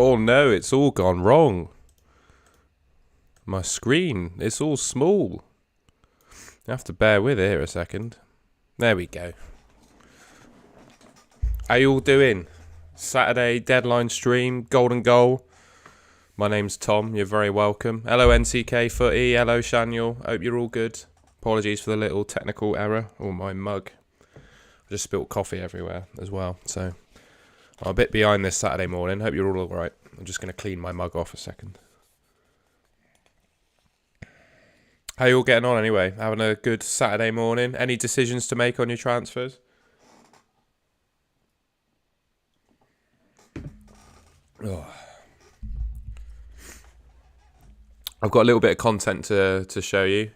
Oh no, it's all gone wrong. My screen, it's all small. You have to bear with it here a second. There we go. How you all doing? Saturday deadline stream, golden goal. My name's Tom, you're very welcome. Hello NCK Footy, hello Shaniel, hope you're all good. Apologies for the little technical error. Oh, my mug. I just spilled coffee everywhere as well, so I'm a bit behind this Saturday morning. Hope you're all alright. I'm just going to clean my mug off a second. How you all getting on anyway? Having a good Saturday morning? Any decisions to make on your transfers? Oh. I've got a little bit of content to show you.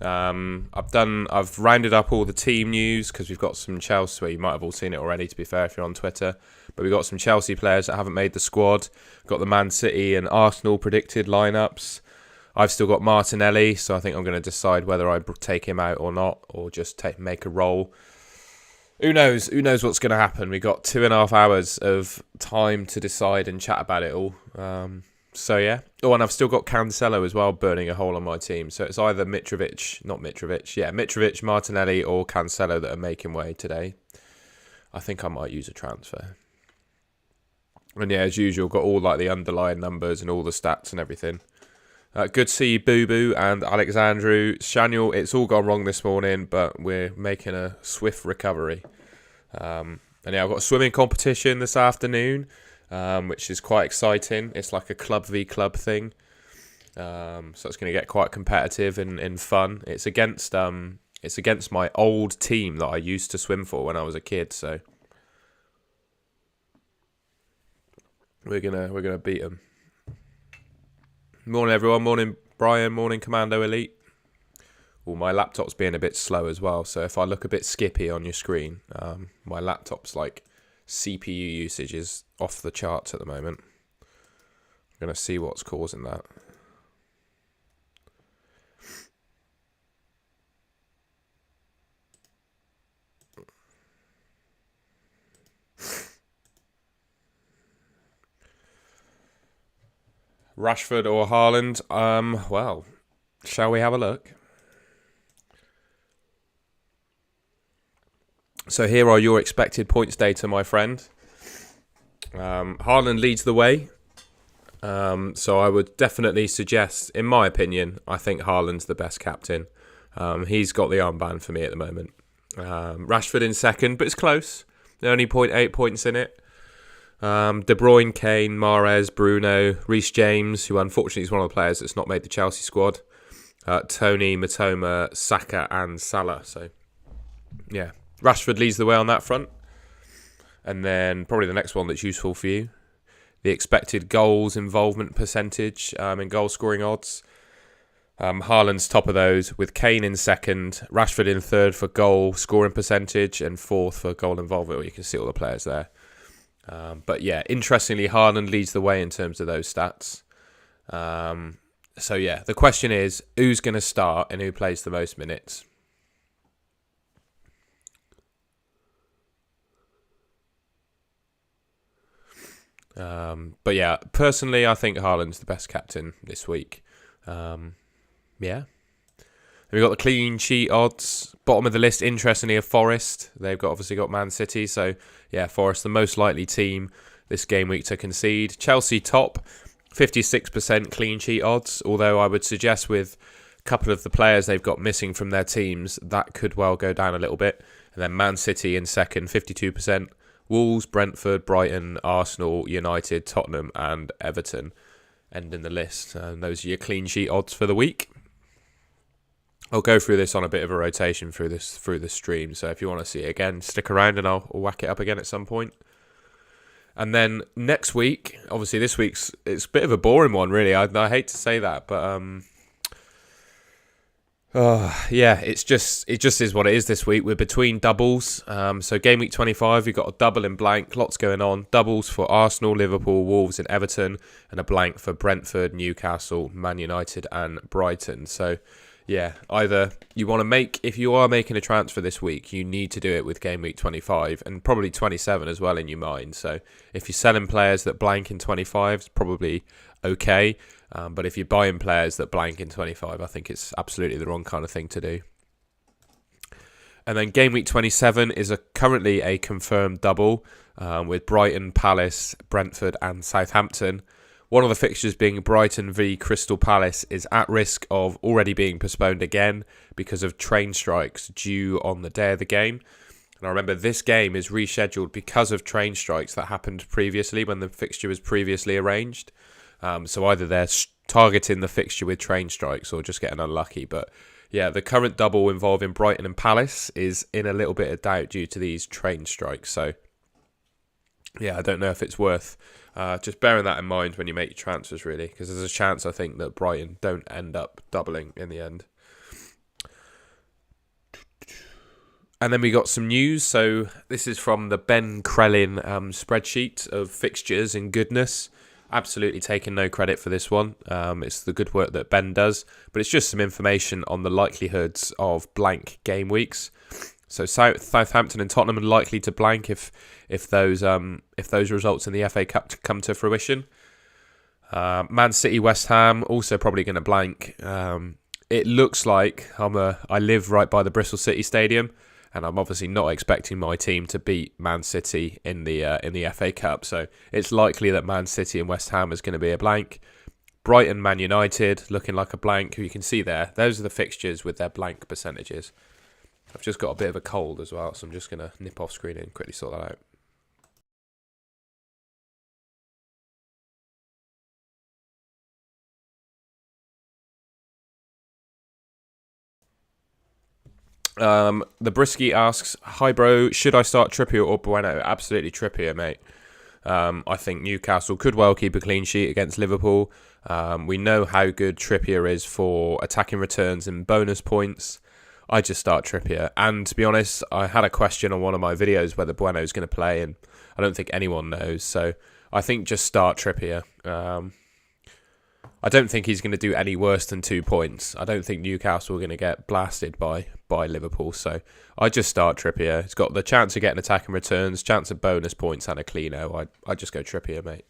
I've rounded up all the team news because we've got some Chelsea. Well, you might have all seen it already, to be fair, if you're on Twitter. But we've got some Chelsea players that haven't made the squad. We've got the Man City and Arsenal predicted lineups. I've still got Martinelli, so I think I'm going to decide whether I take him out or not, or just make a roll. Who knows? Who knows what's going to happen? We've got 2.5 hours of time to decide and chat about it all. So, yeah. Oh, and I've still got Cancelo as well burning a hole on my team. So it's either Mitrovic, Martinelli or Cancelo that are making way today. I think I might use a transfer. And yeah, as usual, got all like the underlying numbers and all the stats and everything. Good to see you, Boo Boo and Alexandru. Shaniel, it's all gone wrong this morning, but we're making a swift recovery. And yeah, I've got a swimming competition this afternoon. Which is quite exciting. It's like a club v club thing, so it's going to get quite competitive and fun. It's against my old team that I used to swim for when I was a kid. So we're gonna beat them. Morning everyone. Morning Brian. Morning Commando Elite. Oh, my laptop's being a bit slow as well. So if I look a bit skippy on your screen, my laptop's like CPU usage is off the charts at the moment. I'm going to see what's causing that. Rashford or Haaland? Well, shall we have a look? So here are your expected points data, my friend. Haaland leads the way. So I would definitely suggest, in my opinion, I think Haaland's the best captain. He's got the armband for me at the moment. Rashford in second, but it's close. Only 0.8 points in it. De Bruyne, Kane, Mahrez, Bruno, Reece James, who unfortunately is one of the players that's not made the Chelsea squad. Tony, Matoma, Saka and Salah. So, yeah. Rashford leads the way on that front. And then probably the next one that's useful for you. The expected goals involvement percentage in goal scoring odds. Haaland's top of those with Kane in second. Rashford in third for goal scoring percentage. And fourth for goal involvement. Well, you can see all the players there. But yeah, interestingly, Haaland leads the way in terms of those stats. So yeah, the question is, who's going to start and who plays the most minutes? But yeah, personally, I think Haaland's the best captain this week. Yeah. And we've got the clean sheet odds. Bottom of the list, interestingly, are Forest. They've obviously got Man City. So yeah, Forest, the most likely team this game week to concede. Chelsea top, 56% clean sheet odds. Although I would suggest with a couple of the players they've got missing from their teams, that could well go down a little bit. And then Man City in second, 52%. Wolves, Brentford, Brighton, Arsenal, United, Tottenham and Everton ending the list. And those are your clean sheet odds for the week. I'll go through this on a bit of a rotation through the stream. So if you want to see it again, stick around and I'll whack it up again at some point. And then next week, obviously this week's, it's a bit of a boring one really. I hate to say that, but yeah, it just is what it is this week. We're between doubles. So game week 25, we've got a double in blank, lots going on. Doubles for Arsenal, Liverpool, Wolves and Everton, and a blank for Brentford, Newcastle, Man United and Brighton. So yeah, either you want to make, if you are making a transfer this week, you need to do it with game week 25 and probably 27 as well in your mind. So if you're selling players that blank in 25, it's probably okay. But if you're buying players that blank in 25, I think it's absolutely the wrong kind of thing to do. And then game week 27 is currently a confirmed double with Brighton, Palace, Brentford and Southampton. One of the fixtures being Brighton v Crystal Palace is at risk of already being postponed again because of train strikes due on the day of the game. And I remember this game is rescheduled because of train strikes that happened previously when the fixture was previously arranged. So either they're targeting the fixture with train strikes or just getting unlucky. But yeah, the current double involving Brighton and Palace is in a little bit of doubt due to these train strikes. So yeah, I don't know if it's worth just bearing that in mind when you make your transfers, really, because there's a chance, I think, that Brighton don't end up doubling in the end. And then we got some news. So this is from the Ben Krellin spreadsheet of fixtures and goodness. Absolutely taking no credit for this one. It's the good work that Ben does, but it's just some information on the likelihoods of blank game weeks. So Southampton and Tottenham are likely to blank if those results in the FA Cup come to fruition. Man City, West Ham also probably going to blank. It looks like I live right by the Bristol City Stadium, and I'm obviously not expecting my team to beat Man City in the FA Cup. So it's likely that Man City and West Ham is going to be a blank. Brighton, Man United looking like a blank. You can see there. Those are the fixtures with their blank percentages. I've just got a bit of a cold as well, so I'm just going to nip off screen and quickly sort that out. The Brisky asks, "Hi bro, should I start Trippier or Bueno?" Absolutely Trippier, mate. I think Newcastle could well keep a clean sheet against Liverpool. We know how good Trippier is for attacking returns and bonus points. I just start Trippier. And to be honest, I had a question on one of my videos whether Bueno's going to play, and I don't think anyone knows. So I think just start Trippier. I don't think he's going to do any worse than 2 points. I don't think Newcastle are going to get blasted by Liverpool. So I just start Trippier. He's got the chance of getting attacking returns, chance of bonus points and a cleano. I just go Trippier, mate.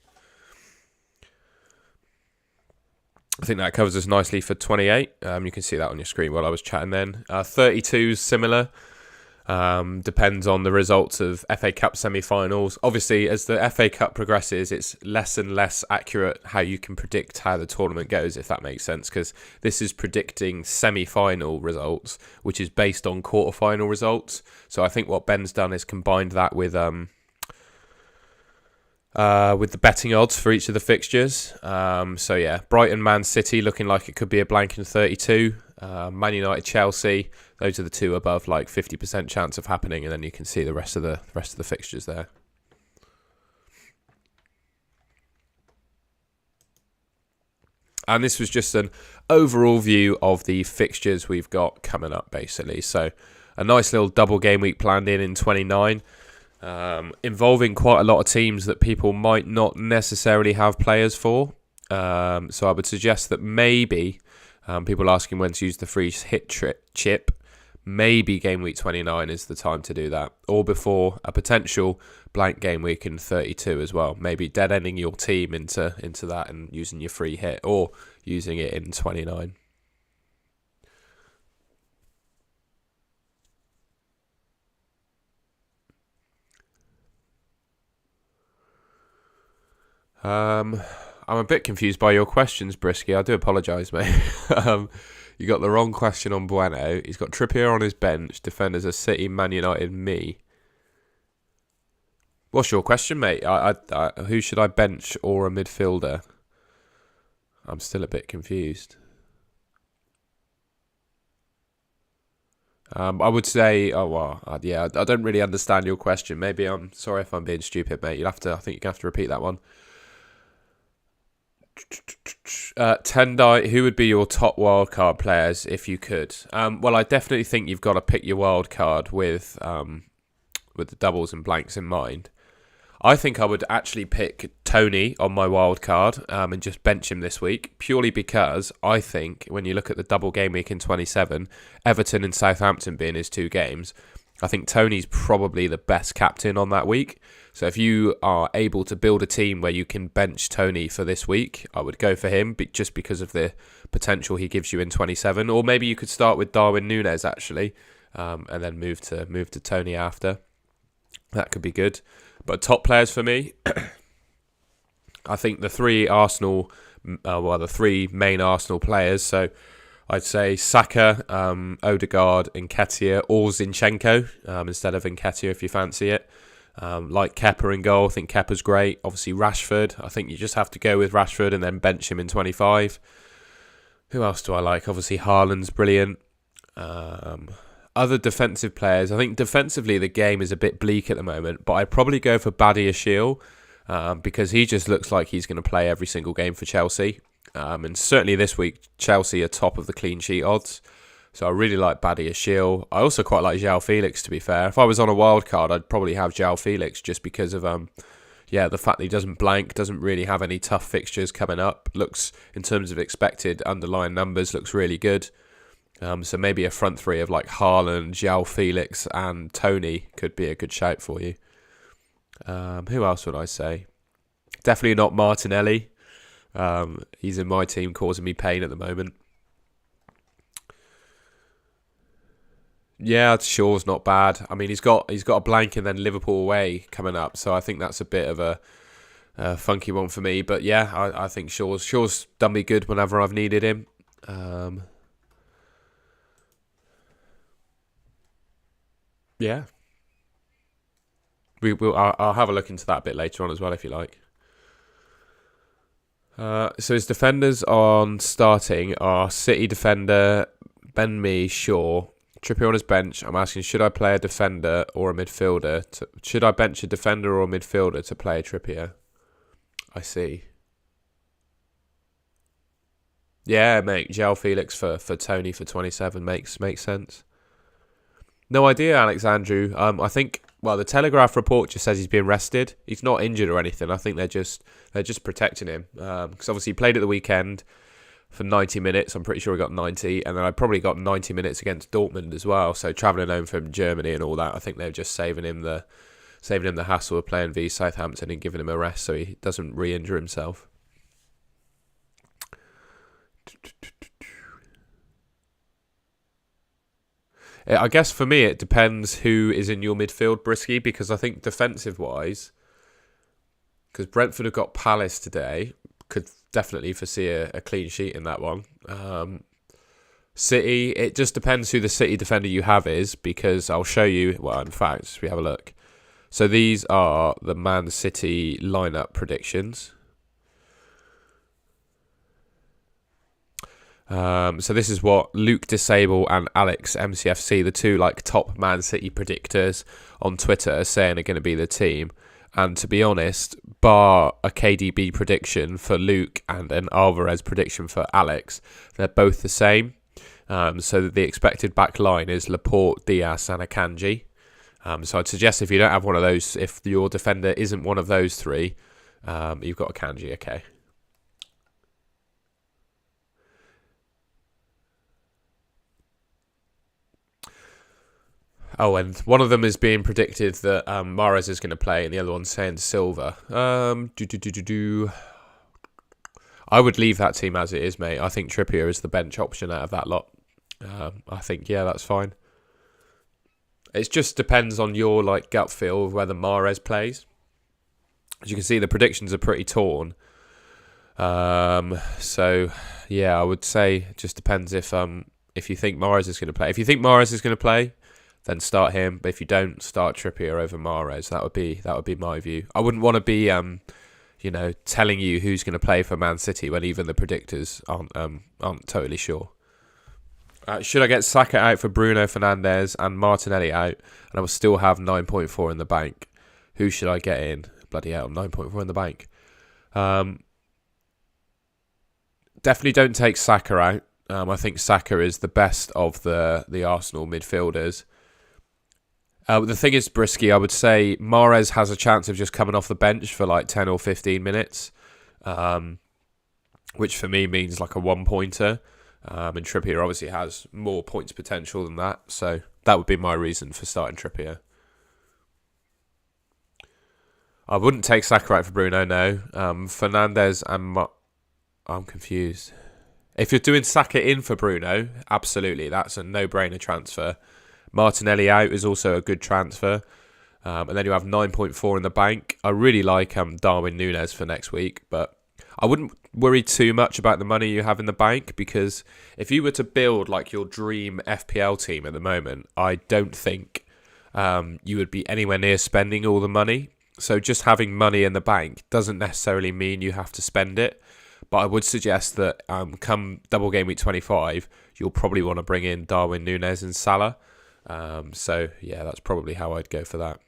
I think that covers us nicely for 28. You can see that on your screen while I was chatting then. 32 is similar. Depends on the results of FA Cup semi-finals. Obviously, as the FA Cup progresses, it's less and less accurate how you can predict how the tournament goes, if that makes sense, because this is predicting semi-final results, which is based on quarter-final results. So I think what Ben's done is combined that with the betting odds for each of the fixtures. So yeah, Brighton, Man City looking like it could be a blank in 32. Man United, Chelsea, those are the two above like 50% chance of happening, and then you can see the rest of the fixtures there. And this was just an overall view of the fixtures we've got coming up, basically. So a nice little double game week planned in 29. Involving quite a lot of teams that people might not necessarily have players for. So I would suggest that maybe people asking when to use the free hit chip, maybe game week 29 is the time to do that, or before a potential blank game week in 32 as well. Maybe dead ending your team into that and using your free hit, or using it in 29. I'm a bit confused by your questions, Brisky. I do apologise, mate. You got the wrong question on Bueno. He's got Trippier on his bench. Defenders are City, Man United, me. What's your question, mate? Who should I bench or a midfielder? I'm still a bit confused. I would say, yeah, I don't really understand your question. Maybe I'm sorry if I'm being stupid, mate. I think you're going to have to repeat that one. Tendai, who would be your top wildcard players if you could? Well, I definitely think you've got to pick your wildcard with the doubles and blanks in mind. I think I would actually pick Tony on my wild card and just bench him this week, purely because I think when you look at the double game week in 27, Everton and Southampton being his 2 games, I think Tony's probably the best captain on that week. So if you are able to build a team where you can bench Tony for this week, I would go for him just because of the potential he gives you in 27. Or maybe you could start with Darwin Núñez actually, and then move to Tony after. That could be good. But top players for me, I think the 3 the 3 main Arsenal players. So I'd say Saka, Odegaard, Nketiah, or Zinchenko instead of Nketiah if you fancy it. Like Kepa in goal, I think Kepa's great. Obviously Rashford, I think you just have to go with Rashford and then bench him in 25. Who else do I like? Obviously Haaland's brilliant. Other defensive players, I think defensively the game is a bit bleak at the moment, but I'd probably go for Badiashile because he just looks like he's going to play every single game for Chelsea. And certainly this week, Chelsea are top of the clean sheet odds. So I really like Badiashile. I also quite like João Felix, to be fair. If I was on a wild card, I'd probably have João Felix just because of the fact that he doesn't blank, doesn't really have any tough fixtures coming up. Looks, in terms of expected underlying numbers, looks really good. So maybe a front 3 of like Haaland, João Felix and Tony could be a good shout for you. Who else would I say? Definitely not Martinelli. He's in my team causing me pain at the moment. Yeah, Shaw's not bad. I mean, he's got a blank and then Liverpool away coming up, so I think that's a bit of a funky one for me. But yeah, I think Shaw's done me good whenever I've needed him. Yeah, I'll have a look into that a bit later on as well if you like. So his defenders on starting are City defender Ben Mee, Shaw, Trippier on his bench. I'm asking, should I play a defender or a midfielder? Should I bench a defender or a midfielder to play a Trippier? I see. Yeah, mate, João Felix for Tony for 27 makes sense. No idea, Alex Andrew. I think, well, the Telegraph report just says he's being rested. He's not injured or anything. I think they're just protecting him because obviously he played at the weekend for 90 minutes. I'm pretty sure he got 90, and then I probably got 90 minutes against Dortmund as well. So travelling home from Germany and all that, I think they're just saving him the hassle of playing v Southampton and giving him a rest so he doesn't re-injure himself. I guess for me it depends who is in your midfield, Brisky, because I think defensive-wise, because Brentford have got Palace today, could definitely foresee a clean sheet in that one. City, it just depends who the City defender you have is, because I'll show you, well, in fact, we have a look. So these are the Man City lineup predictions. So this is what Luke Disable and Alex MCFC, the 2 like top Man City predictors on Twitter, are saying are going to be the team. And to be honest, bar a KDB prediction for Luke and an Alvarez prediction for Alex, they're both the same. So the expected back line is Laporte, Diaz and Akanji. So I'd suggest if you don't have one of those, if your defender isn't one of those 3, you've got Akanji, okay. Oh, and one of them is being predicted that Mahrez is going to play, and the other one's saying Silva. I would leave that team as it is, mate. I think Trippier is the bench option out of that lot. I think, yeah, that's fine. It just depends on your like gut feel of whether Mahrez plays. As you can see, the predictions are pretty torn. So, yeah, I would say it just depends if you think Mahrez is going to play. If you think Mahrez is going to play, then start him. But if you don't, start Trippier over Mahrez. That would be my view. I wouldn't want to be telling you who's going to play for Man City when even the predictors aren't totally sure. Should I get Saka out for Bruno Fernandes and Martinelli out, and I will still have 9.4 in the bank? Who should I get in? Bloody hell, 9.4 in the bank. Definitely don't take Saka out. I think Saka is the best of the Arsenal midfielders. The thing is, Brisky, I would say Mahrez has a chance of just coming off the bench for like 10 or 15 minutes, which for me means like a one-pointer. And Trippier obviously has more points potential than that, so that would be my reason for starting Trippier. I wouldn't take Saka out for Bruno, no. Fernandes and... I'm confused. If you're doing Saka in for Bruno, absolutely, that's a no-brainer transfer. Martinelli out is also a good transfer. And then you have 9.4 in the bank. I really like Darwin Núñez for next week, but I wouldn't worry too much about the money you have in the bank, because if you were to build like your dream FPL team at the moment, I don't think you would be anywhere near spending all the money. So just having money in the bank doesn't necessarily mean you have to spend it. But I would suggest that come double game week 25, you'll probably want to bring in Darwin Núñez and Salah. So yeah, that's probably how I'd go for that.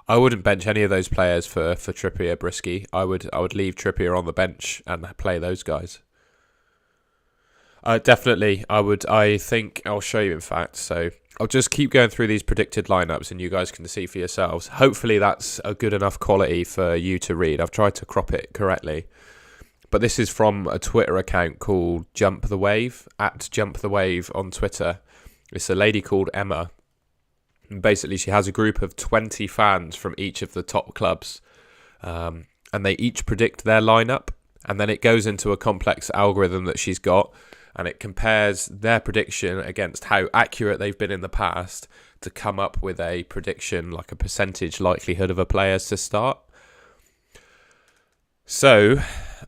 I wouldn't bench any of those players for Trippier, Brisky. I would leave Trippier on the bench and play those guys. Definitely, I would. I think I'll show you, in fact. So I'll just keep going through these predicted lineups, and you guys can see for yourselves. Hopefully, that's a good enough quality for you to read. I've tried to crop it correctly, but this is from a Twitter account called Jump the Wave, at Jump the Wave on Twitter. It's a lady called Emma. And basically, she has a group of 20 fans from each of the top clubs, and they each predict their lineup, and then it goes into a complex algorithm that she's got, and it compares their prediction against how accurate they've been in the past to come up with a prediction, like a percentage likelihood of a players to start. So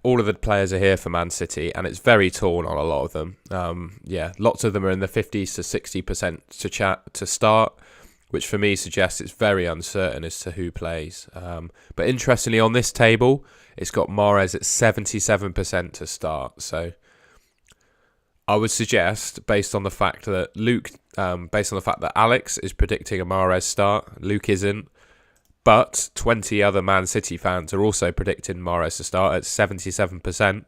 all of the players are here for Man City, and it's very torn on a lot of them. Lots of them are in the 50s to 60% to start, which for me suggests it's very uncertain as to who plays. But interestingly, on this table, it's got Mahrez at 77% to start. So I would suggest, based on the fact that Alex is predicting a Mahrez start, Luke isn't, but 20 other Man City fans are also predicting Mahrez to start at 77%.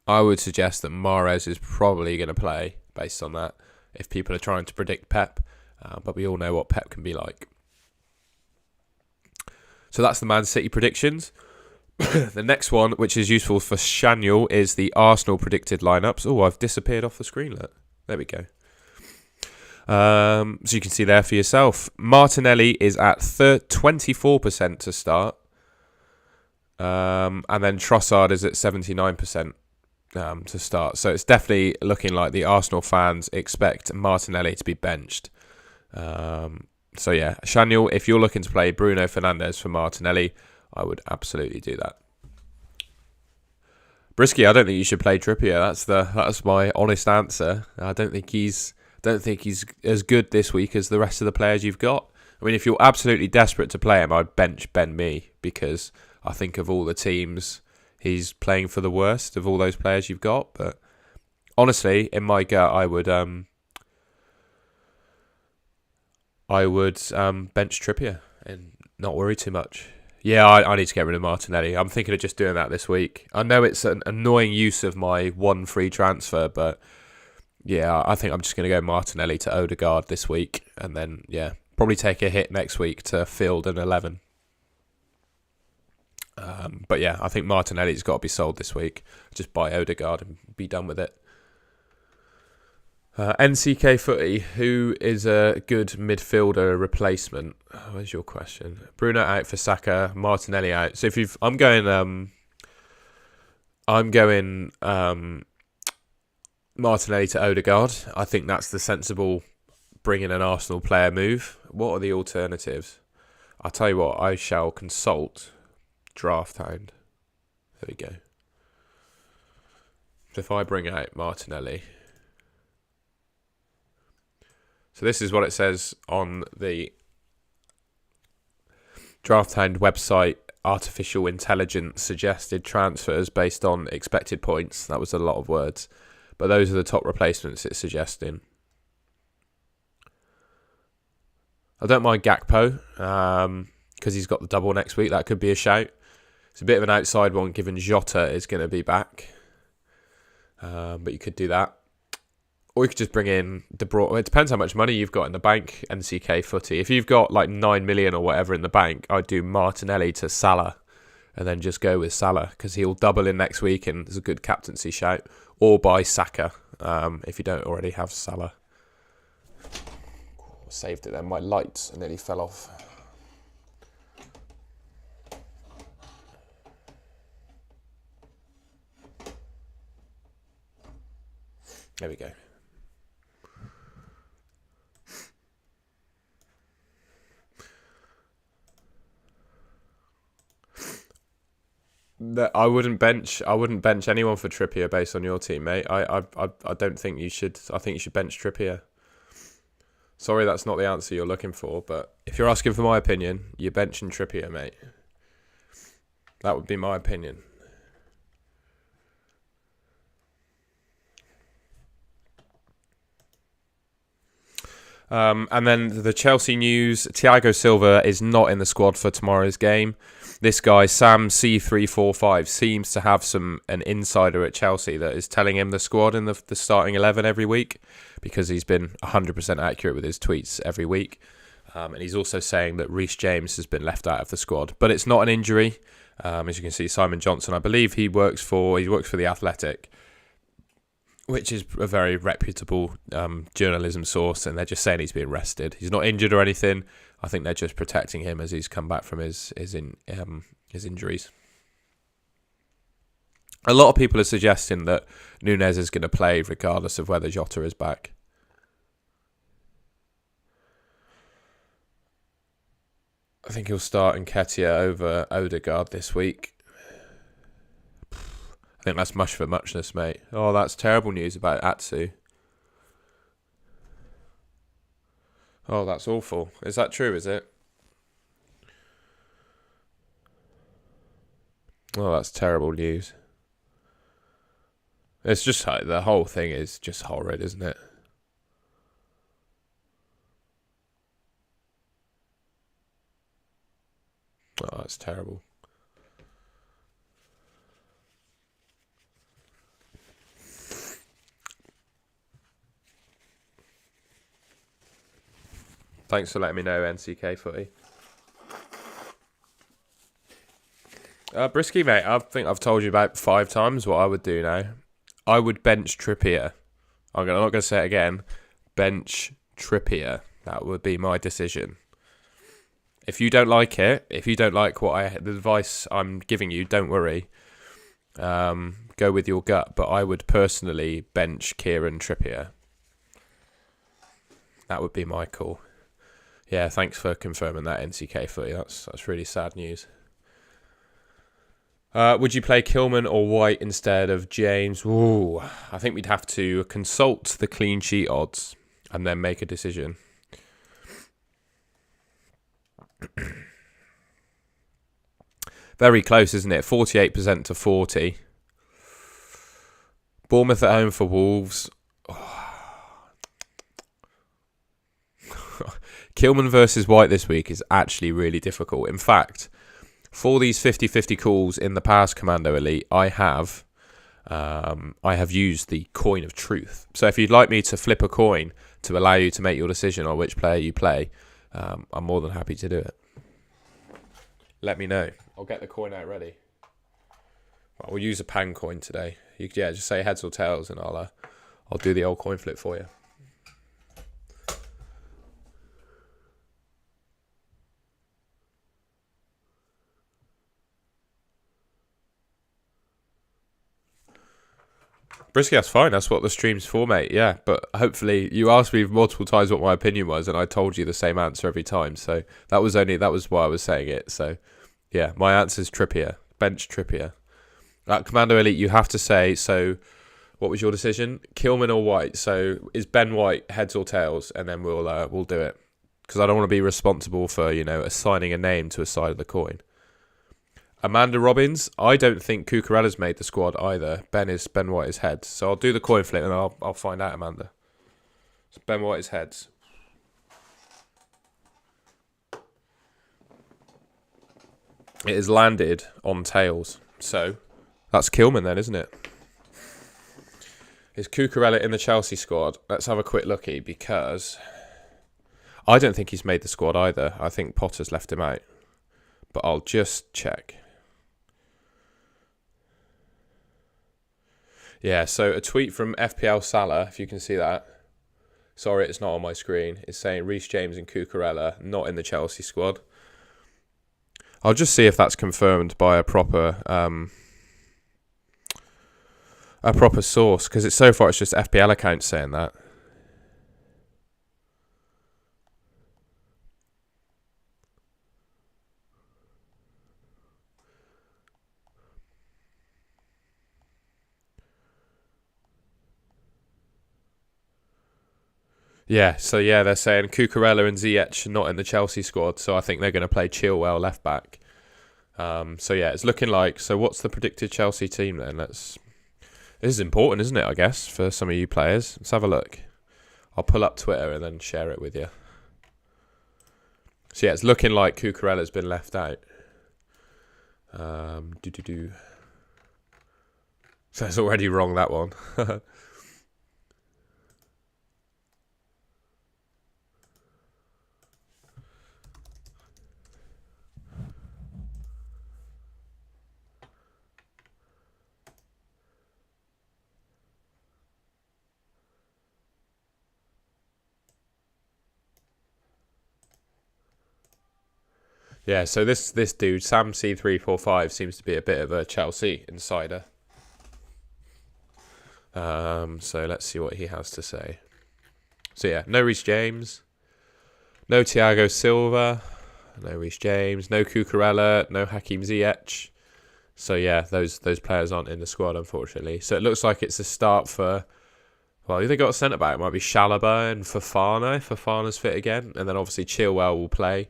I would suggest that Mahrez is probably going to play based on that, if people are trying to predict Pep. But we all know what Pep can be like. So that's the Man City predictions. The next one, which is useful for Shaniel, is the Arsenal predicted lineups. Oh, I've disappeared off the screen. Look. There we go. So you can see there for yourself. Martinelli is at 24% to start. And then Trossard is at 79% to start. So it's definitely looking like the Arsenal fans expect Martinelli to be benched. So yeah, Shaniel, if you're looking to play Bruno Fernandes for Martinelli, I would absolutely do that. Brisky, I don't think you should play Trippier. That's my honest answer. I don't think he's as good this week as the rest of the players you've got. I mean, if you're absolutely desperate to play him, I'd bench Ben Mee, because I think of all the teams, he's playing for the worst of all those players you've got. But honestly, in my gut, I would bench Trippier and not worry too much. Yeah, I need to get rid of Martinelli. I'm thinking of just doing that this week. I know it's an annoying use of my one free transfer, but yeah, I think I'm just going to go Martinelli to Odegaard this week, and then, yeah, probably take a hit next week to field an 11. But yeah, I think Martinelli's got to be sold this week. Just buy Odegaard and be done with it. NCK Footy, who is a good midfielder replacement? Where's your question? Bruno out for Saka, Martinelli out. So I'm going Martinelli to Odegaard. I think that's the sensible bring in an Arsenal player move. What are the alternatives? I'll tell you what, I shall consult Draft Hound. There we go. So if I bring out Martinelli. So this is what it says on the Draft Hound website. Artificial intelligence suggested transfers based on expected points. That was a lot of words. But those are the top replacements it's suggesting. I don't mind Gakpo, because he's got the double next week. That could be a shout. It's a bit of an outside one given Jota is going to be back. But you could do that. Or you could just bring in De Bruyne. It depends how much money you've got in the bank, NCK footy. If you've got like 9 million or whatever in the bank, I'd do Martinelli to Salah and then just go with Salah because he'll double in next week and there's a good captaincy shout. Or buy Saka if you don't already have Salah. Saved it then. My lights nearly fell off. There we go. I wouldn't bench anyone for Trippier based on your team, mate. I don't think you should. I think you should bench Trippier. Sorry, that's not the answer you're looking for, but if you're asking for my opinion, you're benching Trippier, mate. That would be my opinion. And then the Chelsea news, Thiago Silva is not in the squad for tomorrow's game. This guy, Sam C345, seems to have an insider at Chelsea that is telling him the squad in the starting 11 every week because he's been 100% accurate with his tweets every week. And he's also saying that Reece James has been left out of the squad. But it's not an injury. As you can see, Simon Johnson, I believe he works for The Athletic, which is a very reputable journalism source, and they're just saying he's being rested. He's not injured or anything. I think they're just protecting him as he's come back from his injuries. A lot of people are suggesting that Nunez is going to play regardless of whether Jota is back. I think he'll start Nketiah over Odegaard this week. I think that's much for muchness, mate. Oh, that's terrible news about Atsu. Oh, that's awful. Is that true, is it? Oh, that's terrible news. It's just the whole thing is just horrid, isn't it? Oh, that's terrible. Thanks for letting me know, NCK footy. Brisky, mate, I think I've told you about 5 times what I would do now. I would bench Trippier. I'm not going to say it again. Bench Trippier. That would be my decision. If you don't like it, if you don't like the advice I'm giving you, don't worry. Go with your gut. But I would personally bench Kieran Trippier. That would be my call. Yeah, thanks for confirming that, NCK footy. That's really sad news. Would you play Kilman or White instead of James? Ooh, I think we'd have to consult the clean sheet odds and then make a decision. Very close, isn't it? 48% to 40%. Bournemouth at home for Wolves. Kilman versus White this week is actually really difficult. In fact, for these 50-50 calls in the past Commando Elite, I have used the coin of truth. So if you'd like me to flip a coin to allow you to make your decision on which player you play, I'm more than happy to do it. Let me know. I'll get the coin out ready. Right, we'll use a pan coin today. Just say heads or tails, and I'll do the old coin flip for you. Brisky, that's fine. That's what the stream's for, mate. Yeah, but hopefully you asked me multiple times what my opinion was, and I told you the same answer every time. So that was why I was saying it. So yeah, my answer is Trippier. Bench Trippier. At Commando Elite, you have to say. So what was your decision? Kilman or White? So is Ben White heads or tails? And then we'll do it because I don't want to be responsible for assigning a name to a side of the coin. Amanda Robbins, I don't think Cucurella's made the squad either. Ben White is heads. So I'll do the coin flip and I'll find out, Amanda. So Ben White is heads. It has landed on tails. So that's Kilman then, isn't it? Is Cucurella in the Chelsea squad? Let's have a quick looky, because I don't think he's made the squad either. I think Potter's left him out. But I'll just check. Yeah, so a tweet from FPL Salah, if you can see that. Sorry, it's not on my screen. It's saying Reece James and Cucurella not in the Chelsea squad. I'll just see if that's confirmed by a proper source, because so far it's just FPL accounts saying that. Yeah, so yeah, they're saying Cucurella and Ziyech not in the Chelsea squad, so I think they're going to play Chilwell left back. So yeah, it's looking like. So what's the predicted Chelsea team then? This is important, isn't it? I guess for some of you players. Let's have a look. I'll pull up Twitter and then share it with you. So yeah, it's looking like Cucurella's been left out. So it's already wrong, that one. Yeah, so this dude, Sam C345, seems to be a bit of a Chelsea insider. So let's see what he has to say. So yeah, no Reece James, no Thiago Silva, no Reece James, no Cucurella, no Hakim Ziyech. So yeah, those players aren't in the squad, unfortunately. So it looks like it's a start for, well, who they got a centre back? It might be Chalobah and Fofana, if Fofana's fit again. And then obviously Chilwell will play.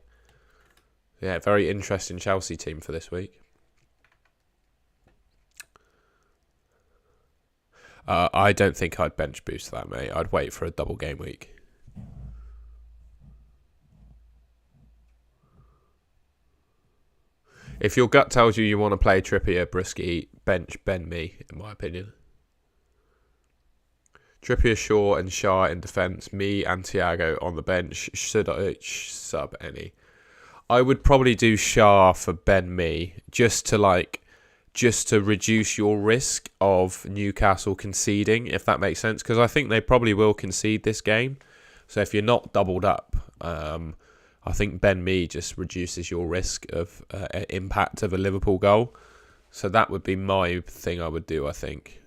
Yeah, very interesting Chelsea team for this week. I don't think I'd bench boost that, mate. I'd wait for a double game week. If your gut tells you want to play Trippier, Brisky, bench Ben Mee, in my opinion. Trippier, Shaw and Shah in defence. Me and Thiago on the bench. Should I sub any? I would probably do Shah for Ben Mee, just to reduce your risk of Newcastle conceding, if that makes sense, because I think they probably will concede this game. So if you're not doubled up, I think Ben Mee just reduces your risk of impact of a Liverpool goal. So that would be my thing I would do, I think.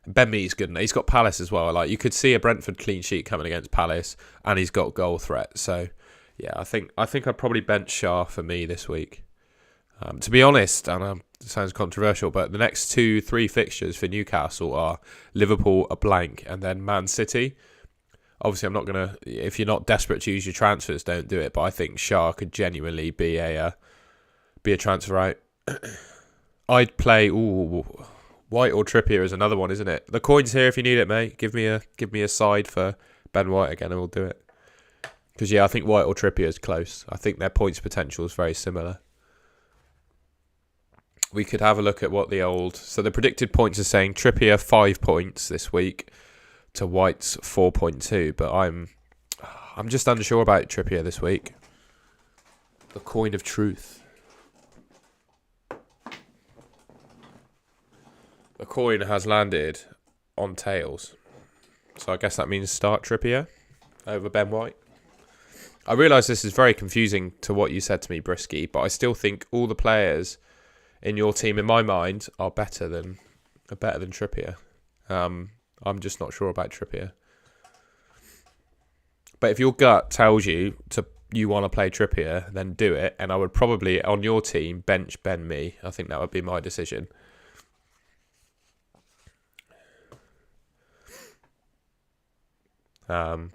Ben Mee's good enough. He's got Palace as well. Like, you could see a Brentford clean sheet coming against Palace, and he's got goal threat. So yeah, I think I'd probably bench Shah for me this week. To be honest, and it sounds controversial, but the next 2-3 fixtures for Newcastle are Liverpool, a blank, and then Man City. Obviously, I'm not going to... If you're not desperate to use your transfers, don't do it. But I think Shah could genuinely be a transfer out. I'd play... White or Trippier is another one, isn't it? The coin's here if you need it, mate. Give me a side for Ben White again and we'll do it. Because, yeah, I think White or Trippier is close. I think their points potential is very similar. We could have a look at what the old... So the predicted points are saying Trippier 5 points this week to White's 4.2. But I'm just unsure about Trippier this week. The coin of truth. The coin has landed on tails. So I guess that means start Trippier over Ben White. I realise this is very confusing to what you said to me, Brisky, but I still think all the players in your team, in my mind, are better than Trippier. I'm just not sure about Trippier. But if your gut tells you you want to play Trippier, then do it. And I would probably, on your team, bench Ben Mee. I think that would be my decision.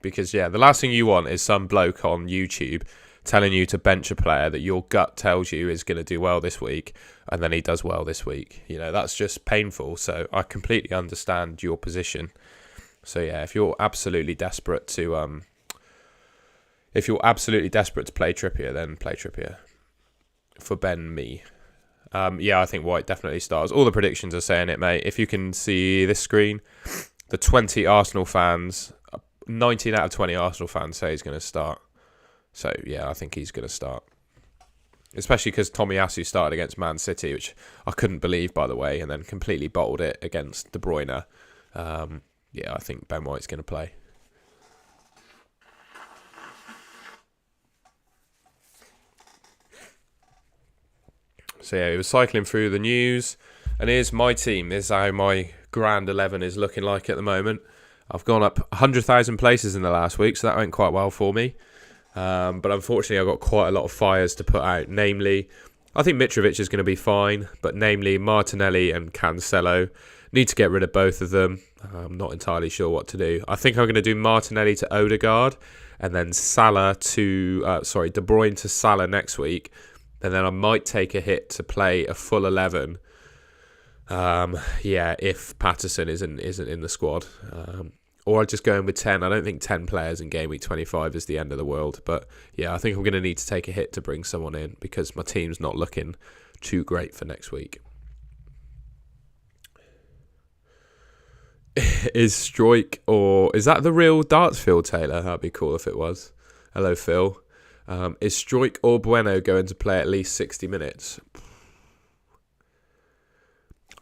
Because, yeah, the last thing you want is some bloke on YouTube telling you to bench a player that your gut tells you is going to do well this week, and then he does well this week. You know, that's just painful. So I completely understand your position. So, yeah, if you're absolutely desperate to play Trippier, then play Trippier for Ben Mee. Yeah, I think White definitely starts. All the predictions are saying it, mate. If you can see this screen, the 20 Arsenal fans, 19 out of 20 Arsenal fans say he's going to start. So, yeah, I think he's going to start. Especially because Tomiyasu started against Man City, which I couldn't believe, by the way, and then completely bottled it against De Bruyne. Yeah, I think Ben White's going to play. So yeah, we were cycling through the news, and here's my team. This is how my grand 11 is looking like at the moment. I've gone up 100,000 places in the last week, so that went quite well for me. But unfortunately, I've got quite a lot of fires to put out. Namely, I think Mitrovic is going to be fine, but namely Martinelli and Cancelo. Need to get rid of both of them. I'm not entirely sure what to do. I think I'm going to do Martinelli to Odegaard, and then De Bruyne to Salah next week. And then I might take a hit to play a full 11. If Patterson isn't in the squad. Or I'll just go in with 10. I don't think 10 players in Game Week 25 is the end of the world. But yeah, I think I'm going to need to take a hit to bring someone in because my team's not looking too great for next week. Is Stroik is that the real Dartsfield, Taylor? That'd be cool if it was. Hello, Phil. Is Stroik or Bueno going to play at least 60 minutes?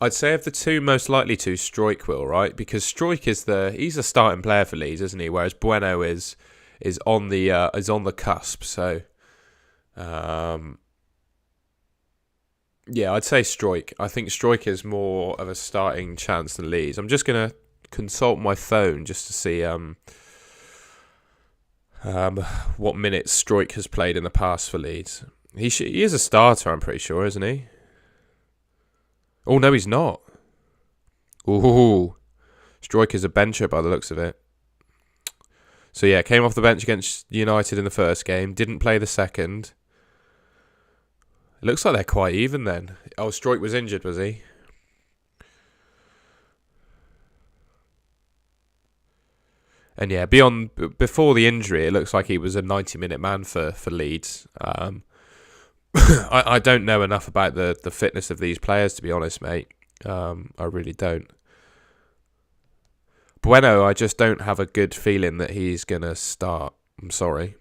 I'd say of the two most likely to, Stroik will, right? Because Stroik he's a starting player for Leeds, isn't he? Whereas Bueno is on the cusp. So, yeah, I'd say Stroik. I think Stroik is more of a starting chance than Leeds. I'm just gonna consult my phone just to see what minutes Stroik has played in the past for Leeds. He is a starter, I'm pretty sure, isn't he? Oh, no, he's not. Ooh. Stroik is a bencher by the looks of it. So, yeah, came off the bench against United in the first game. Didn't play the second. It looks like they're quite even then. Oh, Stroik was injured, was he? And yeah, before the injury, it looks like he was a 90-minute man for Leeds. I don't know enough about the fitness of these players, to be honest, mate. I really don't. Bueno, I just don't have a good feeling that he's going to start. I'm sorry.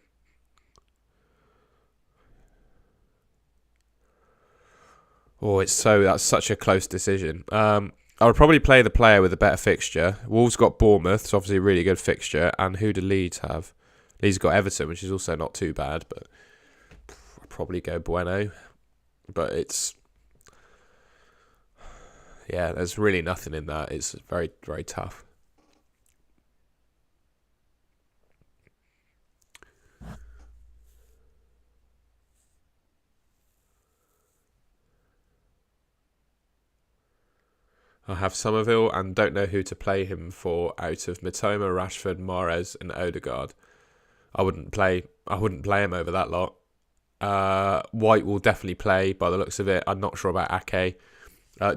Oh, that's such a close decision. I would probably play the player with a better fixture. Wolves got Bournemouth, it's obviously a really good fixture. And who do Leeds have? Leeds got Everton, which is also not too bad, but I'd probably go Bueno. But there's really nothing in that. It's very, very tough. I have Somerville and don't know who to play him for out of Mitoma, Rashford, Mahrez and Odegaard. I wouldn't play him over that lot. White will definitely play by the looks of it. I'm not sure about Ake.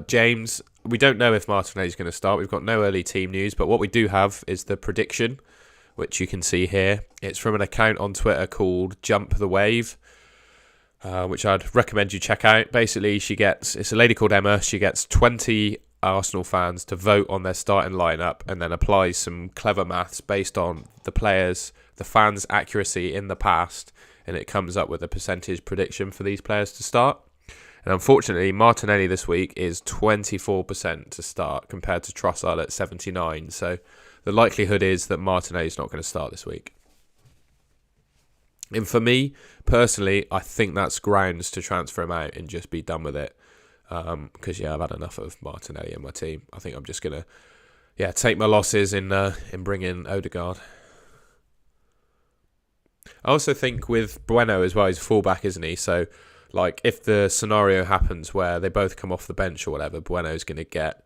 James, we don't know if Martinelli's going to start. We've got no early team news, but what we do have is the prediction, which you can see here. It's from an account on Twitter called Jump the Wave, which I'd recommend you check out. Basically, it's a lady called Emma. She gets 20 Arsenal fans to vote on their starting lineup and then applies some clever maths based on the fans' accuracy in the past, and it comes up with a percentage prediction for these players to start. And unfortunately, Martinelli this week is 24% to start compared to Trossard at 79%. So the likelihood is that Martinelli's not going to start this week. And for me, personally, I think that's grounds to transfer him out and just be done with it. Because I've had enough of Martinelli in my team. I think I'm just gonna, take my losses in bringing Odegaard. I also think with Bueno as well, he's a fullback, isn't he? So, like, if the scenario happens where they both come off the bench or whatever, Bueno's gonna get,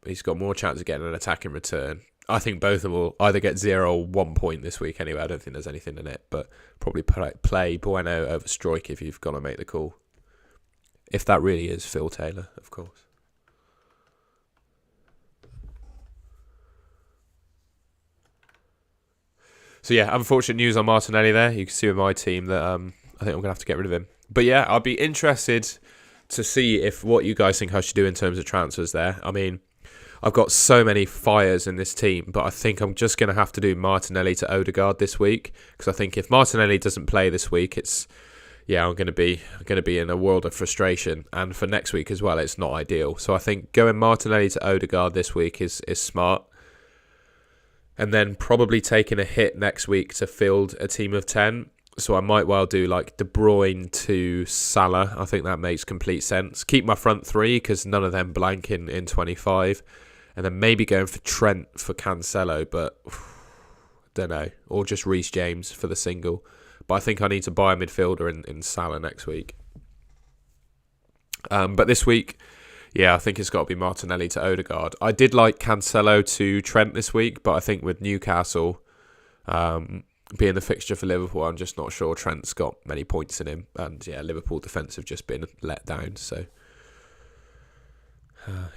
he's got more chance of getting an attack in return. I think both of them will either get 0 or 1 point this week anyway. I don't think there's anything in it, but probably play Bueno over Stroik if you've got to make the call. If that really is Phil Taylor, of course. So yeah, unfortunate news on Martinelli there. You can see with my team that I think I'm going to have to get rid of him. But yeah, I'd be interested to see if what you guys think I should do in terms of transfers there. I mean, I've got so many fires in this team, but I think I'm just going to have to do Martinelli to Odegaard this week, because I think if Martinelli doesn't play this week, I'm going to be in a world of frustration, and for next week as well, it's not ideal. So I think going Martinelli to Odegaard this week is smart, and then probably taking a hit next week to field a team of 10. So I might well do like De Bruyne to Salah. I think that makes complete sense. Keep my front three because none of them blank in 25. And then maybe going for Trent for Cancelo, but don't know. Or just Reece James for the single. But I think I need to buy a midfielder in Salah next week. But this week, I think it's got to be Martinelli to Odegaard. I did like Cancelo to Trent this week, but I think with Newcastle being the fixture for Liverpool, I'm just not sure Trent's got many points in him. And Liverpool defence have just been let down, so...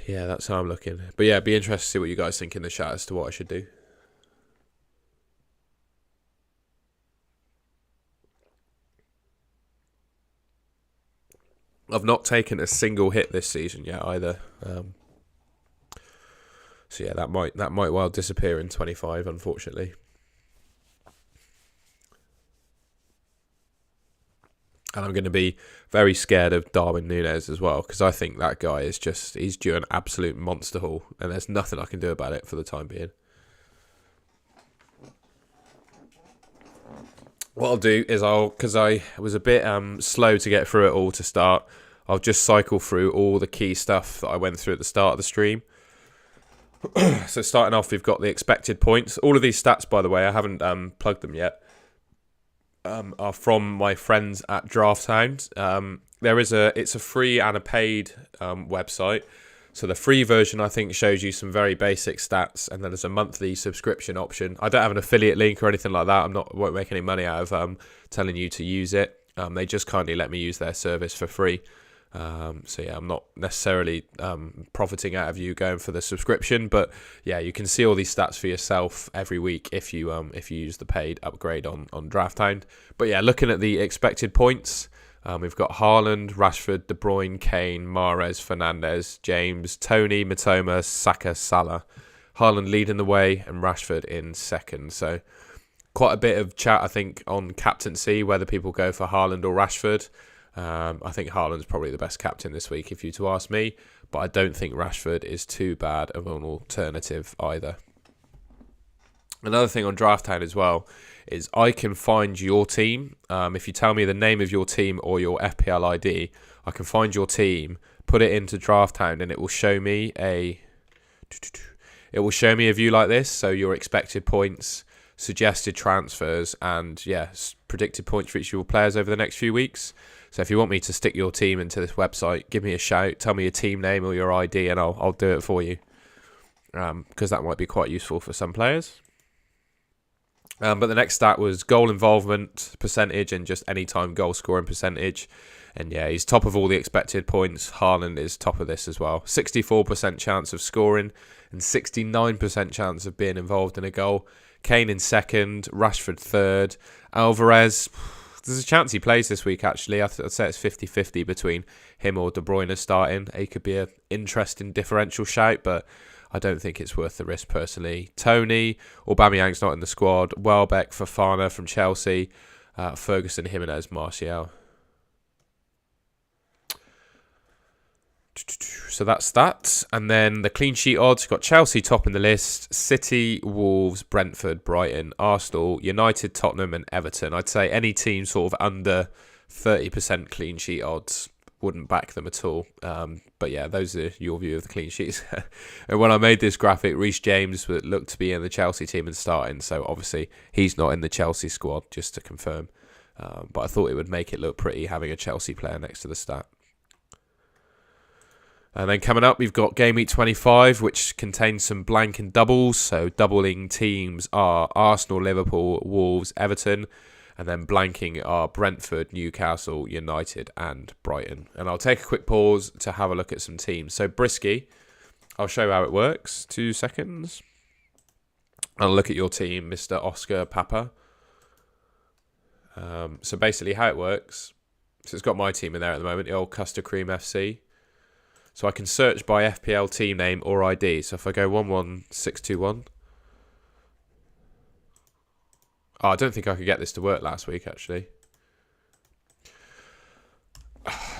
that's how I'm looking. But it'd be interesting to see what you guys think in the chat as to what I should do. I've not taken a single hit this season yet either. That might well disappear in 25, unfortunately. And I'm going to be very scared of Darwin Núñez as well, because I think that guy is he's due an absolute monster haul, and there's nothing I can do about it for the time being. What I'll do is because I was a bit slow to get through it all to start, I'll just cycle through all the key stuff that I went through at the start of the stream. So starting off, we've got the expected points. All of these stats, by the way, I haven't plugged them yet. Are from my friends at Drafthound. It's a free and a paid website. So the free version, I think, shows you some very basic stats, and then there's a monthly subscription option. I don't have an affiliate link or anything like that. Won't make any money out of telling you to use it. They just kindly let me use their service for free. I'm not necessarily profiting out of you going for the subscription, but you can see all these stats for yourself every week if you use the paid upgrade on Drafthound. But looking at the expected points, we've got Haaland, Rashford, De Bruyne, Kane, Mahrez, Fernandes, James, Tony, Mitoma, Saka, Salah. Haaland leading the way and Rashford in second. So quite a bit of chat, I think, on captaincy, whether people go for Haaland or Rashford. I think Haaland's probably the best captain this week, if you to ask me, but I don't think Rashford is too bad of an alternative either. Another thing on Drafthound as well is I can find your team. If you tell me the name of your team or your FPL ID, I can find your team, put it into Drafthound, and it will show me a view like this. So your expected points, suggested transfers, and predicted points for each of your players over the next few weeks. So if you want me to stick your team into this website, give me a shout, tell me your team name or your ID, and I'll do it for you. Because that might be quite useful for some players. But the next stat was goal involvement percentage and just anytime goal scoring percentage. And he's top of all the expected points. Haaland is top of this as well. 64% chance of scoring and 69% chance of being involved in a goal. Kane in second, Rashford third. Alvarez, there's a chance he plays this week, actually. I'd say it's 50-50 between him or De Bruyne starting. He could be an interesting differential shout, but I don't think it's worth the risk personally. Tony, Aubameyang's not in the squad. Welbeck, Fofana from Chelsea. Ferguson, Jimenez, Martial. So that's that. And then the clean sheet odds, got Chelsea top in the list, City, Wolves, Brentford, Brighton, Arsenal, United, Tottenham and Everton. I'd say any team sort of under 30% clean sheet odds wouldn't back them at all. But those are your view of the clean sheets. And when I made this graphic, Reece James looked to be in the Chelsea team and starting, so obviously he's not in the Chelsea squad, just to confirm. But I thought it would make it look pretty having a Chelsea player next to the stat. And then coming up, we've got Game Week 25, which contains some blank and doubles. So doubling teams are Arsenal, Liverpool, Wolves, Everton. And then blanking are Brentford, Newcastle, United and Brighton. And I'll take a quick pause to have a look at some teams. So Brisky, I'll show you how it works. 2 seconds. I'll look at your team, Mr. Oscar Papa. So basically how it works So it's got my team in there at the moment, the old Custard Cream FC. So I can search by FPL team name or ID. So if I go 11621. Oh, I don't think I could get this to work last week, actually.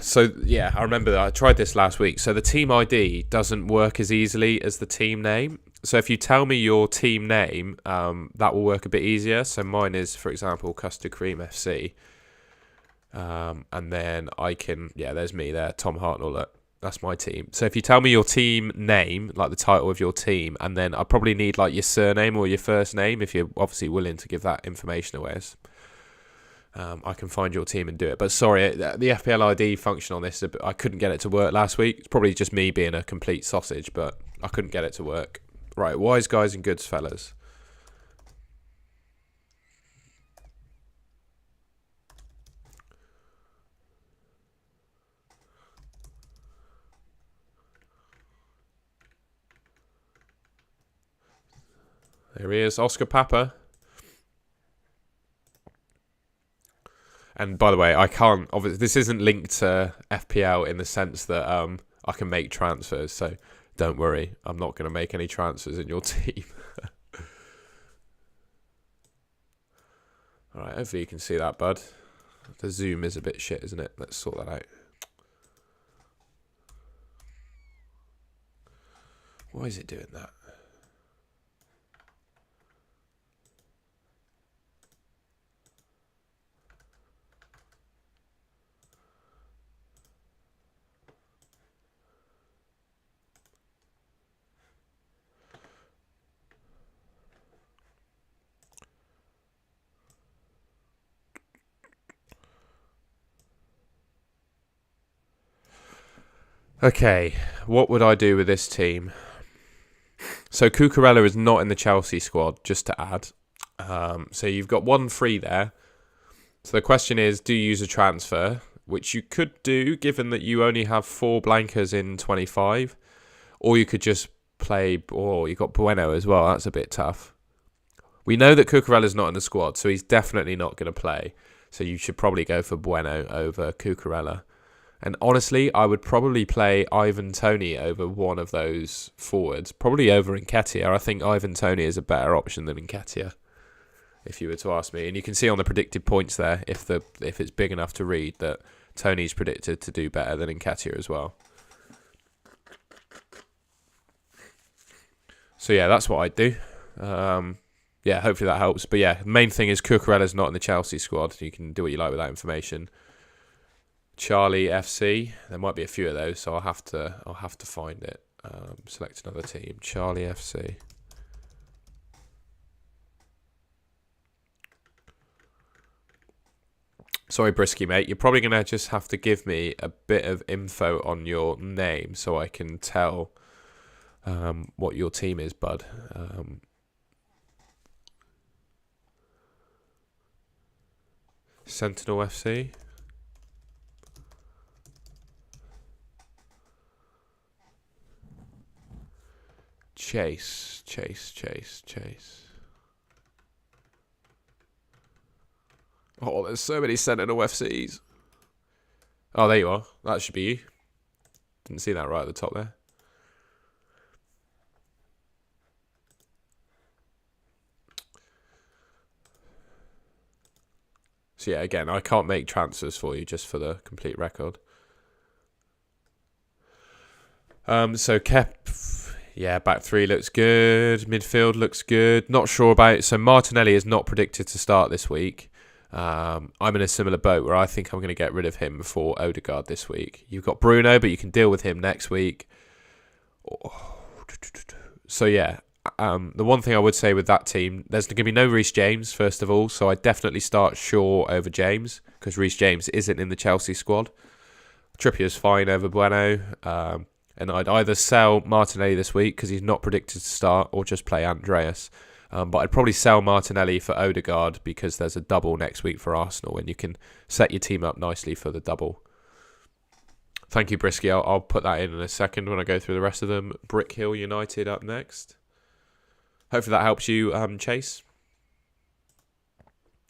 So, yeah, I remember that I tried this last week. So the team ID doesn't work as easily as the team name. So if you tell me your team name, that will work a bit easier. So mine is, for example, Custard Cream FC. And then I can, there's me there, Tom Hartnell. Look, that's my team. So if you tell me your team name, like the title of your team, and then I probably need like your surname or your first name if you're obviously willing to give that information away. I can find your team and do it. But sorry, the FPL ID function on this, I couldn't get it to work last week. It's probably just me being a complete sausage, but I couldn't get it to work. Right, wise guys and goods fellas. There he is, Oscar Papa. And by the way, I can't, obviously, this isn't linked to FPL in the sense that I can make transfers, so don't worry, I'm not going to make any transfers in your team. Alright, hopefully you can see that, bud. The zoom is a bit shit, isn't it? Let's sort that out. Why is it doing that? Okay, what would I do with this team? So Cucurella is not in the Chelsea squad, just to add. So you've got 1 free there. So the question is, do you use a transfer? Which you could do, given that you only have 4 blankers in 25. Or you could just play, you've got Bueno as well. That's a bit tough. We know that Cucurella's not in the squad, so he's definitely not going to play. So you should probably go for Bueno over Cucurella. And honestly, I would probably play Ivan Toney over one of those forwards. Probably over Nketiah. I think Ivan Toney is a better option than Nketiah, if you were to ask me. And you can see on the predicted points there, if it's big enough to read, that Toney's predicted to do better than Nketiah as well. So yeah, that's what I'd do. Hopefully that helps. But yeah, the main thing is Cucurella's not in the Chelsea squad. You can do what you like with that information. Charlie FC. There might be a few of those, so I'll have to find it. Select another team. Charlie FC. Sorry, Brisky, mate. You're probably going to just have to give me a bit of info on your name so I can tell what your team is, bud. Sentinel FC. Chase. Oh, there's so many Sentinel FCs. Oh, there you are. That should be you. Didn't see that right at the top there. So yeah, again, I can't make transfers for you, just for the complete record. So Kep, back 3 looks good. Midfield looks good. Not sure about it. So Martinelli is not predicted to start this week. I'm in a similar boat where I think I'm going to get rid of him for Odegaard this week. You've got Bruno, but you can deal with him next week. So yeah, the one thing I would say with that team, there's going to be no Reece James, first of all. So I definitely start Shaw over James, because Reece James isn't in the Chelsea squad. Trippier's fine over Bueno. And I'd either sell Martinelli this week because he's not predicted to start, or just play Andreas. But I'd probably sell Martinelli for Odegaard because there's a double next week for Arsenal and you can set your team up nicely for the double. Thank you, Brisky. I'll put that in a second when I go through the rest of them. Brick Hill United up next. Hopefully that helps you, Chase.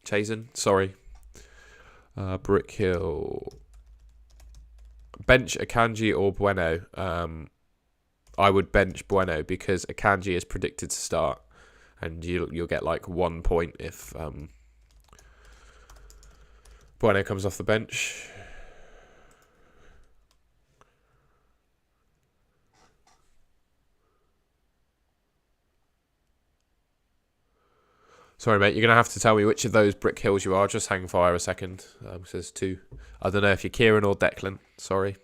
Chasen, sorry. Brick Hill bench Akanji or Bueno. I would bench Bueno because Akanji is predicted to start, and you'll get like 1 point if Bueno comes off the bench. Sorry, mate. You're going to have to tell me which of those brick hills you are. Just hang fire a second. There's two. I don't know if you're Kieran or Declan. Sorry.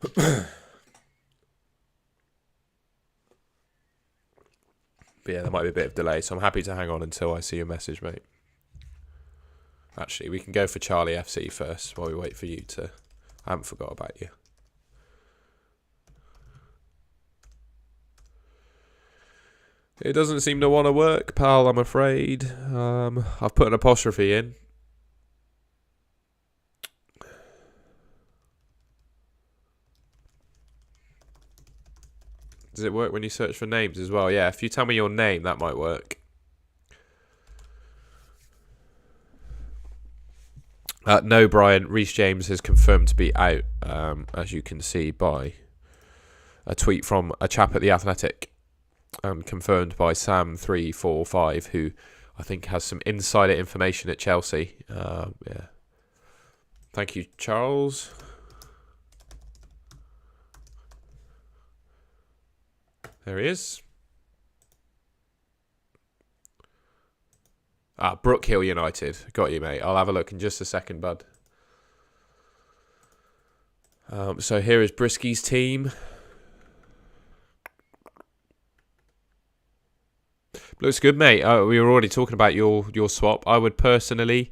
But yeah, there might be a bit of delay, so I'm happy to hang on until I see your message, mate. Actually, we can go for Charlie FC first while we wait for you to... I haven't forgot about you. It doesn't seem to want to work, pal, I'm afraid. I've put an apostrophe in. Does it work when you search for names as well? Yeah, if you tell me your name, that might work. No, Brian. Reece James has confirmed to be out, as you can see by a tweet from a chap at The Athletic, and confirmed by Sam345, who I think has some insider information at Chelsea. Yeah. Thank you, Charles. There he is. Brookhill United. Got you, mate. I'll have a look in just a second, bud. So here is Brisky's team. Looks good, mate. We were already talking about your swap. I would personally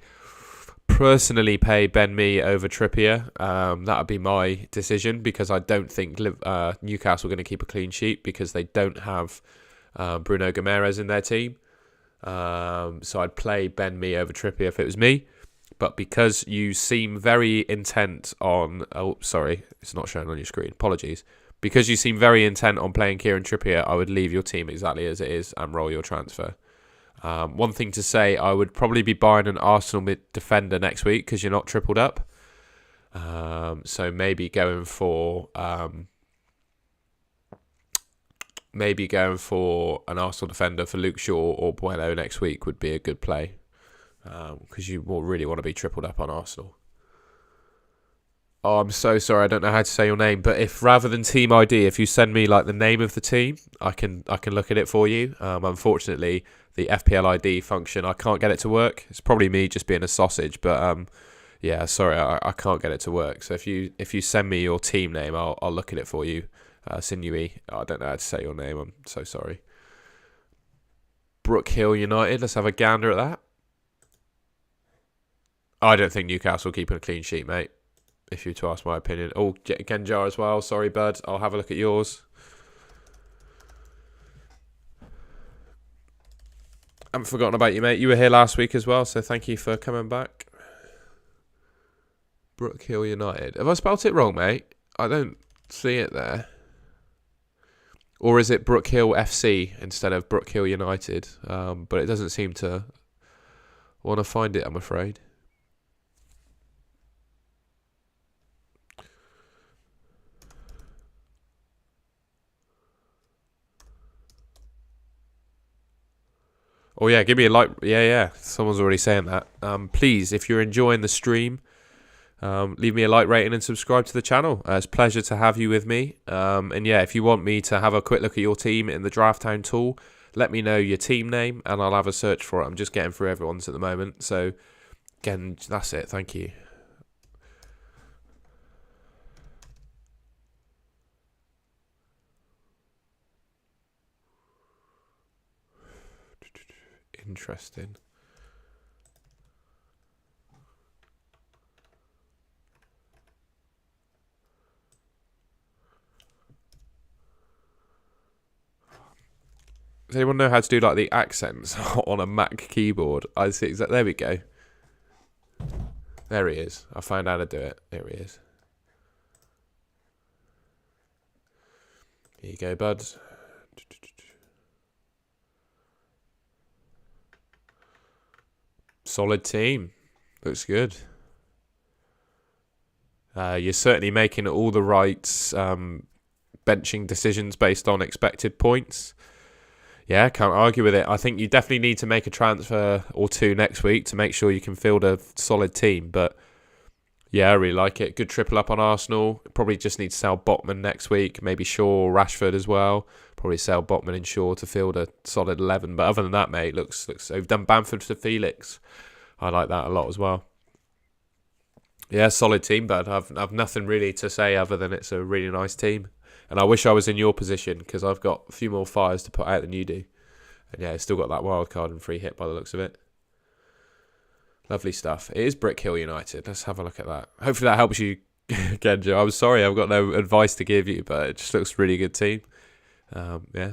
pay Ben Mee over Trippier. That would be my decision because I don't think Newcastle are going to keep a clean sheet because they don't have Bruno Guimaraes in their team. So I'd play Ben Mee over Trippier if it was me. But because you seem very intent on... Oh, sorry. It's not showing on your screen. Apologies. Because you seem very intent on playing Kieran Trippier, I would leave your team exactly as it is and roll your transfer. One thing to say, I would probably be buying an Arsenal defender next week because you're not tripled up. So maybe going for an Arsenal defender for Luke Shaw or Bueno next week would be a good play because you will really want to be tripled up on Arsenal. Oh, I'm so sorry. I don't know how to say your name, but if rather than team ID, if you send me like the name of the team, I can look at it for you. Unfortunately, the FPL ID function, I can't get it to work. It's probably me just being a sausage, but yeah, sorry, I can't get it to work. So if you send me your team name, I'll look at it for you. Sinui. I don't know how to say your name. I'm so sorry. Brookhill United. Let's have a gander at that. I don't think Newcastle keeping a clean sheet, mate. If you were to ask my opinion. Oh, Genjar as well. Sorry, bud. I'll have a look at yours. I haven't forgotten about you, mate. You were here last week as well, so thank you for coming back. Brookhill United. Have I spelt it wrong, mate? I don't see it there. Or is it Brookhill FC instead of Brookhill United? But it doesn't seem to want to find it, I'm afraid. Oh, yeah, give me a like. Yeah. Someone's already saying that. Please, if you're enjoying the stream, leave me a like rating and subscribe to the channel. It's a pleasure to have you with me. And yeah, if you want me to have a quick look at your team in the Draft Town tool, let me know your team name and I'll have a search for it. I'm just getting through everyone's at the moment. So, again, that's it. Thank you. Interesting. Does anyone know how to do like the accents on a Mac keyboard? I see exactly. There we go. There he is. I found how to do it. There he is. Here you go, bud. Solid team. Looks good. You're certainly making all the right benching decisions based on expected points. Yeah, can't argue with it. I think you definitely need to make a transfer or two next week to make sure you can field a solid team. But yeah, I really like it. Good triple up on Arsenal. Probably just need to sell Botman next week. Maybe Shaw, Rashford as well. Probably sell Botman and Shaw to field a solid 11. But other than that, mate, looks. We've done Bamford for Felix. I like that a lot as well. Yeah, solid team, but I've nothing really to say other than it's a really nice team. And I wish I was in your position because I've got a few more fires to put out than you do. And yeah, it's still got that wild card and free hit by the looks of it. Lovely stuff. It is Brick Hill United. Let's have a look at that. Hopefully that helps you, Genjo. I'm sorry, I've got no advice to give you, but it just looks a really good team. Yeah.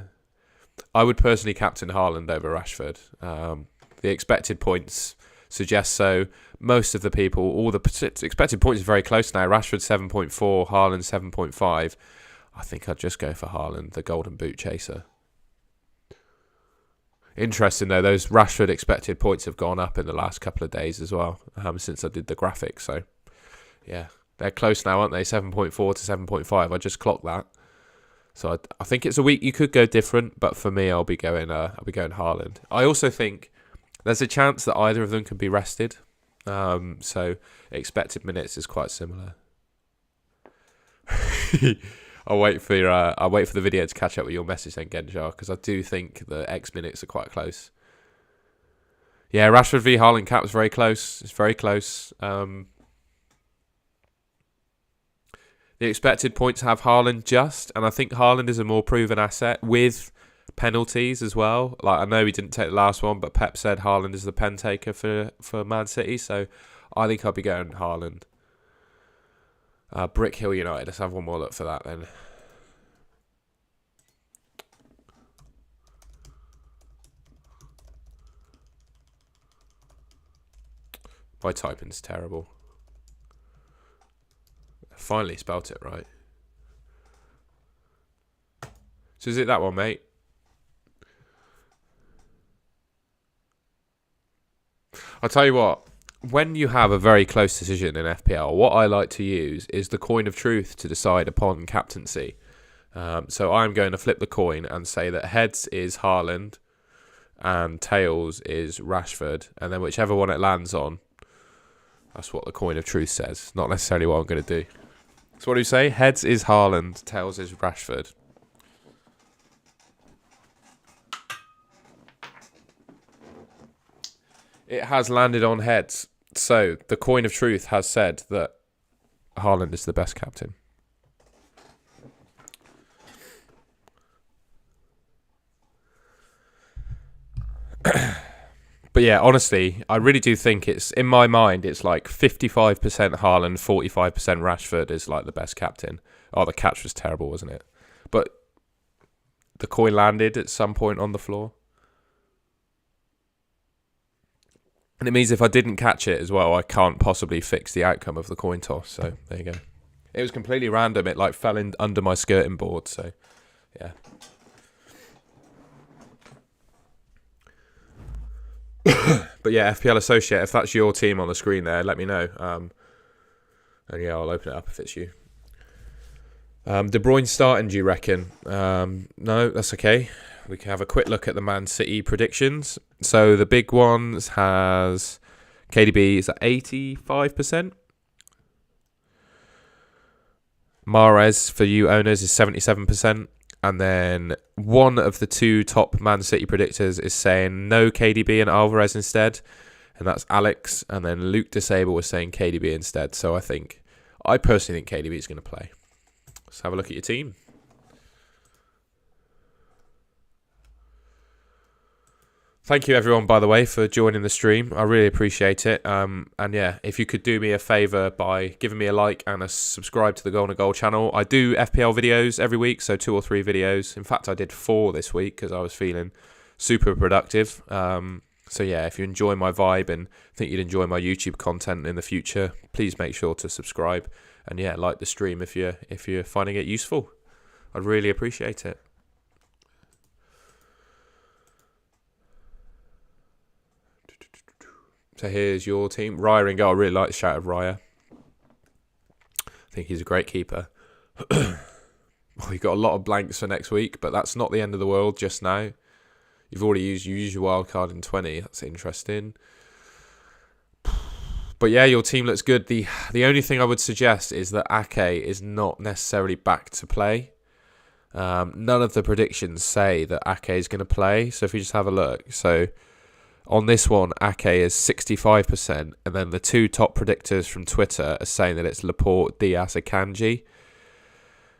I would personally captain Haaland over Rashford. The expected points suggest so. Most of the people, all the expected points are very close now. Rashford 7.4, Haaland 7.5. I think I'd just go for Haaland, the golden boot chaser. Interesting though, those Rashford expected points have gone up in the last couple of days as well, since I did the graphics. So yeah, they're close now, aren't they? 7.4 to 7.5. I just clocked that. So I think it's a week you could go different, but for me, I'll be going Haaland. I also think there's a chance that either of them can be rested. So expected minutes is quite similar. I'll wait for the video to catch up with your message then, Genjar, because I do think the X minutes are quite close. Yeah, Rashford v Haaland cap is very close. It's very close. The expected points have Haaland just, and I think Haaland is a more proven asset with penalties as well. Like, I know he didn't take the last one, but Pep said Haaland is the pen taker for Man City, so I think I'll be going Haaland. Brick Hill United. Let's have one more look for that then. My typing's terrible. I finally spelt it right. So is it that one, mate? I'll tell you what. When you have a very close decision in FPL, what I like to use is the coin of truth to decide upon captaincy. So I'm going to flip the coin and say that heads is Haaland and tails is Rashford, and then whichever one it lands on, that's what the coin of truth says. Not necessarily what I'm going to do. So what do you say? Heads is Haaland, tails is Rashford. It has landed on heads. So the coin of truth has said that Haaland is the best captain. But yeah, honestly, I really do think it's, in my mind, it's like 55% Haaland, 45% Rashford is like the best captain. Oh, the catch was terrible, wasn't it? But the coin landed at some point on the floor. And it means if I didn't catch it as well, I can't possibly fix the outcome of the coin toss. So there you go. It was completely random. It like fell in under my skirting board. So yeah. But yeah, FPL Associate, if that's your team on the screen there, let me know. And yeah, I'll open it up if it's you. De Bruyne starting, do you reckon? No, that's okay. We can have a quick look at the Man City predictions. So the big ones has KDB is at 85%. Mahrez for you owners is 77%. And then one of the two top Man City predictors is saying no KDB and Alvarez instead. And that's Alex. And then Luke Disable was saying KDB instead. So I personally think KDB is going to play. Let's have a look at your team. Thank you, everyone, by the way, for joining the stream. I really appreciate it. And yeah, if you could do me a favour by giving me a like and a subscribe to the Goal and Goal channel. I do FPL videos every week, so 2 or 3 videos. In fact, I did 4 this week because I was feeling super productive. So yeah, if you enjoy my vibe and think you'd enjoy my YouTube content in the future, please make sure to subscribe. And yeah, like the stream if you're finding it useful. I'd really appreciate it. So here's your team. Raya in goal. I really like the shout of Raya. think he's a great keeper. You've got a lot of blanks for next week, but that's not the end of the world just now. You've already used your wild card in 20. That's interesting. But yeah, your team looks good. The only thing I would suggest is that Ake is not necessarily back to play. None of the predictions say that Ake is going to play. So if you just have a look. So on this one, Ake is 65%. And then the two top predictors from Twitter are saying that it's Laporte, Diaz, Akanji.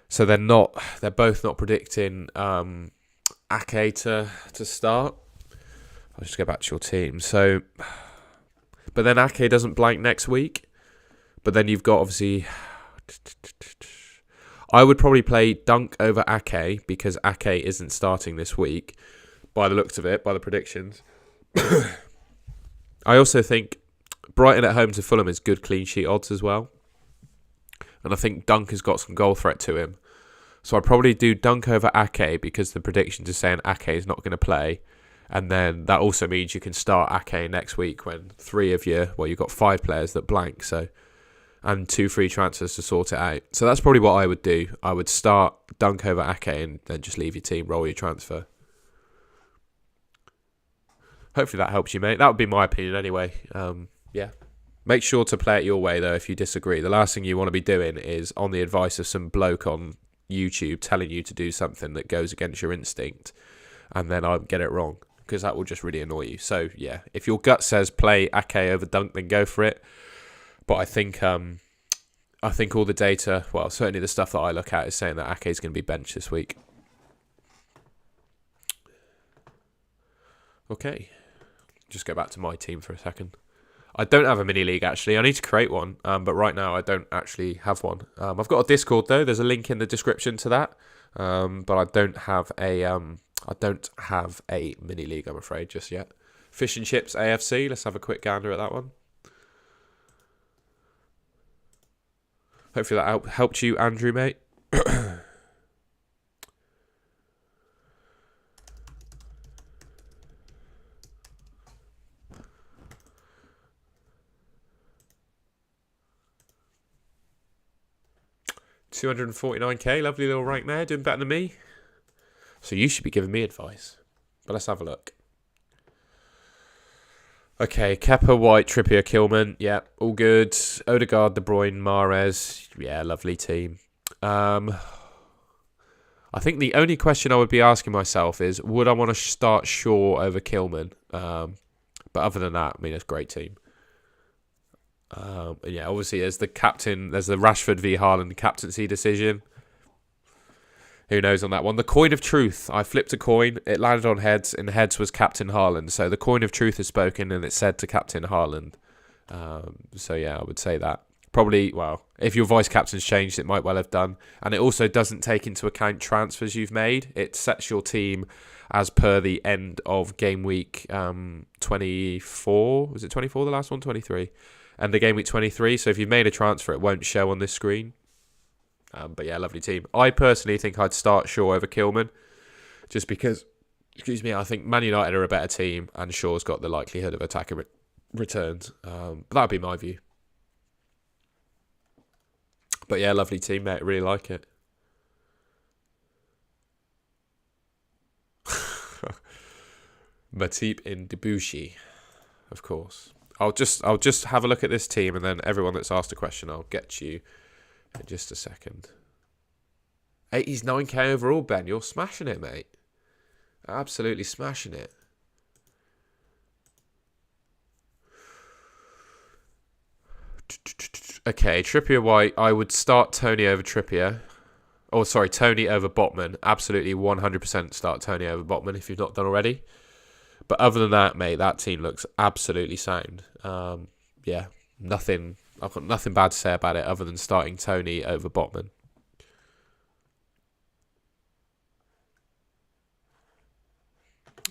So they're both not predicting Ake to start. I'll just go back to your team. So, but then Ake doesn't blank next week. But then you've got obviously, I would probably play Dunk over Ake because Ake isn't starting this week by the looks of it, by the predictions. I also think Brighton at home to Fulham is good clean sheet odds as well. And I think Dunk has got some goal threat to him. So I'd probably do Dunk over Ake because the predictions are saying Ake is not going to play. And then that also means you can start Ake next week when you've got 5 players that blank. So, and 2 free transfers to sort it out. So that's probably what I would do. I would start Dunk over Ake and then just leave your team, roll your transfer. Hopefully that helps you, mate. That would be my opinion anyway. Yeah. Make sure to play it your way, though, if you disagree. The last thing you want to be doing is on the advice of some bloke on YouTube telling you to do something that goes against your instinct and then I get it wrong, because that will just really annoy you. So, yeah, if your gut says play Ake over Dunk, then go for it. But I think all the data, well, certainly the stuff that I look at is saying that Ake is going to be benched this week. Okay. Just go back to my team for a second. I don't have a mini league actually. I need to create one, but right now I don't actually have one. I've got a Discord though. There's a link in the description to that. But I don't have a mini league, I'm afraid, just yet. Fish and Chips AFC. Let's have a quick gander at that one. Hopefully that helped you, Andrew, mate. 249k, lovely little rank there, doing better than me. So you should be giving me advice. But let's have a look. Okay, Kepa, White, Trippier, Kilman. Yeah, all good. Odegaard, De Bruyne, Mahrez. Yeah, lovely team. I think the only question I would be asking myself is, would I want to start Shaw over Kilman? But other than that, I mean, it's a great team. Yeah, obviously, there's the Rashford v Haaland captaincy decision. Who knows on that one? The coin of truth. I flipped a coin. It landed on heads, and heads was Captain Haaland. So the coin of truth has spoken, and it said to Captain Haaland. So yeah, I would say that. Probably, well, if your vice captain's changed, it might well have done. And it also doesn't take into account transfers you've made. It sets your team as per the end of game week 24. Was it 24, the last one? 23. And the game week 23. So if you've made a transfer, it won't show on this screen. But yeah, lovely team. I personally think I'd start Shaw over Kilman. Just because, I think Man United are a better team and Shaw's got the likelihood of attacker returns. But that would be my view. But yeah, lovely team, mate. Really like it. Matip in Debussy, of course. I'll just have a look at this team, and then everyone that's asked a question, I'll get you in just a second. 89k overall, Ben. You're smashing it, mate. Absolutely smashing it. Okay, Trippier White. I would start Tony over Trippier. Oh, sorry, Tony over Botman. Absolutely 100% start Tony over Botman if you've not done already. But other than that, mate, that team looks absolutely sound. Yeah, nothing. I've got nothing bad to say about it other than starting Tony over Botman.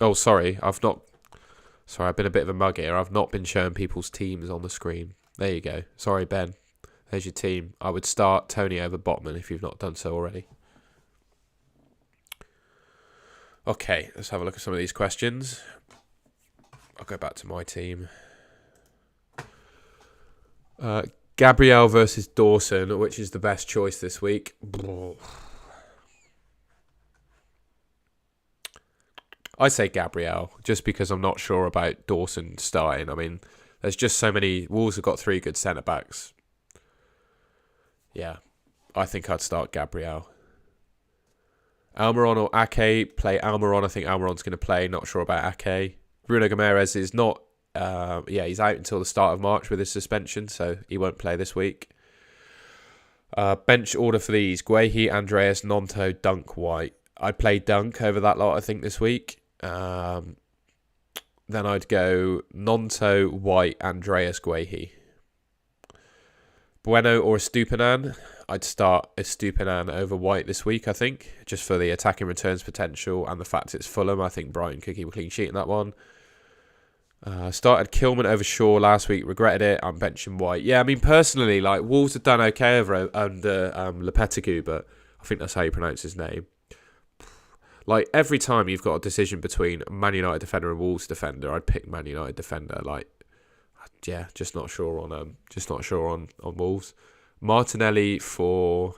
Oh, sorry, I've been a bit of a mug here. I've not been showing people's teams on the screen. There you go. Sorry, Ben. There's your team. I would start Tony over Botman if you've not done so already. Okay, let's have a look at some of these questions. I'll go back to my team. Gabriel versus Dawson, which is the best choice this week? I say Gabriel, just because I'm not sure about Dawson starting. I mean, there's just so many. Wolves have got 3 good centre-backs. Yeah, I think I'd start Gabriel. Almiron or Ake, play Almiron. I think Almiron's going to play. Not sure about Ake. Bruno Guimaraes is not. He's out until the start of March with his suspension, so he won't play this week. Bench order for these: Guehi, Andreas, Nonto, Dunk, White. I'd play Dunk over that lot, I think, this week. Then I'd go Nonto, White, Andreas, Guehi. Bueno or Estupinan. I'd start Estupinan over White this week, I think, just for the attacking returns potential and the fact it's Fulham. I think Brighton could keep a clean sheet in that one. Started Kilman over Shaw last week, regretted it. I'm benching White. Yeah, I mean, personally, like, Wolves have done okay under Lopetegui, but I think that's how you pronounce his name. Like, every time you've got a decision between Man United defender and Wolves defender, I'd pick Man United defender. Like, yeah, just not sure on Wolves. Martinelli for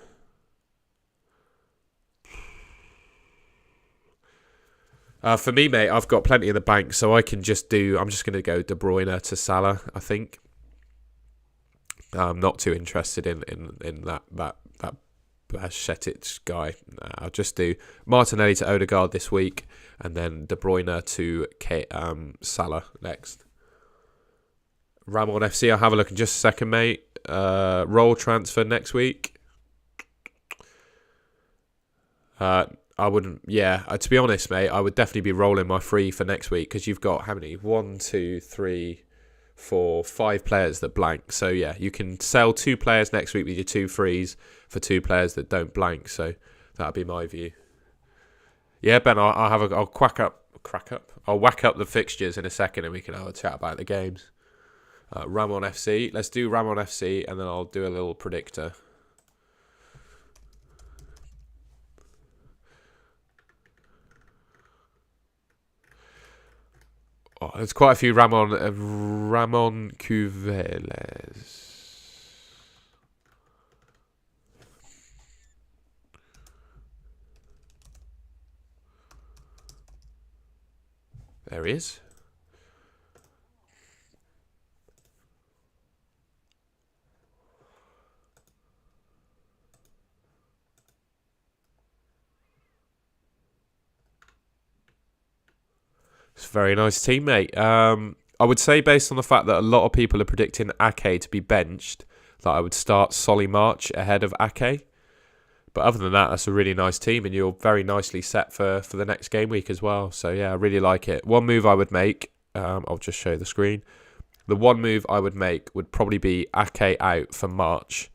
me, mate, I've got plenty in the bank, so I'm just going to go De Bruyne to Salah, I think. I'm not too interested in that Shetic guy. I'll just do Martinelli to Odegaard this week, and then De Bruyne to Salah next. Ramon FC, I'll have a look in just a second, mate. Roll transfer next week. I wouldn't. Yeah, to be honest, mate, I would definitely be rolling my free for next week because you've got how many? 1, 2, 3, 4, 5 players that blank. So yeah, you can sell 2 players next week with your 2 frees for 2 players that don't blank. So that'd be my view. Yeah, Ben, I'll whack up the fixtures in a second, and we can have a chat about the games. Ramon FC. Let's do Ramon FC, and then I'll do a little predictor. Oh, there's quite a few Ramon Cuveles. There he is. It's a very nice teammate. I would say, based on the fact that a lot of people are predicting Ake to be benched, that I would start Solly March ahead of Ake. But other than that, that's a really nice team, and you're very nicely set for the next game week as well. So yeah, I really like it. One move I would make, I'll just show the screen. The one move I would make would probably be Ake out for March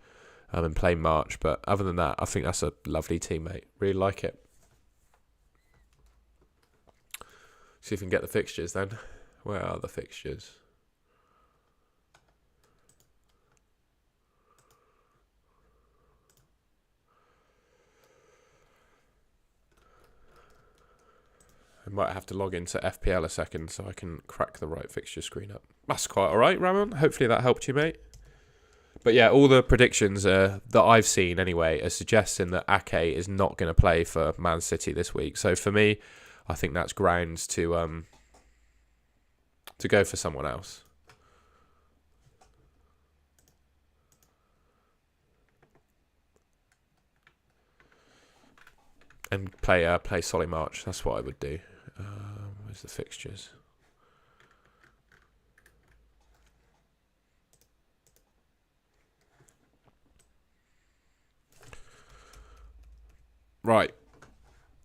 and play March. But other than that, I think that's a lovely teammate. Really like it. See if we can get the fixtures then. Where are the fixtures? I might have to log into FPL a second so I can crack the right fixture screen up. That's quite alright, Ramon. Hopefully that helped you, mate. But yeah, all the predictions that I've seen anyway are suggesting that Ake is not going to play for Man City this week. So for me, I think that's grounds to go for someone else. And play Solly March. That's what I would do. Where's the fixtures? Right.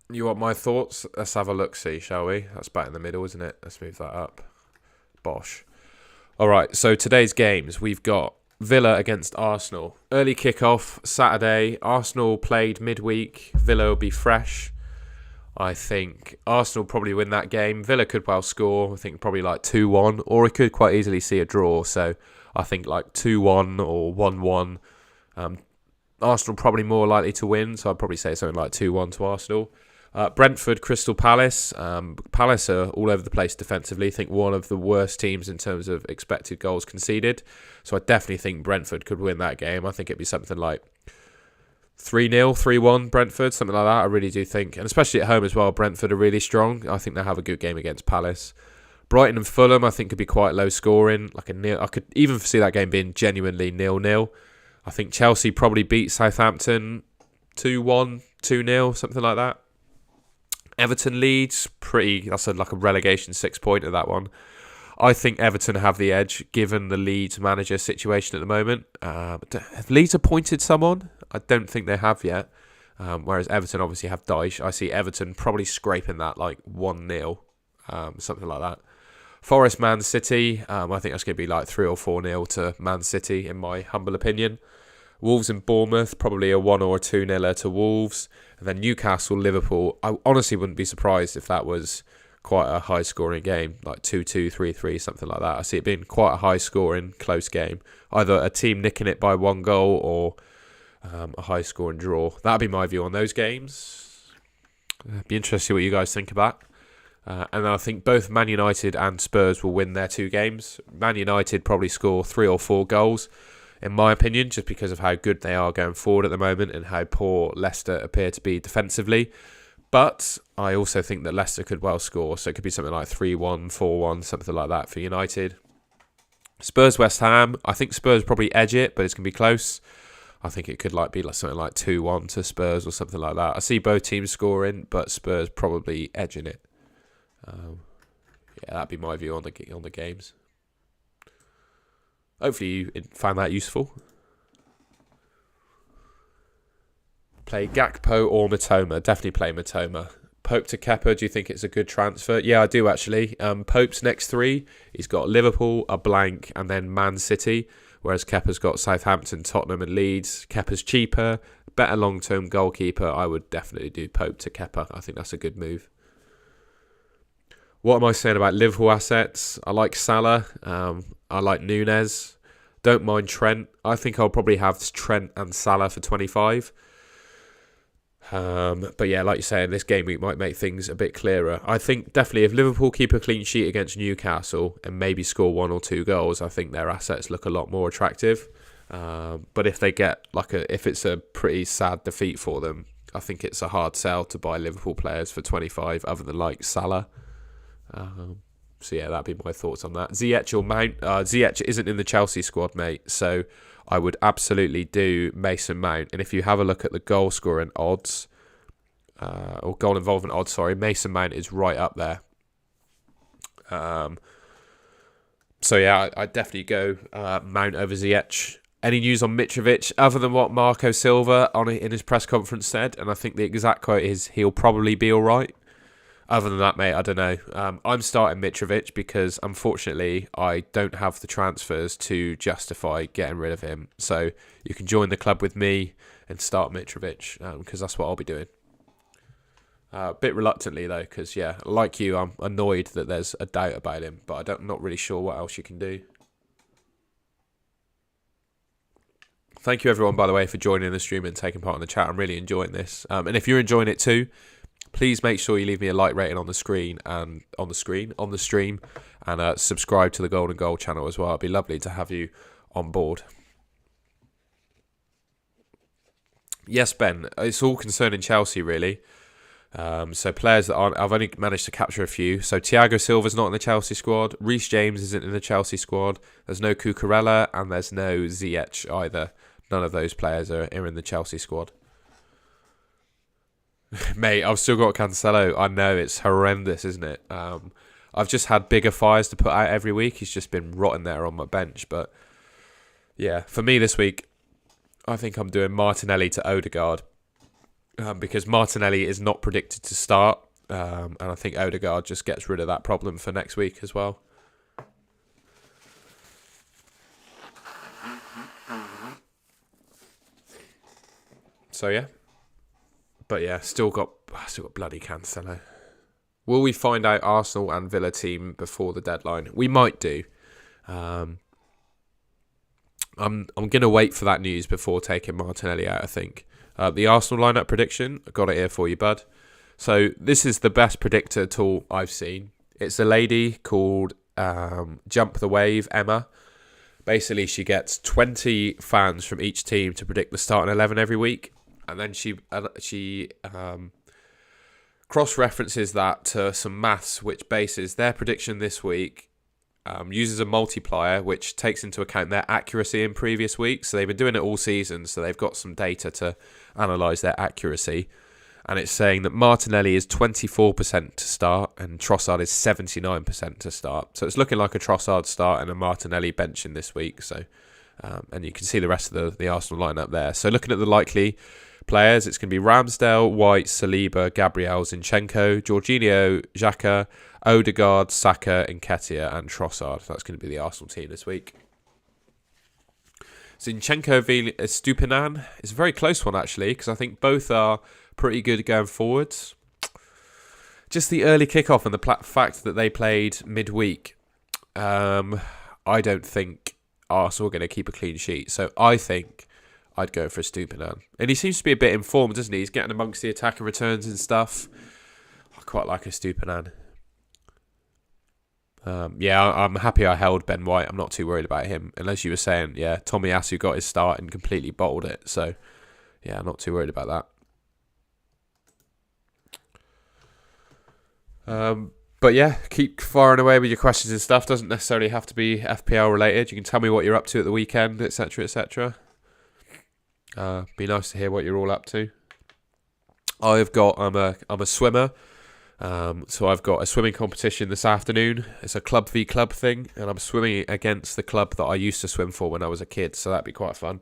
You want my thoughts? Let's have a look-see, shall we? That's back in the middle, isn't it? Let's move that up. Bosh. All right, so today's games, we've got Villa against Arsenal. Early kickoff, Saturday. Arsenal played midweek. Villa will be fresh. I think Arsenal probably win that game. Villa could well score. I think probably like 2-1, or it could quite easily see a draw. So I think like 2-1 or 1-1. Arsenal probably more likely to win, so I'd probably say something like 2-1 to Arsenal. Brentford, Crystal Palace. Palace are all over the place defensively. I think one of the worst teams in terms of expected goals conceded. So I definitely think Brentford could win that game. I think it'd be something like 3-0, 3-1 Brentford, something like that. I really do think. And especially at home as well, Brentford are really strong. I think they'll have a good game against Palace. Brighton and Fulham, I think, could be quite low scoring. Like a nil. I could even see that game being genuinely 0-0. I think Chelsea probably beat Southampton 2-1, 2-0, something like that. Everton Leeds, that's like a relegation 6-pointer, that one. I think Everton have the edge given the Leeds manager situation at the moment. Have Leeds appointed someone? I don't think they have yet. Whereas Everton obviously have Dyche. I see Everton probably scraping that like 1-0, something like that. Forest Man City, I think that's going to be like 3 or 4-0 to Man City in my humble opinion. Wolves and Bournemouth, probably a 1 or a 2-0 to Wolves. And then Newcastle, Liverpool. I honestly wouldn't be surprised if that was quite a high-scoring game, like 2-2, 3-3, something like that. I see it being quite a high-scoring, close game. Either a team nicking it by 1 goal or a high-scoring draw. That'd be my view on those games. Be interested to see what you guys think about. And I think both Man United and Spurs will win their 2 games. Man United probably score 3 or 4 goals, in my opinion, just because of how good they are going forward at the moment and how poor Leicester appear to be defensively. But I also think that Leicester could well score, so it could be something like 3-1, 4-1, something like that for United. Spurs West Ham, I think Spurs probably edge it, but it's going to be close. I think it could be something like 2-1 to Spurs or something like that. I see both teams scoring, but Spurs probably edging it. That'd be my view on the games. Hopefully you found that useful. Play Gakpo or Matoma. Definitely play Matoma. Pope to Kepa, do you think it's a good transfer? Yeah, I do actually. Pope's next 3, he's got Liverpool, a blank, and then Man City. Whereas Kepa's got Southampton, Tottenham and Leeds. Kepa's cheaper, better long-term goalkeeper. I would definitely do Pope to Kepa. I think that's a good move. What am I saying about Liverpool assets? I like Salah. I like Nunez. Don't mind Trent. I think I'll probably have Trent and Salah for 25. But yeah, like you're saying, this game week might make things a bit clearer. I think definitely if Liverpool keep a clean sheet against Newcastle and maybe score 1 or 2 goals, I think their assets look a lot more attractive. But if they get if it's a pretty sad defeat for them, I think it's a hard sell to buy Liverpool players for 25 other than like Salah. So yeah, that'd be my thoughts on that. Ziyech or Mount. Ziyech isn't in the Chelsea squad, mate, so I would absolutely do Mason Mount. And if you have a look at the goal scoring odds, or goal involvement odds, sorry, Mason Mount is right up there. So yeah, I'd definitely go Mount over Ziyech. Any news on Mitrovic other than what Marco Silva in his press conference said? And I think the exact quote is he'll probably be all right. Other than that, mate, I don't know. I'm starting Mitrovic because, unfortunately, I don't have the transfers to justify getting rid of him. So you can join the club with me and start Mitrovic because that's what I'll be doing. A bit reluctantly, though, because, yeah, like you, I'm annoyed that there's a doubt about him, but I'm not really sure what else you can do. Thank you, everyone, by the way, for joining the stream and taking part in the chat. I'm really enjoying this. And if you're enjoying it too, please make sure you leave me a like rating on the stream, and subscribe to the Golden Goal channel as well. It'd be lovely to have you on board. Yes, Ben, it's all concerning Chelsea, really. So players that aren't, I've only managed to capture a few. So Thiago Silva's not in the Chelsea squad. Reece James isn't in the Chelsea squad. There's no Cucurella and there's no Ziyech either. None of those players are in the Chelsea squad. Mate, I've still got Cancelo. I know, it's horrendous, isn't it? I've just had bigger fires to put out every week. He's just been rotting there on my bench. But yeah, for me this week, I think I'm doing Martinelli to Odegaard. Because Martinelli is not predicted to start. And I think Odegaard just gets rid of that problem for next week as well. So yeah. But yeah, still got bloody Cancelo. Will we find out Arsenal and Villa team before the deadline? We might do. I'm gonna wait for that news before taking Martinelli out, I think. The Arsenal lineup prediction, I got it here for you, bud. So this is the best predictor tool I've seen. It's a lady called Jump the Wave, Emma. Basically, she gets 20 fans from each team to predict the starting 11 every week. And then she cross-references that to some maths, which bases their prediction this week, uses a multiplier, which takes into account their accuracy in previous weeks. So they've been doing it all season, so they've got some data to analyse their accuracy. And it's saying that Martinelli is 24% to start and Trossard is 79% to start. So it's looking like a Trossard start and a Martinelli benching this week. So, and you can see the rest of the Arsenal lineup there. So looking at the likely players, it's going to be Ramsdale, White, Saliba, Gabriel, Zinchenko, Jorginho, Xhaka, Odegaard, Saka, Nketiah and Trossard. That's going to be the Arsenal team this week. Zinchenko v Stupinan is a very close one, actually, because I think both are pretty good going forwards. Just the early kickoff and the fact that they played midweek, I don't think Arsenal are going to keep a clean sheet. So I think I'd go for Stupinan. And he seems to be a bit informed, doesn't he? He's getting amongst the attack and returns and stuff. I quite like a Stupinan. I'm happy I held Ben White. I'm not too worried about him. And as you were saying, Tomiyasu got his start and completely bottled it. So, I'm not too worried about that. Keep firing away with your questions and stuff. Doesn't necessarily have to be FPL related. You can tell me what you're up to at the weekend, etc., etc. Be nice to hear what you're all up to. I'm a swimmer. So I've got a swimming competition this afternoon. It's a club v club thing, and I'm swimming against the club that I used to swim for when I was a kid. So that'd be quite fun.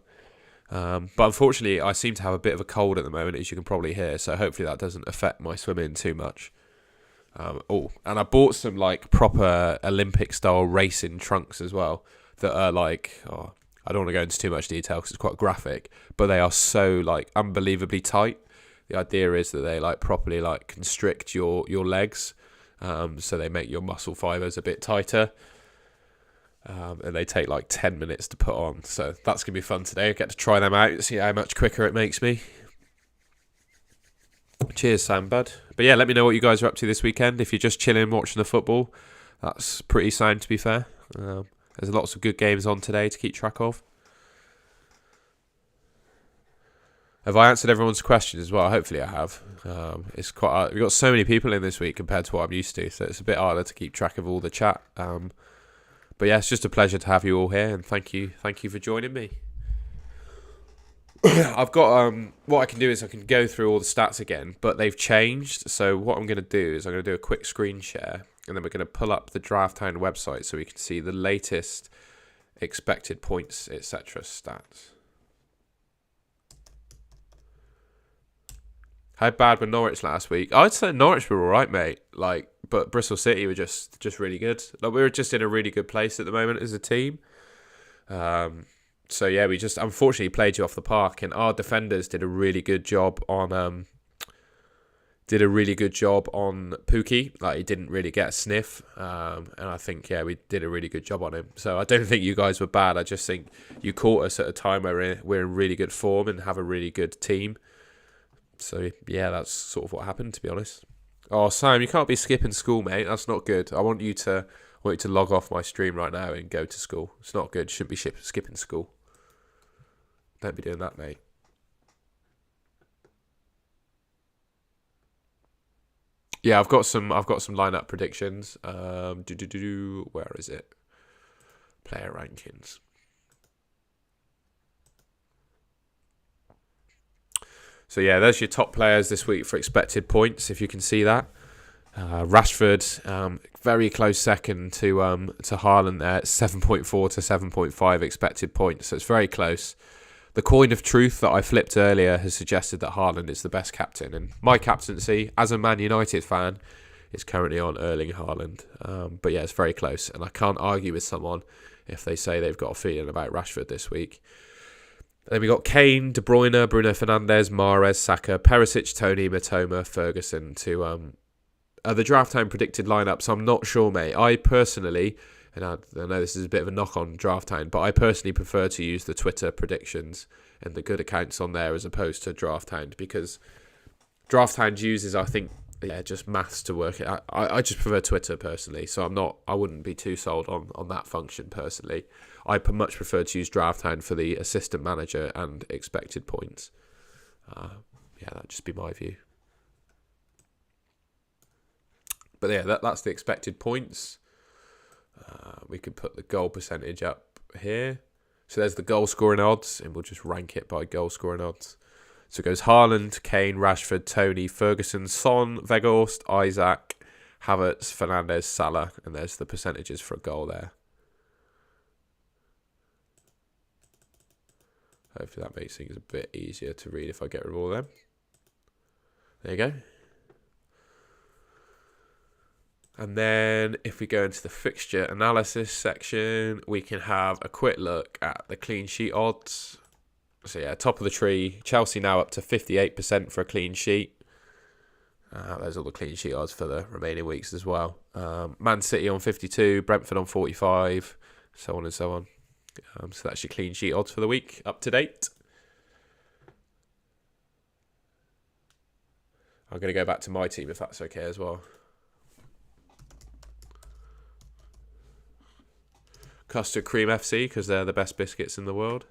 But unfortunately, I seem to have a bit of a cold at the moment, as you can probably hear. So hopefully that doesn't affect my swimming too much. And I bought some like proper Olympic style racing trunks as well that are like, I don't want to go into too much detail because it's quite graphic, but they are so like unbelievably tight. The idea is that they like properly like constrict your legs, so they make your muscle fibers a bit tighter, and they take like 10 minutes to put on. So that's gonna be fun today. I get to try them out and see how much quicker it makes me. Cheers, Sam, bud. But let me know what you guys are up to this weekend. If you're just chilling, watching the football, that's pretty sound, to be fair. There's lots of good games on today to keep track of. Have I answered everyone's questions as well? Hopefully I have. It's quite. We've got so many people in this week compared to what I'm used to, so it's a bit harder to keep track of all the chat. It's just a pleasure to have you all here, and thank you for joining me. I've got what I can do is I can go through all the stats again, but they've changed. So what I'm going to do is I'm going to do a quick screen share, and then we're going to pull up the Drafthound website so we can see the latest expected points, etc. stats. How bad were Norwich last week? I'd say Norwich were all right, mate. But Bristol City were just really good. Like, we were just in a really good place at the moment as a team. We just unfortunately played you off the park, and our defenders did a really good job on Pookie. Like, he didn't really get a sniff, and I think we did a really good job on him. So I don't think you guys were bad. I just think you caught us at a time where we're in really good form and have a really good team. So, that's sort of what happened, to be honest. Oh, Sam, you can't be skipping school, mate. That's not good. I want you to log off my stream right now and go to school. It's not good. You shouldn't be skipping school. Don't be doing that, mate. Yeah, I've got some lineup predictions. Where is it? Player rankings. So there's your top players this week for expected points, if you can see that. Rashford, very close second to Haaland there, 7.4 to 7.5 expected points. So it's very close. The coin of truth that I flipped earlier has suggested that Haaland is the best captain. And my captaincy, as a Man United fan, is currently on Erling Haaland. It's very close. And I can't argue with someone if they say they've got a feeling about Rashford this week. Then we got Kane, De Bruyne, Bruno Fernandes, Mahrez, Saka, Perisic, Tony, Matoma, Ferguson to the draft time predicted lineups. I'm not sure, mate. I personally, and I know this is a bit of a knock on draft time, but I personally prefer to use the Twitter predictions and the good accounts on there as opposed to Draft Hound, because Draft Hound uses, I think, yeah, just maths to work it out. I just prefer Twitter personally, so I wouldn't be too sold on that function personally. I much prefer to use DraftHound for the assistant manager and expected points. Yeah, that'd just be my view. But yeah, that's the expected points. We could put the goal percentage up here. So there's the goal scoring odds, and we'll just rank it by goal scoring odds. So it goes Haaland, Kane, Rashford, Tony, Ferguson, Son, Weghorst, Isaac, Havertz, Fernandes, Salah, and there's the percentages for a goal there. Hopefully that makes things a bit easier to read if I get rid of all of them. There you go. And then if we go into the fixture analysis section, we can have a quick look at the clean sheet odds. So yeah, top of the tree, Chelsea now up to 58% for a clean sheet. There's all the clean sheet odds for the remaining weeks as well. Man City on 52, Brentford on 45, so on and so on. So that's your clean sheet odds for the week, up to date. I'm going to go back to my team if that's okay as well. Custard Cream FC, because they're the best biscuits in the world.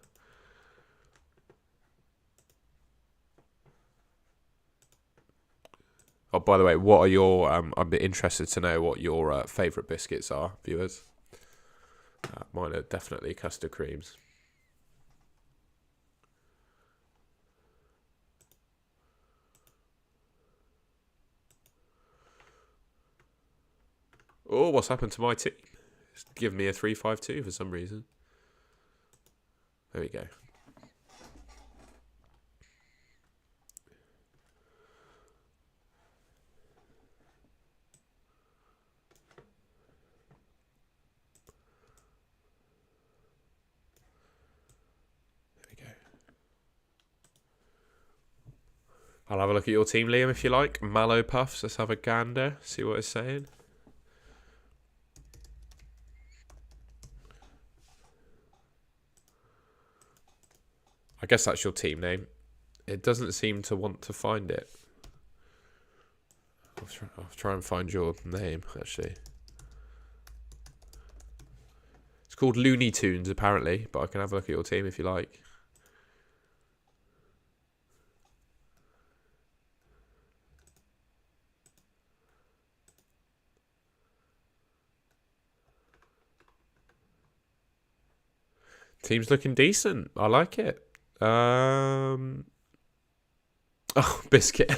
Oh, by the way, what are your... I'm interested to know what your favourite biscuits are, viewers. Mine are definitely custard creams. Oh, what's happened to my team? It's given me a 3-5-2 for some reason. There we go. I'll have a look at your team, Liam, if you like. Mallow Puffs, let's have a gander, see what it's saying. I guess that's your team name. It doesn't seem to want to find it. I'll try and find your name, actually. It's called Looney Tunes, apparently, but I can have a look at your team if you like. Team's looking decent. I like it. Oh, biscuit.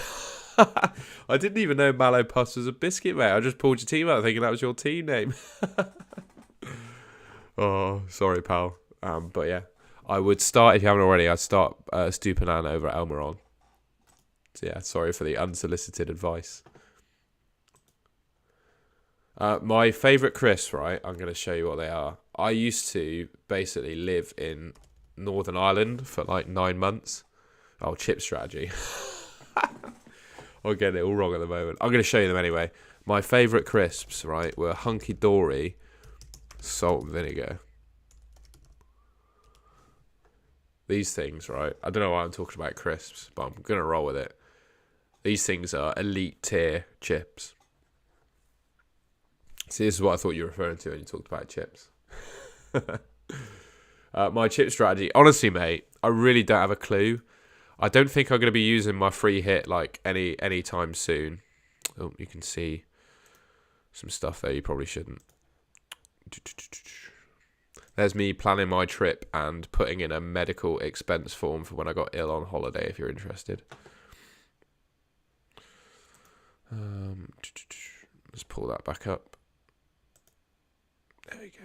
I didn't even know Mallow Puffs was a biscuit, mate. I just pulled your team out thinking that was your team name. Oh, sorry, pal. But yeah, I would start, if you haven't already, I'd start Stupinan over at Almiron. So yeah, sorry for the unsolicited advice. My favourite crisps, right? I'm going to show you what they are. I used to basically live in Northern Ireland for like 9 months. Oh, chip strategy. I'm getting it all wrong at the moment. I'm going to show you them anyway. My favourite crisps, right, were Hunky Dory, salt and vinegar. These things, right? I don't know why I'm talking about crisps, but I'm going to roll with it. These things are elite tier chips. See, this is what I thought you were referring to when you talked about chips. My chip strategy, honestly, mate, I really don't have a clue. I don't think I'm going to be using my free hit like any time soon. Oh, you can see some stuff there you probably shouldn't. There's me planning my trip and putting in a medical expense form for when I got ill on holiday, if you're interested. Let's pull that back up. There we go.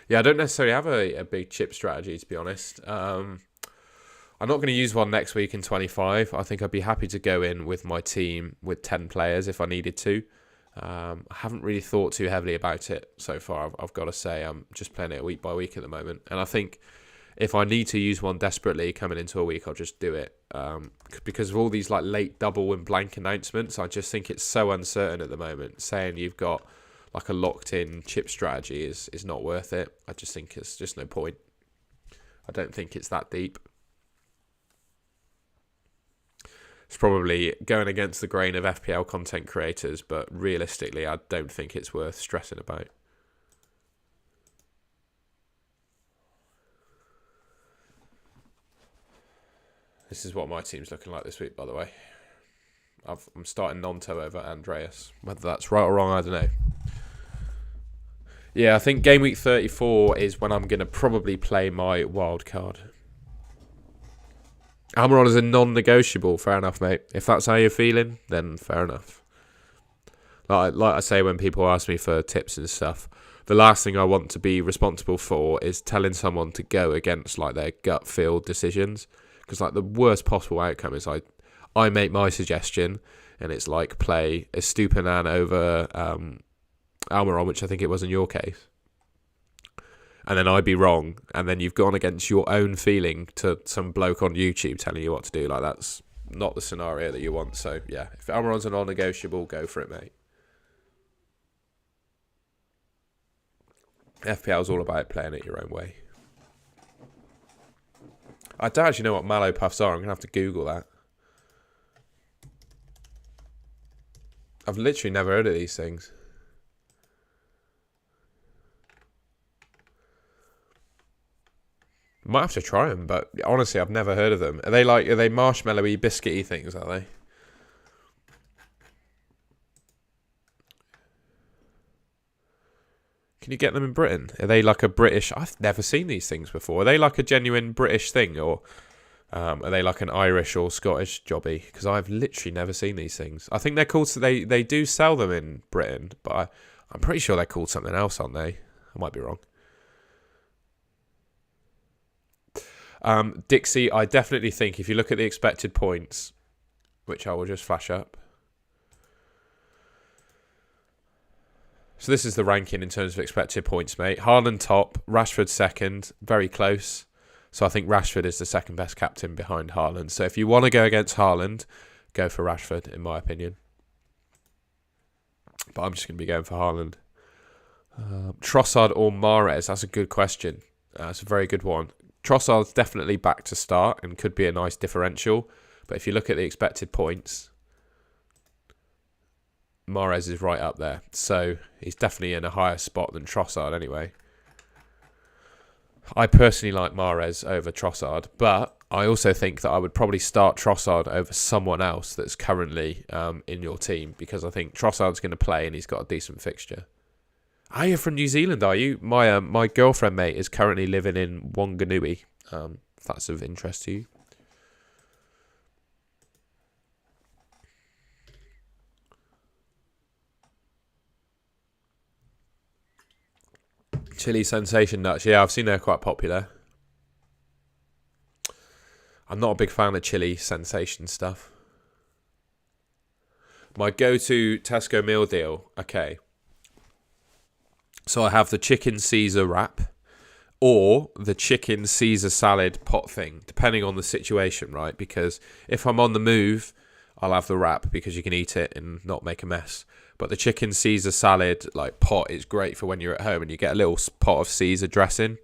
Yeah, I don't necessarily have a big chip strategy, to be honest. I'm not going to use one next week in 25. I think I'd be happy to go in with my team with 10 players if I needed to. I haven't really thought too heavily about it so far. I've got to say I'm just playing it week by week at the moment. And I think if I need to use one desperately coming into a week, I'll just do it. Because of all these like late double and blank announcements, I just think it's so uncertain at the moment. Saying you've got like a locked-in chip strategy is not worth it. I just think it's just no point. I don't think it's that deep. It's probably going against the grain of FPL content creators, but realistically, I don't think it's worth stressing about. This is what my team's looking like this week, by the way. I'm starting Nonto over Andreas. Whether that's right or wrong, I don't know. Yeah, I think game week 34 is when I'm going to probably play my wild card. Almiron is a non-negotiable. Fair enough, mate. If that's how you're feeling, then fair enough. Like I say when people ask me for tips and stuff, the last thing I want to be responsible for is telling someone to go against like their gut feel decisions. Because like the worst possible outcome is I make my suggestion and it's like play Estupinan over Almiron, which I think it was in your case. And then I'd be wrong, and then you've gone against your own feeling to some bloke on YouTube telling you what to do. Like, that's not the scenario that you want. So, yeah, if Almiron's a non-negotiable, go for it, mate. FPL's all about playing it your own way. I don't actually know what mallow puffs are. I'm going to have to Google that. I've literally never heard of these things. Might have to try them, but honestly, I've never heard of them. Are they marshmallowy, biscuity things, are they? Can you get them in Britain? Are they like a British... I've never seen these things before. Are they like a genuine British thing, or are they like an Irish or Scottish jobby? Because I've literally never seen these things. I think they're called... They do sell them in Britain, but I'm pretty sure they're called something else, aren't they? I might be wrong. Dixie, I definitely think if you look at the expected points, which I will just flash up. So this is the ranking in terms of expected points, mate. Haaland top, Rashford second, very close. So I think Rashford is the second best captain behind Haaland. So if you want to go against Haaland, go for Rashford, in my opinion. But I'm just going to be going for Haaland. Trossard or Mahrez? That's a good question. That's a very good one. Trossard's definitely back to start and could be a nice differential. But if you look at the expected points, Mahrez is right up there. So he's definitely in a higher spot than Trossard anyway. I personally like Mahrez over Trossard, but I also think that I would probably start Trossard over someone else that's currently in your team, because I think Trossard's going to play and he's got a decent fixture. Ah, you're from New Zealand, are you? My girlfriend, mate, is currently living in Wanganui, if that's of interest to you. Chili Sensation Nuts. Yeah, I've seen they're quite popular. I'm not a big fan of Chili Sensation stuff. My go-to Tesco meal deal. Okay. So I have the chicken Caesar wrap or the chicken Caesar salad pot thing, depending on the situation, right? Because if I'm on the move, I'll have the wrap because you can eat it and not make a mess. But the chicken Caesar salad like pot is great for when you're at home and you get a little pot of Caesar dressing.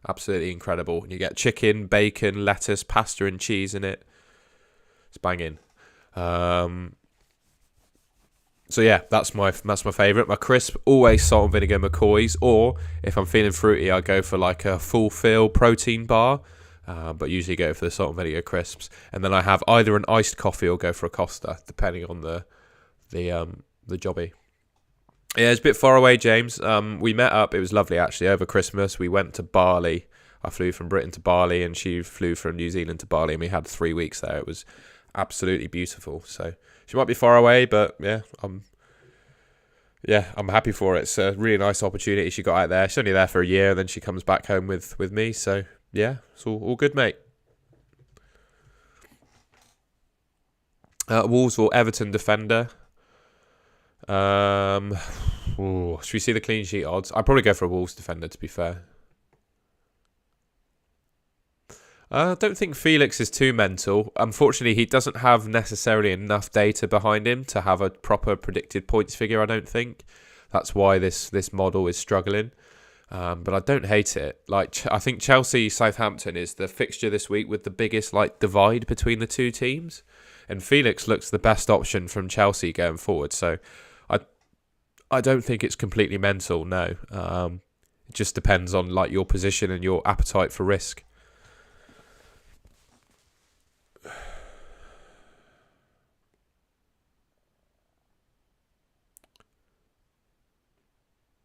Absolutely incredible. And you get chicken, bacon, lettuce, pasta and cheese in it. It's banging. So yeah, that's my favourite. My crisp, always salt and vinegar McCoys, or if I'm feeling fruity, I go for like a full fill protein bar, but usually go for the salt and vinegar crisps. And then I have either an iced coffee or go for a Costa, depending on the jobby. Yeah, it's a bit far away, James. We met up. It was lovely actually over Christmas. We went to Bali. I flew from Britain to Bali, and she flew from New Zealand to Bali, and we had 3 weeks there. It was absolutely beautiful. So she might be far away, but yeah, I'm happy for it. It's a really nice opportunity she got out there. She's only there for a year, and then she comes back home with me. So yeah, it's all good, mate. Wolves or Everton defender. Should we see the clean sheet odds? I'd probably go for a Wolves defender, to be fair. I don't think Felix is too mental. Unfortunately, he doesn't have necessarily enough data behind him to have a proper predicted points figure, I don't think. That's why this model is struggling. But I don't hate it. Like, I think Chelsea-Southampton is the fixture this week with the biggest divide between the two teams. And Felix looks the best option from Chelsea going forward. So I don't think it's completely mental, no. It just depends on like your position and your appetite for risk.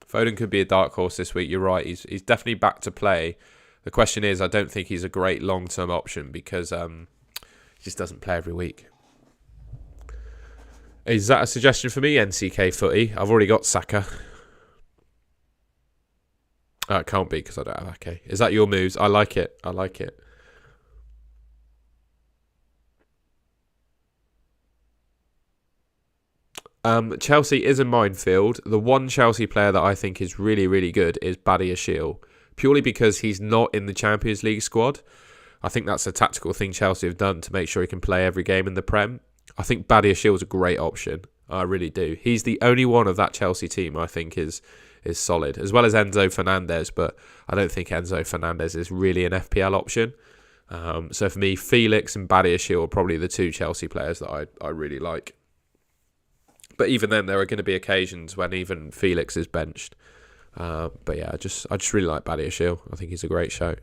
Foden could be a dark horse this week. You're right. He's definitely back to play. The question is, I don't think he's a great long-term option because he just doesn't play every week. Is that a suggestion for me, NCK Footy? I've already got Saka. It can't be because I don't have Ake. Is that your moves? I like it. I like it. Chelsea is a minefield. The one Chelsea player that I think is really, really good is Badiashile, purely because he's not in the Champions League squad. I think that's a tactical thing Chelsea have done to make sure he can play every game in the Prem. I think Badiashile is a great option. I really do. He's the only one of that Chelsea team I think is solid, as well as Enzo Fernandez, but I don't think Enzo Fernandez is really an FPL option. So for me, Felix and Badiashile are probably the two Chelsea players that I really like. But even then, there are going to be occasions when even Felix is benched. But yeah, I just really like Badiashile. I think he's a great shout.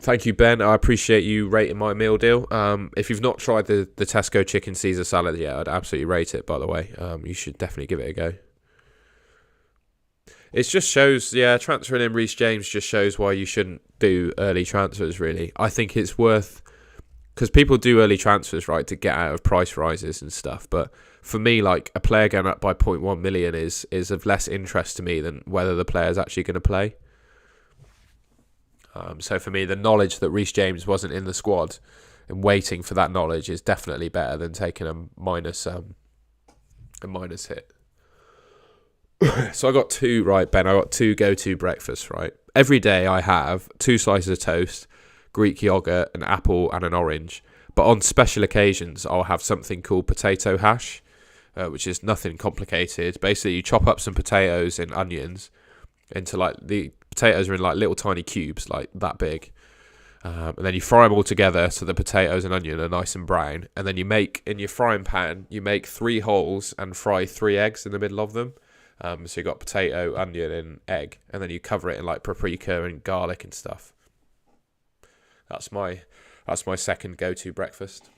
Thank you, Ben. I appreciate you rating my meal deal. If you've not tried the Tesco chicken Caesar salad yet, I'd absolutely rate it, by the way. You should definitely give it a go. It just shows, transferring in Reece James just shows why you shouldn't do early transfers, really. I think it's worth... Because people do early transfers, right, to get out of price rises and stuff. But for me, like, a player going up by 0.1 million is of less interest to me than whether the player's actually going to play. So for me, the knowledge that Reece James wasn't in the squad and waiting for that knowledge is definitely better than taking a minus hit. So I got two, right, Ben? I got two go-to breakfasts, right? Every day I have 2 slices of toast, Greek yogurt, an apple and an orange. But on special occasions, I'll have something called potato hash, which is nothing complicated. Basically, you chop up some potatoes and onions into like the potatoes are in like little tiny cubes, like that big. And then you fry them all together so the potatoes and onion are nice and brown. And then you make, in your frying pan, you make 3 holes and fry 3 eggs in the middle of them. So you got potato, onion and egg. And then you cover it in like paprika and garlic and stuff. That's my second go-to breakfast.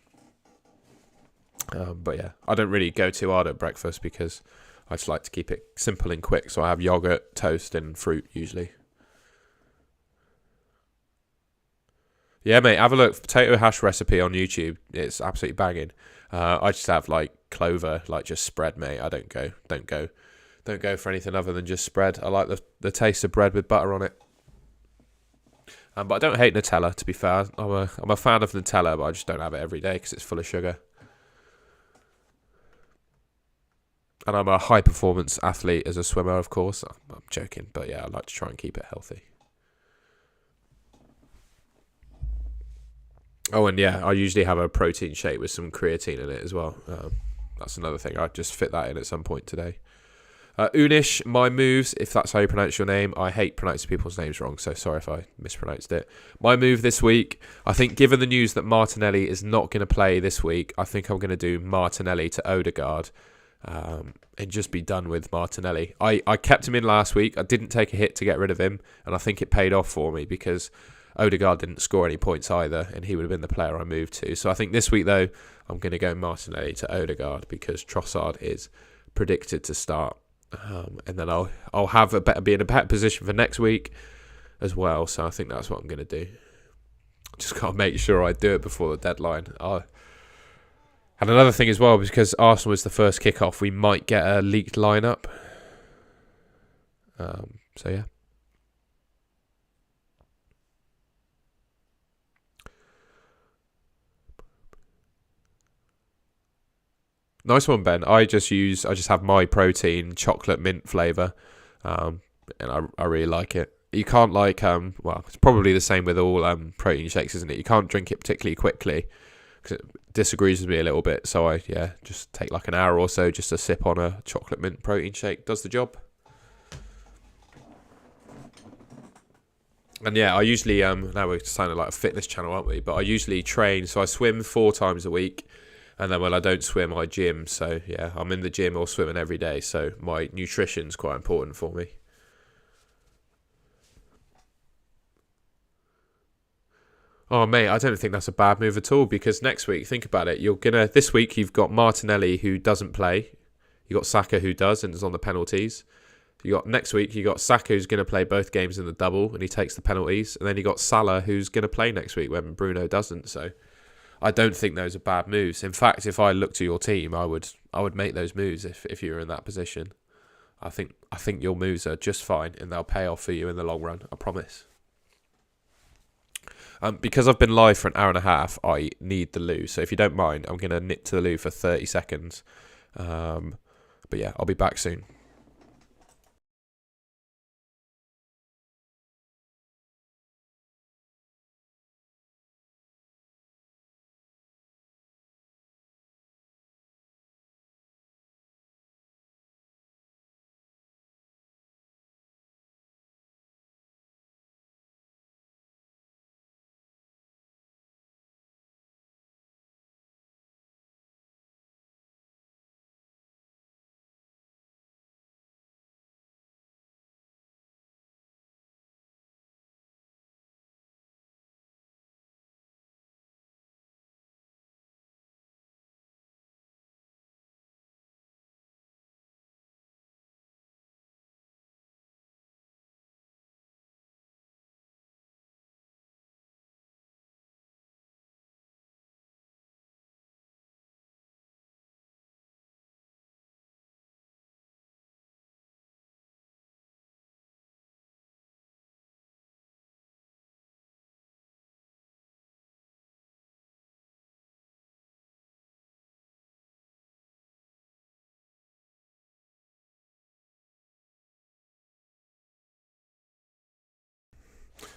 But yeah, I don't really go too hard at breakfast because I just like to keep it simple and quick. So I have yogurt, toast and fruit usually. Yeah, mate, have a look. Potato hash recipe on YouTube. It's absolutely banging. I just have like clover, like just spread, mate. I don't go for anything other than just spread. I like the taste of bread with butter on it. But I don't hate Nutella, to be fair. I'm a fan of Nutella, but I just don't have it every day because it's full of sugar. And I'm a high-performance athlete as a swimmer, of course. I'm joking, but yeah, I like to try and keep it healthy. Oh, and yeah, I usually have a protein shake with some creatine in it as well. That's another thing. I'd just fit that in at some point today. Unish, my moves, if that's how you pronounce your name. I hate pronouncing people's names wrong, so sorry if I mispronounced it. My move this week, I think given the news that Martinelli is not going to play this week, I think I'm going to do Martinelli to Odegaard and just be done with Martinelli. I kept him in last week. I didn't take a hit to get rid of him, and I think it paid off for me because Odegaard didn't score any points either, and he would have been the player I moved to. So I think this week, though, I'm going to go Martinelli to Odegaard because Trossard is predicted to start. And then I'll be in a better position for next week as well. So I think that's what I'm going to do. Just got to make sure I do it before the deadline. And another thing as well, because Arsenal is the first kickoff, we might get a leaked lineup. So yeah. Nice one, Ben. I just have my protein chocolate mint flavour, and I really like it. You can't it's probably the same with all protein shakes, isn't it? You can't drink it particularly quickly because it disagrees with me a little bit. So I just take like an hour or so just to sip on a chocolate mint protein shake. Does the job. And yeah, I usually now we're sounding like a fitness channel, aren't we? But I usually train, so I swim 4 times a week, and then when I don't swim, I gym. So yeah, I'm in the gym or swimming every day. So my nutrition's quite important for me. Oh mate, I don't think that's a bad move at all because next week, think about it, this week you've got Martinelli who doesn't play, you got Saka who does and is on the penalties. You got next week you got Saka who's going to play both games in the double and he takes the penalties, and then you got Salah who's going to play next week when Bruno doesn't. So I don't think those are bad moves. In fact, if I looked at your team, I would make those moves if you were in that position. I think your moves are just fine and they'll pay off for you in the long run. I promise. Because I've been live for an hour and a half, I need the loo. So if you don't mind, I'm going to knit to the loo for 30 seconds. But yeah, I'll be back soon.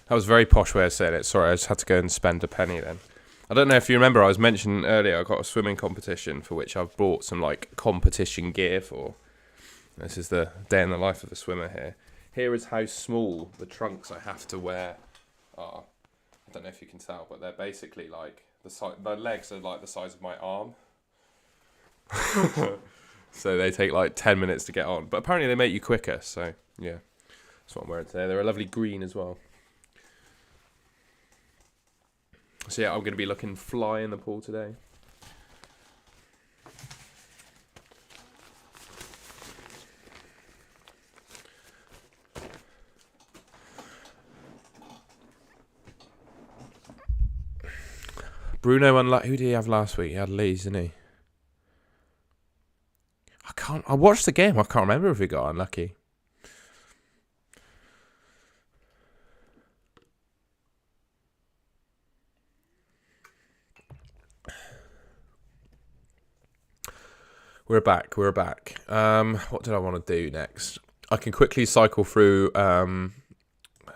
That was a very posh way of saying it. Sorry, I just had to go and spend a penny then. I don't know if you remember, I was mentioning earlier I got a swimming competition for which I've bought some like competition gear for. This is the day in the life of a swimmer here. Here is how small the trunks I have to wear are. I don't know if you can tell, but they're basically like the legs are like the size of my arm. So they take like 10 minutes to get on. But apparently they make you quicker, so yeah. That's what I'm wearing today. They're a lovely green as well. So yeah, I'm going to be looking fly in the pool today. Bruno, unlucky. Who did he have last week? He had Leeds, didn't he? I watched the game. I can't remember if he got unlucky. We're back. What did I want to do next? I can quickly cycle through.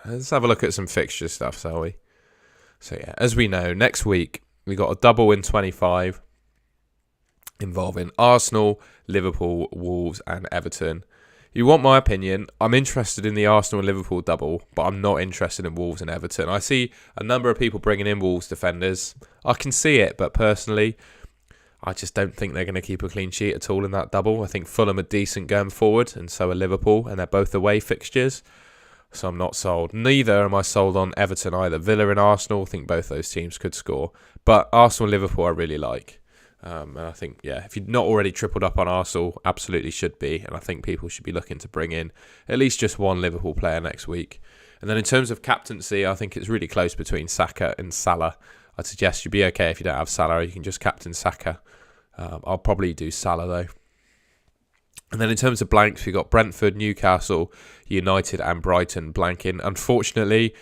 Let's have a look at some fixture stuff, shall we? So yeah, as we know, next week we got a double in 25 involving Arsenal, Liverpool, Wolves and Everton. You want my opinion? I'm interested in the Arsenal and Liverpool double, but I'm not interested in Wolves and Everton. I see a number of people bringing in Wolves defenders. I can see it, but personally, I just don't think they're going to keep a clean sheet at all in that double. I think Fulham are decent going forward, and so are Liverpool, and they're both away fixtures. So I'm not sold. Neither am I sold on Everton either. Villa and Arsenal, I think both those teams could score. But Arsenal and Liverpool I really like. And I think, yeah, if you're not already tripled up on Arsenal, absolutely should be. And I think people should be looking to bring in at least just one Liverpool player next week. And then in terms of captaincy, I think it's really close between Saka and Salah. I'd suggest you'd be okay if you don't have Salah. You can just captain Saka. I'll probably do Salah though. And then in terms of blanks, we've got Brentford, Newcastle, United and Brighton blanking. Unfortunately,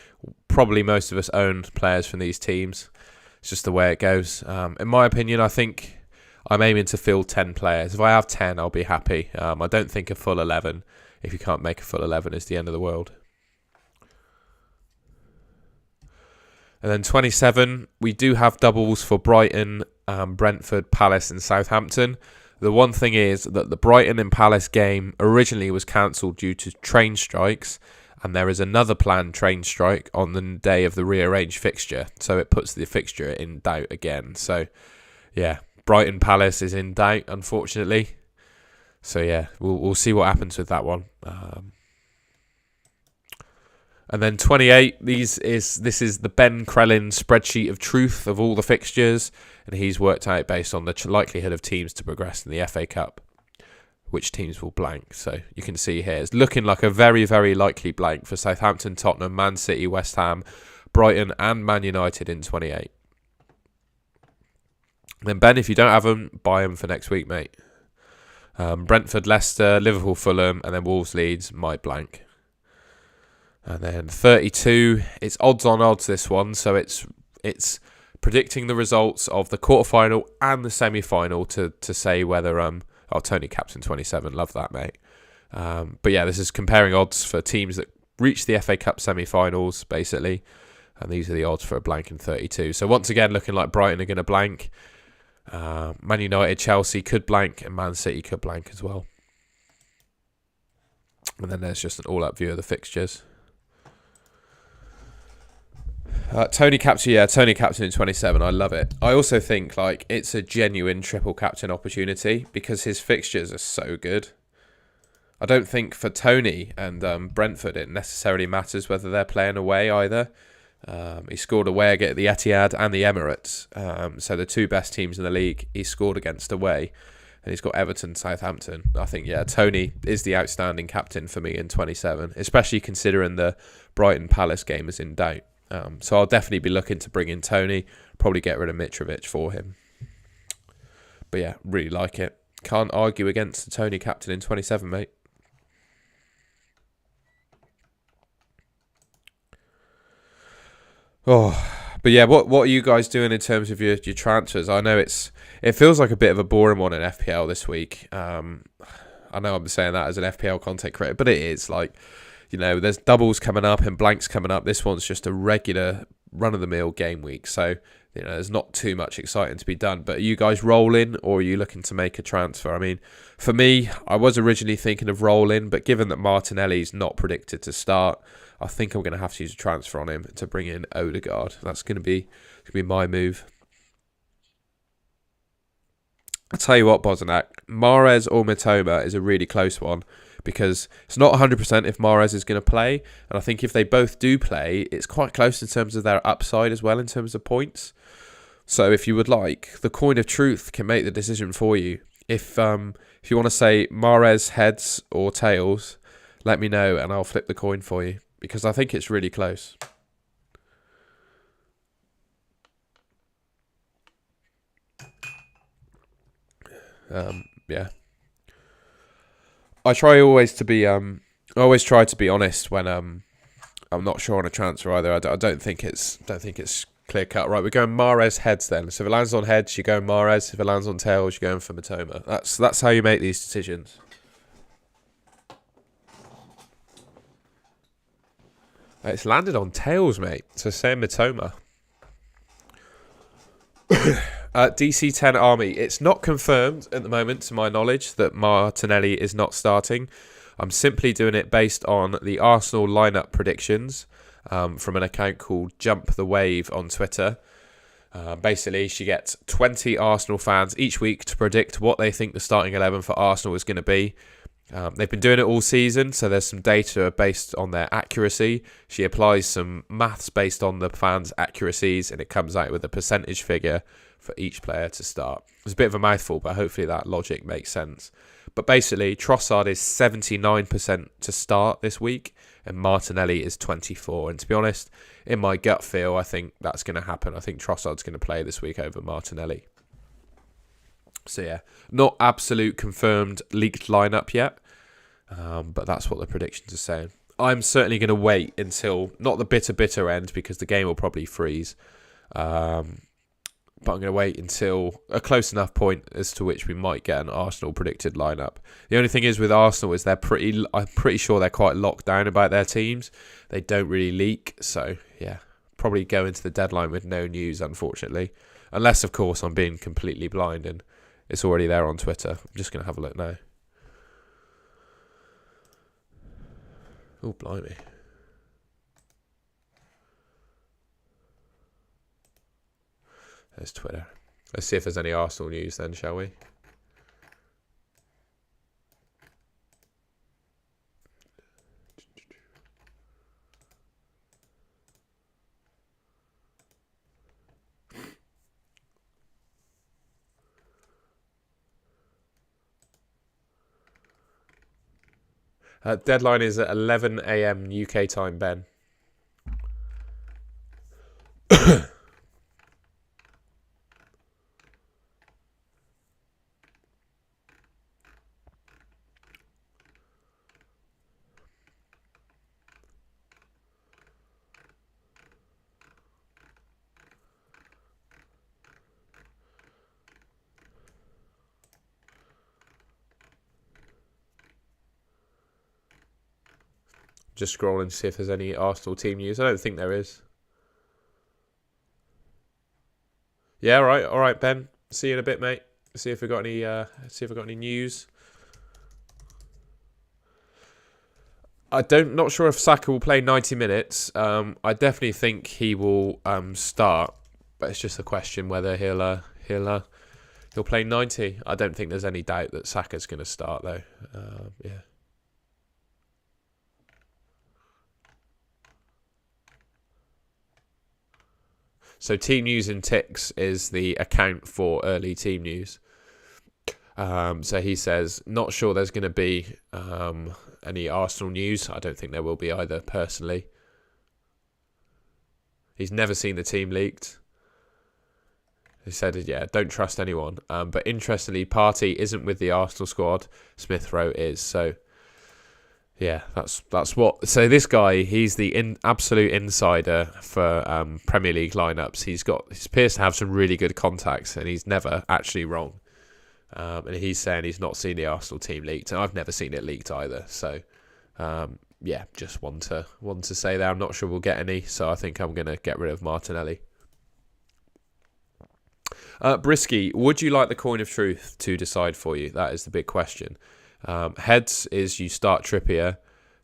probably most of us owned players from these teams. It's just the way it goes. In my opinion, I think I'm aiming to field 10 players. If I have 10, I'll be happy. I don't think a full 11, if you can't make a full 11, is the end of the world. And then 27, we do have doubles for Brighton, Brentford, Palace and Southampton. The one thing is that the Brighton and Palace game originally was cancelled due to train strikes, And there is another planned train strike on the day of the rearranged fixture, so it puts the fixture in doubt again. So, yeah, Brighton Palace is in doubt, unfortunately. So, yeah, we'll see what happens with that one. And then 28, this is the Ben Crellin spreadsheet of truth of all the fixtures, and he's worked out based on the likelihood of teams to progress in the FA Cup, which teams will blank. So you can see here, it's looking like a very, very likely blank for Southampton, Tottenham, Man City, West Ham, Brighton and Man United in 28. Then Ben, if you don't have them, buy them for next week, mate. Brentford, Leicester, Liverpool, Fulham, and then Wolves, Leeds might blank. And then 32, it's odds on odds this one, so it's predicting the results of the quarterfinal and the semi-final to say whether Tony captain 27, love that, mate. But yeah, this is comparing odds for teams that reach the FA Cup semi-finals, basically. And these are the odds for a blank in 32. So once again, looking like Brighton are going to blank. Man United, Chelsea could blank, and Man City could blank as well. And then there's just an all-up view of the fixtures. Tony captain in 27. I love it. I also think it's a genuine triple captain opportunity because his fixtures are so good. I don't think for Tony and Brentford it necessarily matters whether they're playing away either. He scored away at the Etihad and the Emirates, so the two best teams in the league he scored against away, and he's got Everton, Southampton. I think Tony is the outstanding captain for me in 27, especially considering the Brighton Palace game is in doubt. So I'll definitely be looking to bring in Tony, probably get rid of Mitrovic for him. But yeah, really like it. Can't argue against the Tony captain in 27, mate. Oh, but yeah, what are you guys doing in terms of your transfers? I know it feels like a bit of a boring one in FPL this week. I know I'm saying that as an FPL content creator, but it is there's doubles coming up and blanks coming up. This one's just a regular run-of-the-mill game week. So, there's not too much exciting to be done. But are you guys rolling or are you looking to make a transfer? I mean, for me, I was originally thinking of rolling, but given that Martinelli's not predicted to start, I think I'm going to have to use a transfer on him to bring in Odegaard. That's going to be my move. I'll tell you what, Bosnack, Mahrez or Mitoma is a really close one, because it's not 100% if Mahrez is going to play, and I think if they both do play, it's quite close in terms of their upside as well in terms of points. So if you would like, the coin of truth can make the decision for you. If you want to say Mahrez heads or tails, let me know and I'll flip the coin for you, because I think it's really close. Yeah. I always try to be honest when I'm not sure on a transfer either. I don't think it's clear cut. Right, we're going Mahrez heads then. So if it lands on heads, you're going Mahrez. If it lands on tails, you're going for Mitoma. That's how you make these decisions. It's landed on tails, mate. So say Mitoma. DC10 Army. It's not confirmed at the moment, to my knowledge, that Martinelli is not starting. I'm simply doing it based on the Arsenal lineup predictions from an account called Jump the Wave on Twitter. Basically, she gets 20 Arsenal fans each week to predict what they think the starting 11 for Arsenal is going to be. They've been doing it all season, so there's some data based on their accuracy. She applies some maths based on the fans' accuracies, and it comes out with a percentage figure for each player to start. It's a bit of a mouthful, but hopefully that logic makes sense. But basically, Trossard is 79% to start this week, and Martinelli is 24%. And to be honest, in my gut feel, I think that's going to happen. I think Trossard's going to play this week over Martinelli. So yeah, not absolute confirmed leaked lineup yet, but that's what the predictions are saying. I'm certainly going to wait until, not the bitter end, because the game will probably freeze. But I'm going to wait until a close enough point as to which we might get an Arsenal predicted lineup. The only thing is with Arsenal is I'm pretty sure they're quite locked down about their teams. They don't really leak. So, yeah, probably go into the deadline with no news, unfortunately. Unless, of course, I'm being completely blind and it's already there on Twitter. I'm just going to have a look now. Oh, blimey. There's Twitter. Let's see if there's any Arsenal news then, shall we? Deadline is at 11 a.m. UK time, Ben. Just scrolling to see if there's any Arsenal team news. I don't think there is. Yeah, all right, Ben. See you in a bit, mate. See if we got any news. Not sure if Saka will play 90 minutes. I definitely think he will start, but it's just a question whether he'll play 90. I don't think there's any doubt that Saka's going to start though. Yeah. So team news in ticks is the account for early team news. So he says, not sure there's going to be any Arsenal news. I don't think there will be either, personally. He's never seen the team leaked. He said, yeah, don't trust anyone. But interestingly, Partey isn't with the Arsenal squad. Smith Rowe is. So, yeah, that's what. So this guy, he's the absolute insider for Premier League lineups. He appears to have some really good contacts, and he's never actually wrong. And he's saying he's not seen the Arsenal team leaked, and I've never seen it leaked either. So, yeah, just want to say that I'm not sure we'll get any. So I think I'm going to get rid of Martinelli. Brisky, would you like the coin of truth to decide for you? That is the big question. Heads is you start Trippier.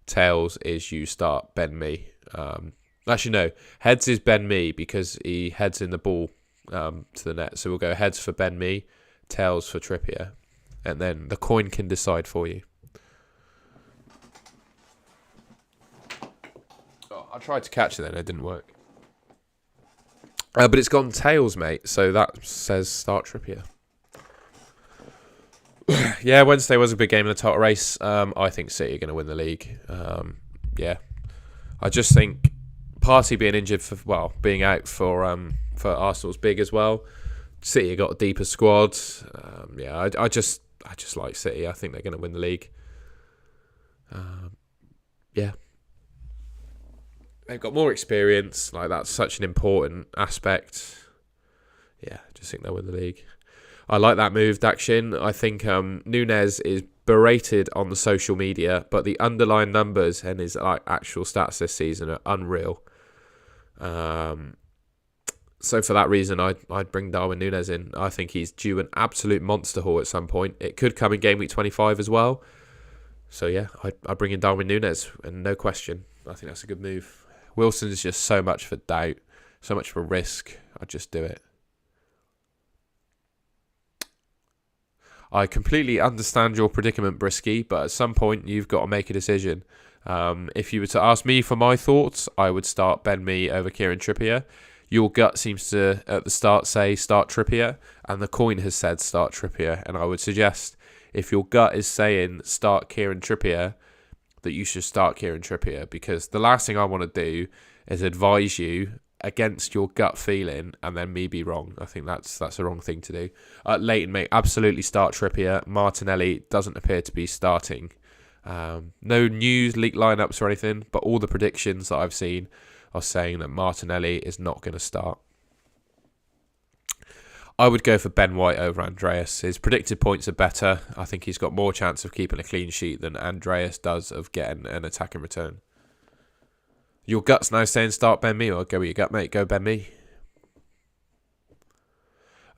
Tails is you start Ben Mee. Actually, no. Heads is Ben Mee because he heads in the ball to the net. So we'll go heads for Ben Mee, tails for Trippier. And then the coin can decide for you. Oh, I tried to catch it then. It didn't work. But it's gone tails, mate. So that says start Trippier. Yeah, Wednesday was a big game in the title race. I think City are going to win the league. Yeah, I just think Partey being injured being out for Arsenal's big as well. City got a deeper squad. Yeah, I just like City. I think they're going to win the league. Yeah. They've got more experience. Like, that's such an important aspect. Yeah, I just think they'll win the league. I like that move, Dakshin. I think Nunez is berated on the social media, but the underlying numbers and his actual stats this season are unreal. So for that reason, I'd bring Darwin Nunez in. I think he's due an absolute monster haul at some point. It could come in game week 25 as well. So yeah, I'd bring in Darwin Nunez, and no question. I think that's a good move. Wilson is just so much for doubt, so much for risk. I'd just do it. I completely understand your predicament, Brisky, but at some point you've got to make a decision. If you were to ask me for my thoughts, I would start Ben Mee over Kieran Trippier. Your gut seems to, at the start, say start Trippier, and the coin has said start Trippier. And I would suggest, if your gut is saying start Kieran Trippier, that you should start Kieran Trippier, because the last thing I want to do is advise you against your gut feeling and then me be wrong. I think that's the wrong thing to do. Leighton, mate, absolutely start Trippier. Martinelli doesn't appear to be starting. No news, leaked lineups or anything, but all the predictions that I've seen are saying that Martinelli is not going to start. I would go for Ben White over Andreas. His predicted points are better. I think he's got more chance of keeping a clean sheet than Andreas does of getting an attack in return. Your gut's now saying start Ben Mee, or go with your gut, mate. Go Ben Mee.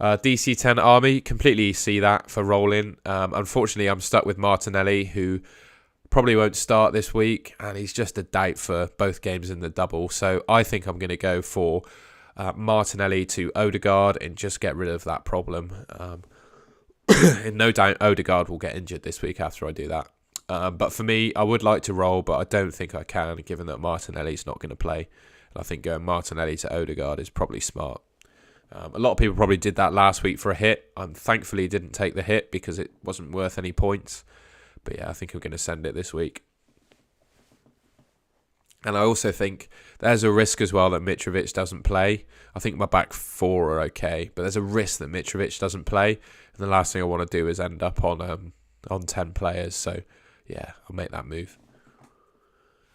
DC10 Army, completely see that for rolling. Unfortunately, I'm stuck with Martinelli, who probably won't start this week, and he's just a doubt for both games in the double. So I think I'm going to go for Martinelli to Odegaard and just get rid of that problem. In no doubt, Odegaard will get injured this week after I do that. But for me, I would like to roll, but I don't think I can, given that Martinelli's not going to play. And I think going Martinelli to Odegaard is probably smart. A lot of people probably did that last week for a hit. I thankfully didn't take the hit because it wasn't worth any points. But yeah, I think I'm going to send it this week. And I also think there's a risk as well that Mitrovic doesn't play. I think my back four are okay, but there's a risk that Mitrovic doesn't play. And the last thing I want to do is end up on 10 players. So yeah, I'll make that move.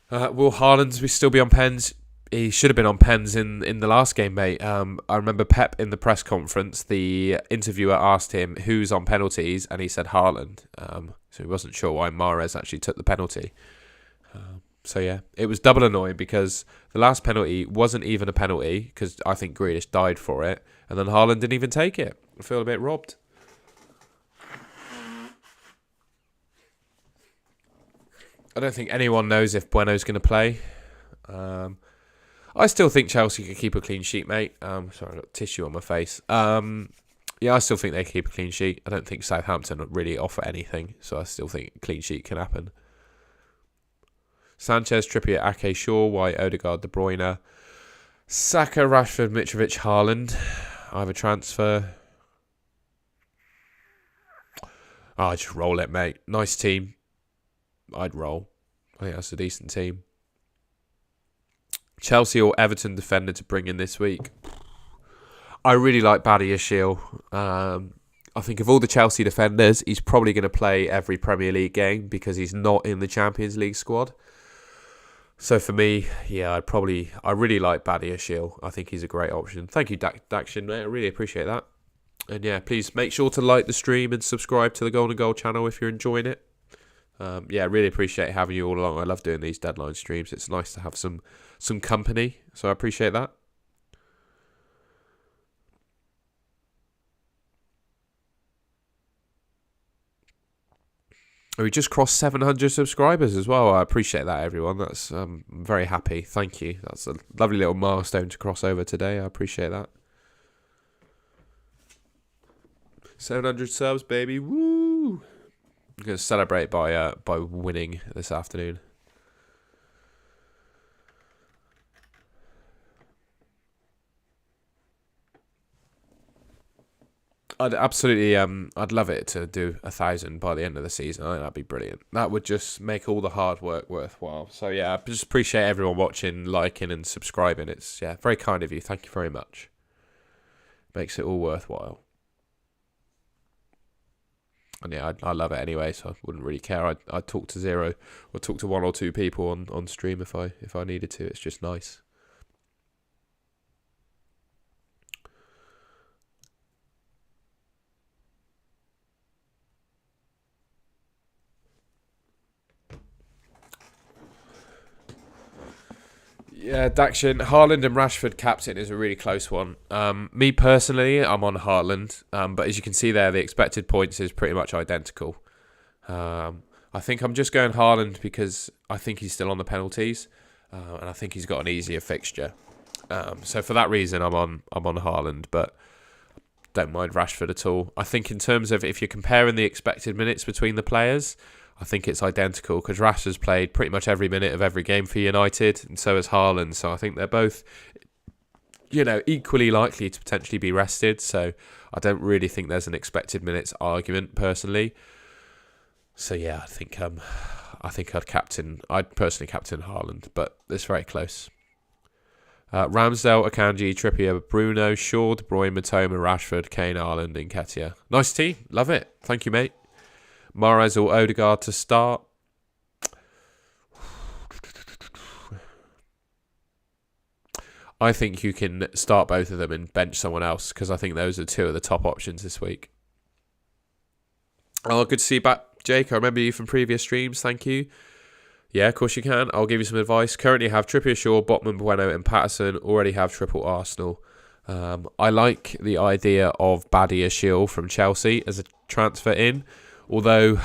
Will Haaland still be on pens? He should have been on pens in the last game, mate. I remember Pep in the press conference, the interviewer asked him who's on penalties, and he said Haaland. So he wasn't sure why Mahrez actually took the penalty. So yeah, it was double annoying because the last penalty wasn't even a penalty because I think Grealish died for it, and then Haaland didn't even take it. I feel a bit robbed. I don't think anyone knows if Bueno's going to play. I still think Chelsea could keep a clean sheet, mate. Sorry, I've got tissue on my face. Yeah, I still think they can keep a clean sheet. I don't think Southampton really offer anything, so I still think a clean sheet can happen. Sanchez, Trippier, Ake, Shaw, White, Odegaard, De Bruyne, Saka, Rashford, Mitrovic, Haaland. I have a transfer. I just roll it, mate. Nice team. I'd roll. I think that's a decent team. Chelsea or Everton defender to bring in this week. I really like Badiashile. I think of all the Chelsea defenders, he's probably going to play every Premier League game because he's not in the Champions League squad. So for me, yeah, I really like Badiashile. I think he's a great option. Thank you, Dakshin, mate. I really appreciate that. And yeah, please make sure to like the stream and subscribe to the Golden Goal channel if you're enjoying it. Yeah, really appreciate having you all along. I love doing these deadline streams. It's nice to have some company, so I appreciate that. We just crossed 700 subscribers as well. I appreciate that, everyone. That's I'm very happy. Thank you. That's a lovely little milestone to cross over today. I appreciate that. 700 subs, baby. Woo! I'm going to celebrate by winning this afternoon. I'd absolutely, I'd love it to do 1,000 by the end of the season. I think that'd be brilliant. That would just make all the hard work worthwhile. So yeah, I just appreciate everyone watching, liking and subscribing. It's very kind of you. Thank you very much. Makes it all worthwhile. And yeah, I love it anyway, so I wouldn't really care. I'd talk to zero or talk to one or two people on stream if I needed to. It's just nice. Yeah, Dakshin, Haaland and Rashford captain is a really close one. Me personally, I'm on Haaland, but as you can see there, the expected points is pretty much identical. I think I'm just going Haaland because I think he's still on the penalties, and I think he's got an easier fixture. So for that reason, I'm on Haaland, but don't mind Rashford at all. I think in terms of if you're comparing the expected minutes between the players, I think it's identical because Rashford's played pretty much every minute of every game for United, and so has Haaland. So I think they're both, equally likely to potentially be rested. So I don't really think there's an expected minutes argument personally. So yeah, I think I'd personally captain Haaland, but it's very close. Ramsdale, Akanji, Trippier, Bruno, Shaw, De Bruyne, Matoma, Rashford, Kane, Haaland, and Nketiah. Nice team, love it. Thank you, mate. Mahrez or Odegaard to start. I think you can start both of them and bench someone else because I think those are two of the top options this week. Oh, good to see you back, Jake. I remember you from previous streams. Thank you. Yeah, of course you can. I'll give you some advice. Currently have Trippier, Shaw, Botman, Bueno and Patterson. Already have triple Arsenal. I like the idea of Badiashile from Chelsea as a transfer in. Although,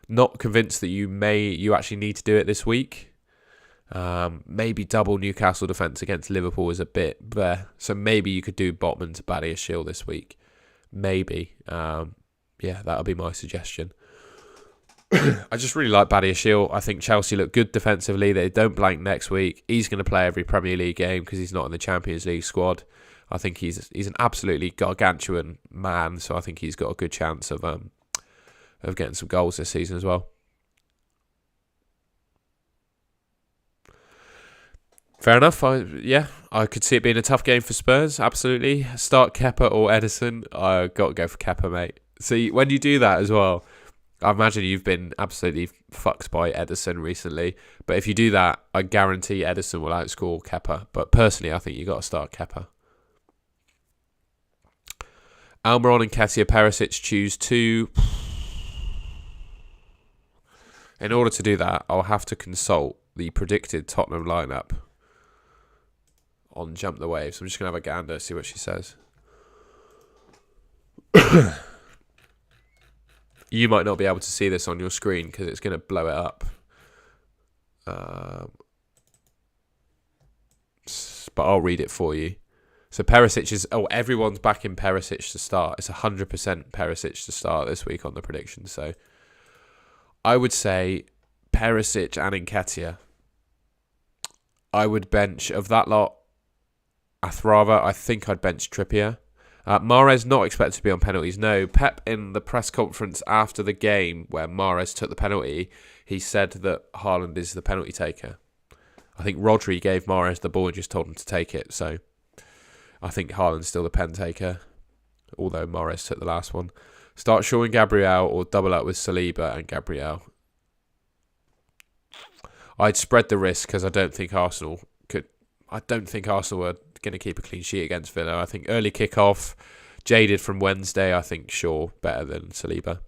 not convinced that you actually need to do it this week. Maybe double Newcastle defence against Liverpool is a bit there. So maybe you could do Botman to Badiashile this week. Maybe. Yeah, that'll be my suggestion. I just really like Badiashile. I think Chelsea look good defensively. They don't blank next week. He's going to play every Premier League game because he's not in the Champions League squad. I think he's an absolutely gargantuan man, so I think he's got a good chance of getting some goals this season as well. Fair enough. I could see it being a tough game for Spurs. Absolutely. Start Kepa or Edison. I got to go for Kepa, mate. See, when you do that as well, I imagine you've been absolutely fucked by Edison recently. But if you do that, I guarantee Edison will outscore Kepa. But personally, I think you got to start Kepa. Almiron and Katia Perisic choose two. In order to do that, I'll have to consult the predicted Tottenham lineup on Jump the Wave. So I'm just going to have a gander, see what she says. You might not be able to see this on your screen because it's going to blow it up. But I'll read it for you. So Perisic is... Oh, everyone's backing Perisic to start. It's 100% Perisic to start this week on the prediction. So I would say Perisic and Nketiah. I would bench, of that lot, Athrava. I think I'd bench Trippier. Mahrez not expected to be on penalties. No, Pep in the press conference after the game where Mahrez took the penalty, he said that Haaland is the penalty taker. I think Rodri gave Mahrez the ball and just told him to take it. So I think Haaland's still the pen taker, although Mahrez took the last one. Start Shaw and Gabriel or double up with Saliba and Gabriel. I'd spread the risk because I don't think Arsenal are going to keep a clean sheet against Villa. I think early kick-off, jaded from Wednesday, I think Shaw better than Saliba.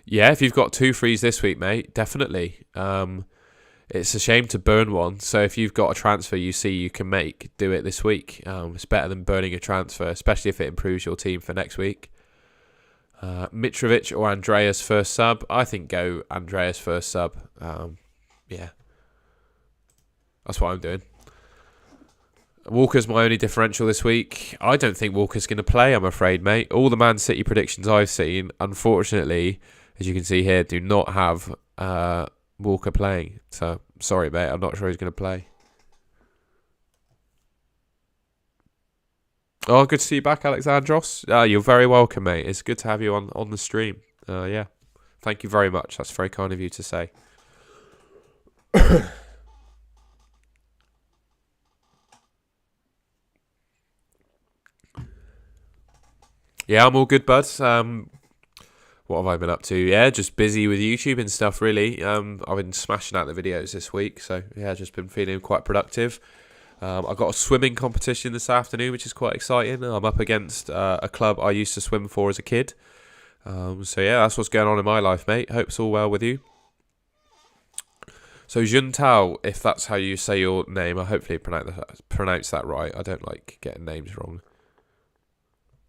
Yeah, if you've got 2 frees this week, mate, definitely. It's a shame to burn one. So if you've got a transfer you see you can make, do it this week. It's better than burning a transfer, especially if it improves your team for next week. Mitrovic or Andreas first sub. I think go Andreas first sub. Yeah. That's what I'm doing. Walker's my only differential this week. I don't think Walker's going to play, I'm afraid, mate. All the Man City predictions I've seen, unfortunately, as you can see here, do not have Walker playing. So, sorry, mate. I'm not sure he's going to play. Oh, good to see you back, Alexandros. You're very welcome, mate. It's good to have you on the stream. Yeah. Thank you very much. That's very kind of you to say. Yeah, I'm all good, bud. What have I been up to? Yeah, just busy with YouTube and stuff, really. I've been smashing out the videos this week, so yeah, just been feeling quite productive. I got a swimming competition this afternoon, which is quite exciting. I'm up against a club I used to swim for as a kid. So yeah, that's what's going on in my life, mate. Hope it's all well with you. So Juntao, if that's how you say your name, I hopefully pronounce that right. I don't like getting names wrong.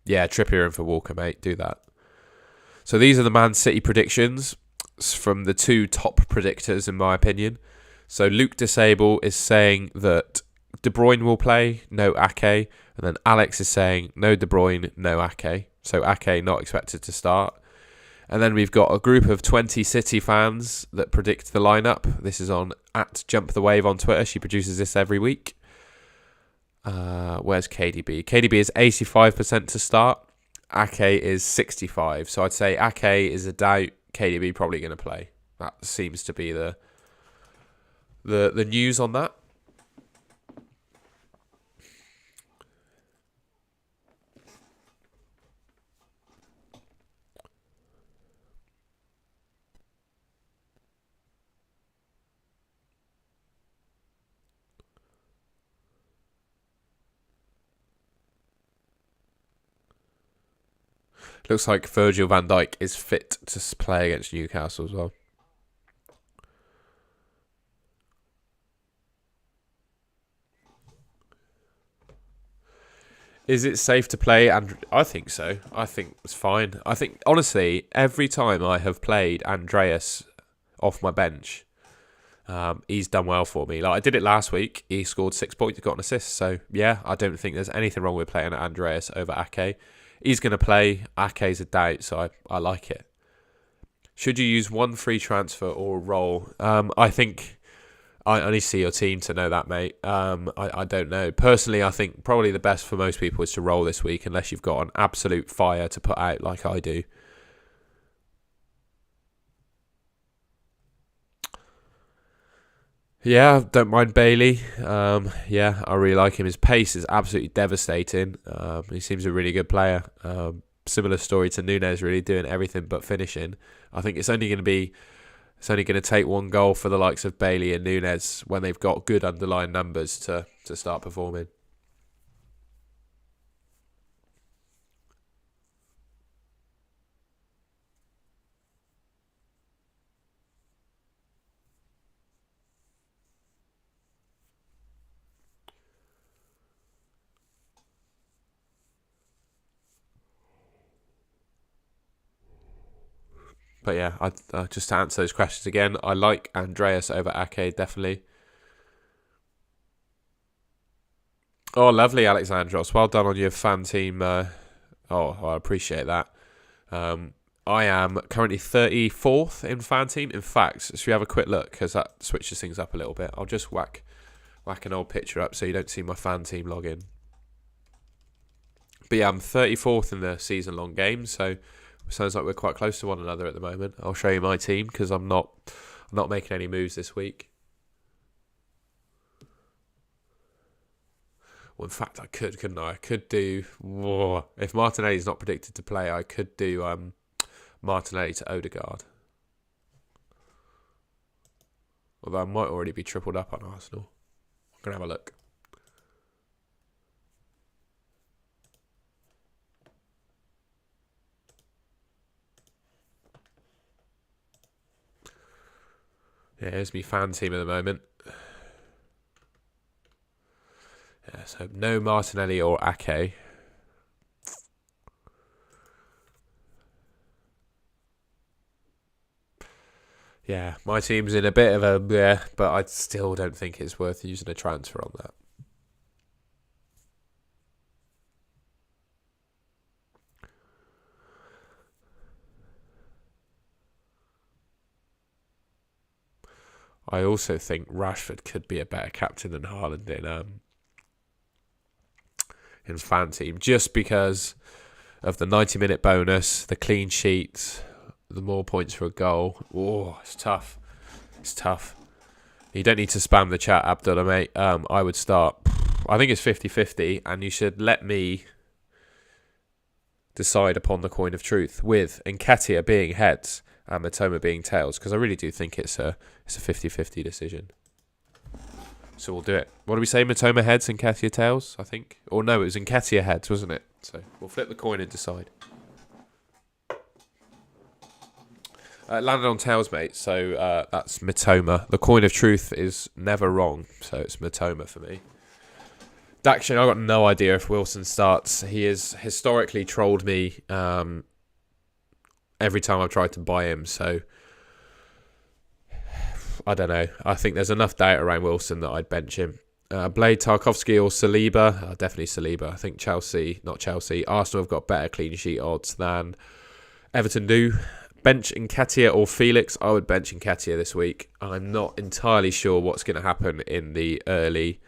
Yeah, Trippier in for Walker, mate. Do that. So these are the Man City predictions from the 2 top predictors, in my opinion. So Luke Disable is saying that De Bruyne will play, no Ake. And then Alex is saying no De Bruyne, no Ake. So Ake not expected to start. And then we've got a group of 20 City fans that predict the lineup. This is on @JumpTheWave on Twitter. She produces this every week. Where's KDB? KDB is 85% to start. Ake is 65%. So I'd say Ake is a doubt. KDB probably going to play. That seems to be the news on that. Looks like Virgil van Dijk is fit to play against Newcastle as well. Is it safe to play? And I think so. I think it's fine. I think, honestly, every time I have played Andreas off my bench, he's done well for me. Like I did it last week. He scored 6 points, got an assist. So yeah, I don't think there's anything wrong with playing Andreas over Ake. He's going to play. Ake's a doubt, so I like it. Should you use one free transfer or roll? I think I only see your team to know that, mate. I don't know. Personally, I think probably the best for most people is to roll this week, unless you've got an absolute fire to put out like I do. Yeah, don't mind Bailey. Yeah, I really like him. His pace is absolutely devastating. He seems a really good player. Similar story to Nunes, really doing everything but finishing. I think it's only going to take one goal for the likes of Bailey and Nunes when they've got good underlying numbers to start performing. But yeah, I just to answer those questions again, I like Andreas over Ake, definitely. Oh, lovely, Alexandros. Well done on your fan team. I appreciate that. I am currently 34th in fan team. In fact, should we have a quick look? Because that switches things up a little bit. I'll just whack an old picture up so you don't see my fan team login. But yeah, I'm 34th in the season-long game, so sounds like we're quite close to one another at the moment. I'll show you my team because I'm not making any moves this week. Well, in fact, I couldn't I? I could do... Whoa, if Martinelli's not predicted to play, I could do Martinelli to Odegaard. Although I might already be tripled up on Arsenal. I'm going to have a look. Yeah, here's my fan team at the moment. Yeah, so no Martinelli or Ake. Yeah, my team's in a bit of a but I still don't think it's worth using a transfer on that. I also think Rashford could be a better captain than Haaland in fan team, just because of the 90-minute bonus, the clean sheets, the more points for a goal. Oh, it's tough. It's tough. You don't need to spam the chat, Abdullah, mate. I would start. I think it's 50-50, and you should let me decide upon the coin of truth, with Nketiah being heads and Matoma being tails, because I really do think it's a 50-50 decision. So we'll do it. What do we say? Matoma heads and Nketiah tails, I think. Or no, it was Nketiah heads, wasn't it? So we'll flip the coin and decide. Landed on tails, mate. So that's Matoma. The coin of truth is never wrong. So it's Matoma for me. Daction, I've got no idea if Wilson starts. He has historically trolled me every time I've tried to buy him. So I don't know. I think there's enough doubt around Wilson that I'd bench him. Blade, Tarkowski or Saliba? Definitely Saliba. I think Arsenal have got better clean sheet odds than Everton do. Bench Nketiah or Felix? I would bench Nketiah this week. I'm not entirely sure what's going to happen in the early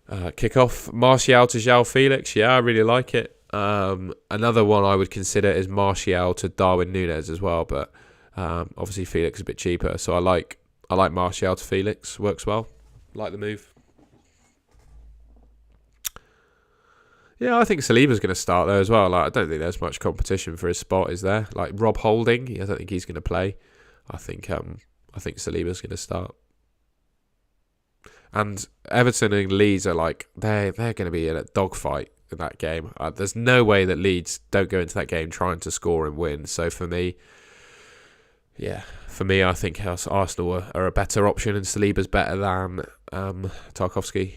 kickoff. Martial to João Felix? Yeah, I really like it. Another one I would consider is Martial to Darwin Núñez as well, but obviously Felix is a bit cheaper, so I like Martial to Felix. Works well. Like the move. Yeah, I think Saliba's going to start there as well. Like, I don't think there's much competition for his spot, is there? Like Rob Holding, I don't think he's going to play. I think Saliba's going to start. And Everton and Leeds are like they're going to be in a dogfight in that game. There's no way that Leeds don't go into that game trying to score and win. So for me, I think Arsenal are a better option, and Saliba's better than Tarkowski.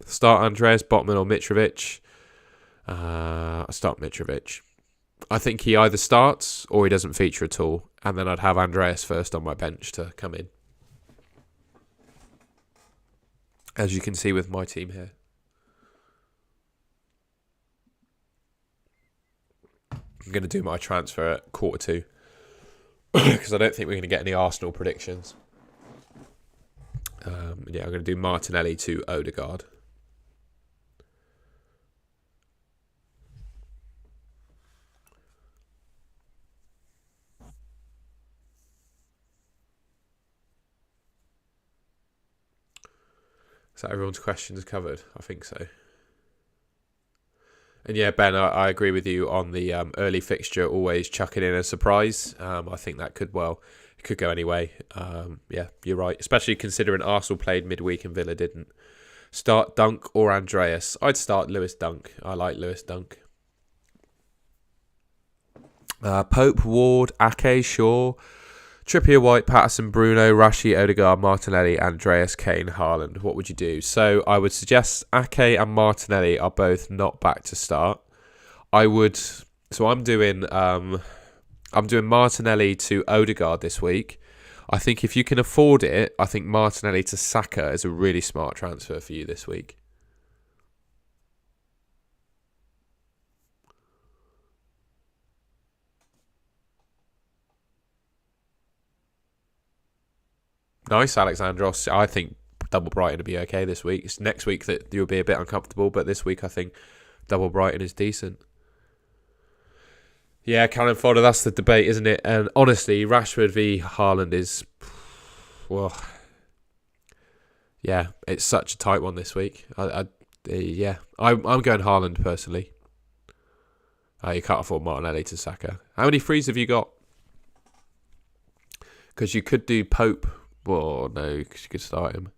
Start Andreas, Botman or Mitrovic. Start Mitrovic. I think he either starts or he doesn't feature at all. And then I'd have Andreas first on my bench to come in. As you can see with my team here. I'm going to do my transfer at 1:45. Because I don't think we're going to get any Arsenal predictions. I'm going to do Martinelli to Odegaard. So everyone's questions covered? I think so. And yeah, Ben, I agree with you on the early fixture, always chucking in a surprise. I think that could go anyway. Yeah, you're right. Especially considering Arsenal played midweek and Villa didn't. Start Dunk or Andreas. I'd start Lewis Dunk. I like Lewis Dunk. Pope, Ward, Ake, Shaw, Trippier, White, Patterson, Bruno, Rashi, Odegaard, Martinelli, Andreas, Kane, Haaland. What would you do? So I would suggest Ake and Martinelli are both not back to start. I'm doing Martinelli to Odegaard this week. I think if you can afford it, I think Martinelli to Saka is a really smart transfer for you this week. Nice, Alexandros. I think double Brighton will be okay this week. It's next week that you'll be a bit uncomfortable, but this week I think double Brighton is decent. Yeah, Callum Fodder, that's the debate, isn't it? And honestly, Rashford v Haaland is... Well... Yeah, it's such a tight one this week. I'm going Haaland personally. You can't afford Martinelli to Saka. How many frees have you got? Because you could do Pope... Well, no, because you could start him.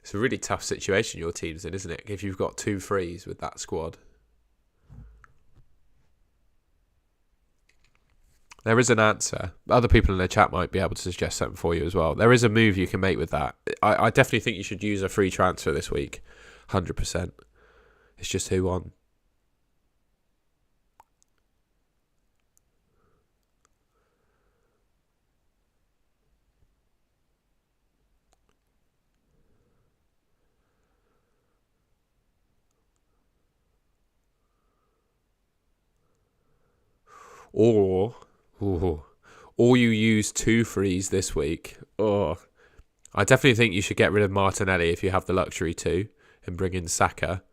It's a really tough situation your team's in, isn't it? If you've got 2 frees with that squad. There is an answer. Other people in the chat might be able to suggest something for you as well. There is a move you can make with that. I definitely think you should use a free transfer this week. 100%. It's just who on. Or you use 2 frees this week. I definitely think you should get rid of Martinelli if you have the luxury to and bring in Saka.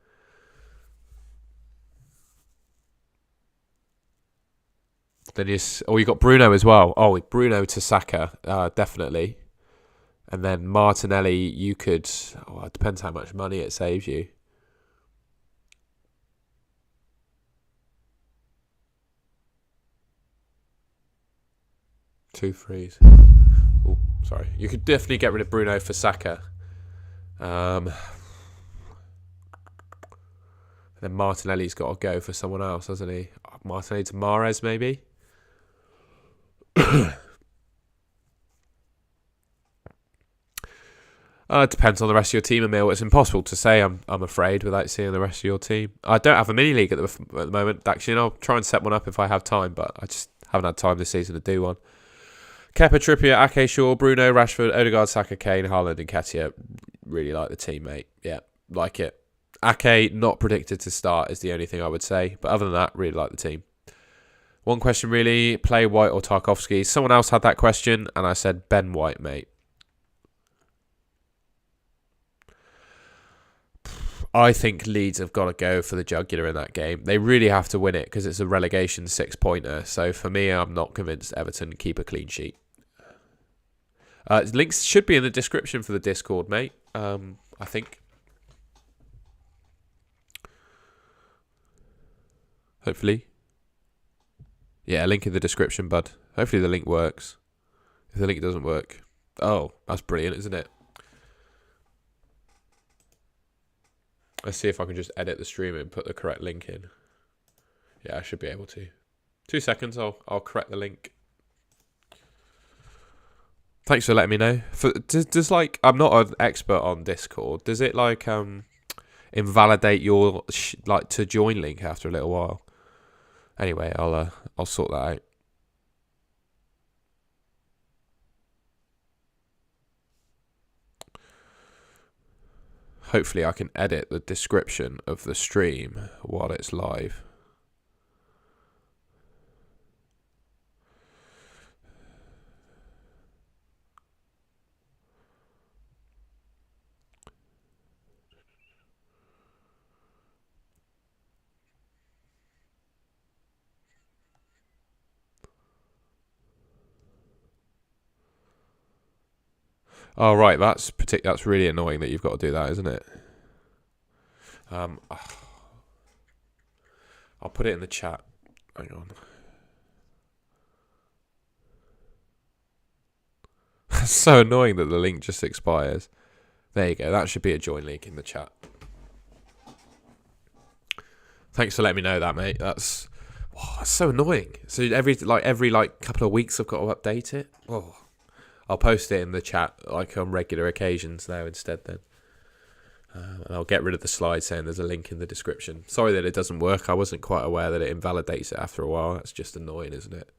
Then you got Bruno as well. Oh, Bruno to Saka, definitely. And then Martinelli, you could... it depends how much money it saves you. Two frees. Oh, sorry. You could definitely get rid of Bruno for Saka. Then Martinelli's got to go for someone else, hasn't he? Martinelli to Mahrez, maybe? It depends on the rest of your team, Emil. It's impossible to say, I'm afraid, without seeing the rest of your team. I don't have a mini-league at the moment, actually, and I'll try and set one up if I have time, but I just haven't had time this season to do one. Kepa, Trippier, Ake, Shaw, Bruno, Rashford, Odegaard, Saka, Kane, Haaland and Nketiah. Really like the team, mate. Yeah, like it. Ake, not predicted to start is the only thing I would say. But other than that, really like the team. One question really, play White or Tarkowski? Someone else had that question and I said Ben White, mate. I think Leeds have got to go for the jugular in that game. They really have to win it because it's a relegation 6-pointer. So for me, I'm not convinced Everton keep a clean sheet. Links should be in the description for the Discord, mate. I think. Hopefully. Yeah, link in the description, bud. Hopefully the link works. If the link doesn't work... Oh, that's brilliant, isn't it? Let's see if I can just edit the stream and put the correct link in. Yeah, I should be able to. 2 seconds, I'll correct the link. Thanks for letting me know. Does like, I'm not an expert on Discord. Does it like invalidate your like to join link after a little while? Anyway, I'll sort that out. Hopefully I can edit the description of the stream while it's live. Oh right, that's really annoying that you've got to do that, isn't it? I'll put it in the chat. Hang on. It's so annoying that the link just expires. There you go. That should be a join link in the chat. Thanks for letting me know that, mate. That's so annoying. So every couple of weeks I've got to update it. Oh, I'll post it in the chat like on regular occasions now instead then. And I'll get rid of the slide saying there's a link in the description. Sorry that it doesn't work. I wasn't quite aware that it invalidates it after a while. That's just annoying, isn't it?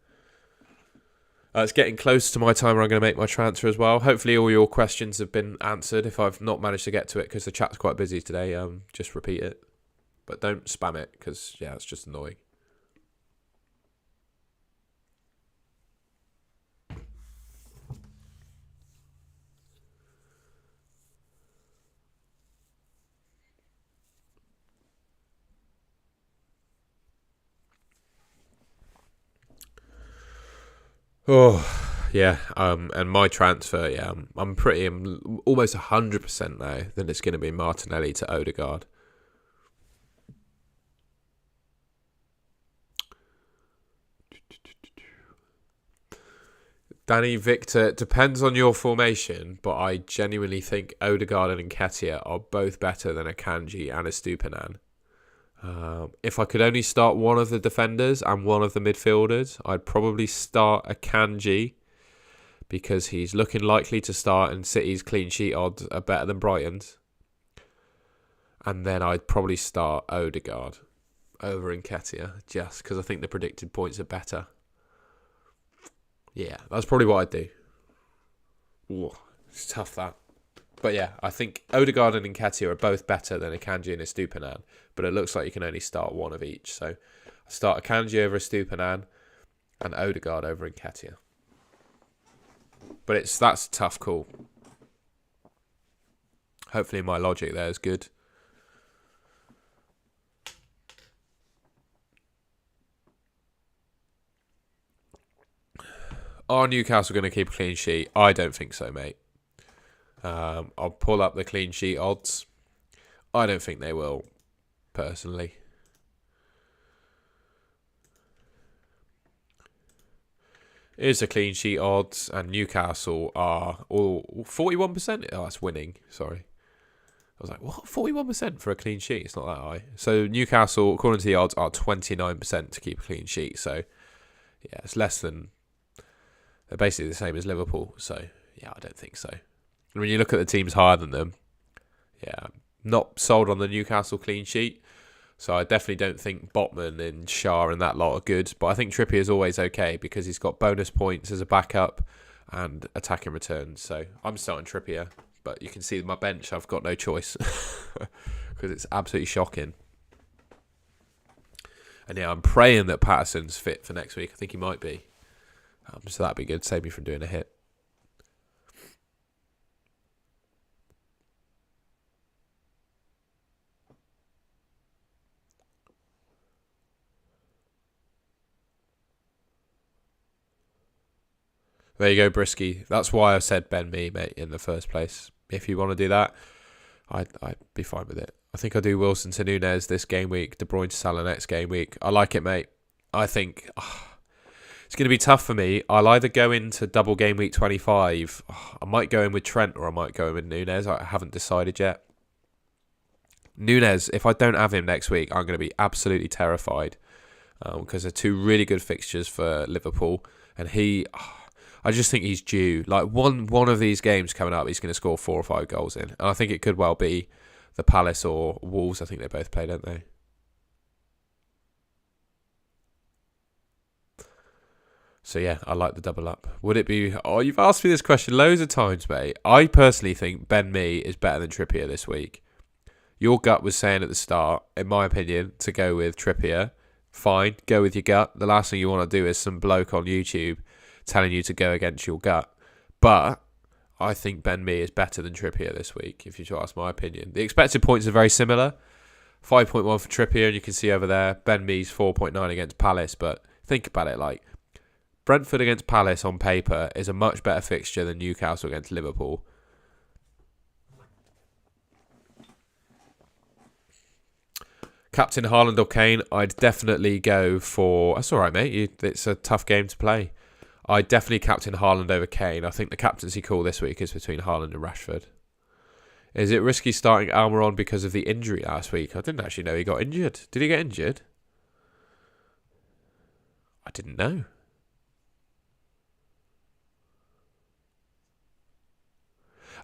It's getting close to my time where I'm going to make my transfer as well. Hopefully all your questions have been answered. If I've not managed to get to it because the chat's quite busy today, just repeat it. But don't spam it because, yeah, it's just annoying. Oh, yeah. And my transfer, yeah, I'm almost 100% now that it's going to be Martinelli to Odegaard. Danny Victor, depends on your formation, but I genuinely think Odegaard and Nketiah are both better than Akanji and Estupiñán. If I could only start one of the defenders and one of the midfielders, I'd probably start Akanji because he's looking likely to start and City's clean sheet odds are better than Brighton's. And then I'd probably start Odegaard over Nketiah just because I think the predicted points are better. Yeah, that's probably what I'd do. Ooh, it's tough that. But yeah, I think Odegaard and Nketiah are both better than Akanji and Estupiñán, but it looks like you can only start one of each. So I start Akanji over Estupiñán and Odegaard over Nketiah. But that's a tough call. Hopefully my logic there is good. Are Newcastle going to keep a clean sheet? I don't think so, mate. I'll pull up the clean sheet odds. I don't think they will, personally. Here's the clean sheet odds, and Newcastle are all 41%. Oh, that's winning. Sorry. I was like, what? 41% for a clean sheet? It's not that high. So Newcastle, according to the odds, are 29% to keep a clean sheet. So, yeah, it's less than... They're basically the same as Liverpool. So, yeah, I don't think so. And when you look at the teams higher than them, yeah, not sold on the Newcastle clean sheet. So I definitely don't think Botman and Shah and that lot are good. But I think Trippier is always okay because he's got bonus points as a backup and attacking returns. So I'm starting Trippier. But you can see my bench, I've got no choice because it's absolutely shocking. And yeah, I'm praying that Patterson's fit for next week. I think he might be. So that'd be good. Save me from doing a hit. There you go, Brisky. That's why I said Ben Mee, mate, in the first place. If you want to do that, I'd be fine with it. I think I'll do Wilson to Nunez this game week, De Bruyne to Salah next game week. I like it, mate. I think it's going to be tough for me. I'll either go into double game week 25. I might go in with Trent or I might go in with Nunez. I haven't decided yet. Nunez, if I don't have him next week, I'm going to be absolutely terrified because they're two really good fixtures for Liverpool. And I just think he's due. Like one of these games coming up, he's going to score 4 or 5 goals in. And I think it could well be the Palace or Wolves. I think they both play, don't they? So yeah, I like the double up. Would it be... Oh, you've asked me this question loads of times, mate. I personally think Ben Mee is better than Trippier this week. Your gut was saying at the start, in my opinion, to go with Trippier. Fine, go with your gut. The last thing you want to do is some bloke on YouTube telling you to go against your gut. But I think Ben Mee is better than Trippier this week, if you should ask my opinion. The expected points are very similar. 5.1 for Trippier, and you can see over there, Ben Mee's 4.9 against Palace. But think about it, like, Brentford against Palace on paper is a much better fixture than Newcastle against Liverpool. Captain Haaland or Kane, I'd definitely go for... That's all right, mate. It's a tough game to play. I'd definitely captain Haaland over Kane. I think the captaincy call this week is between Haaland and Rashford. Is it risky starting Almiron because of the injury last week? I didn't actually know he got injured. Did he get injured? I didn't know.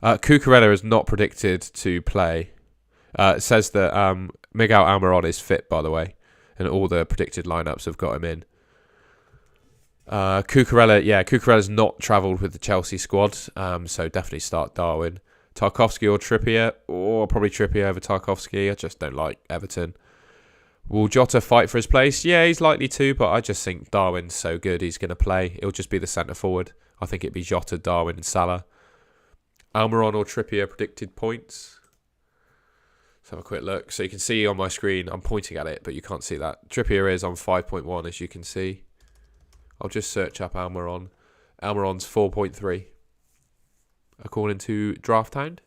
Cucurella is not predicted to play. It says that Miguel Almiron is fit, by the way, and all the predicted lineups have got him in. Cucurella's not travelled with the Chelsea squad, so definitely start Darwin. Tarkowski or Trippier, or probably Trippier over Tarkowski. I just don't like Everton. Will Jota fight for his place? Yeah, he's likely to, but I just think Darwin's so good he's going to play. It'll just be the centre forward. I think it'd be Jota, Darwin and Salah. Almiron or Trippier predicted points. Let's have a quick look. So you can see on my screen, I'm pointing at it, but you can't see that. Trippier is on 5.1, as you can see. I'll just search up Almiron. Almiron's 4.3, according to Drafthound.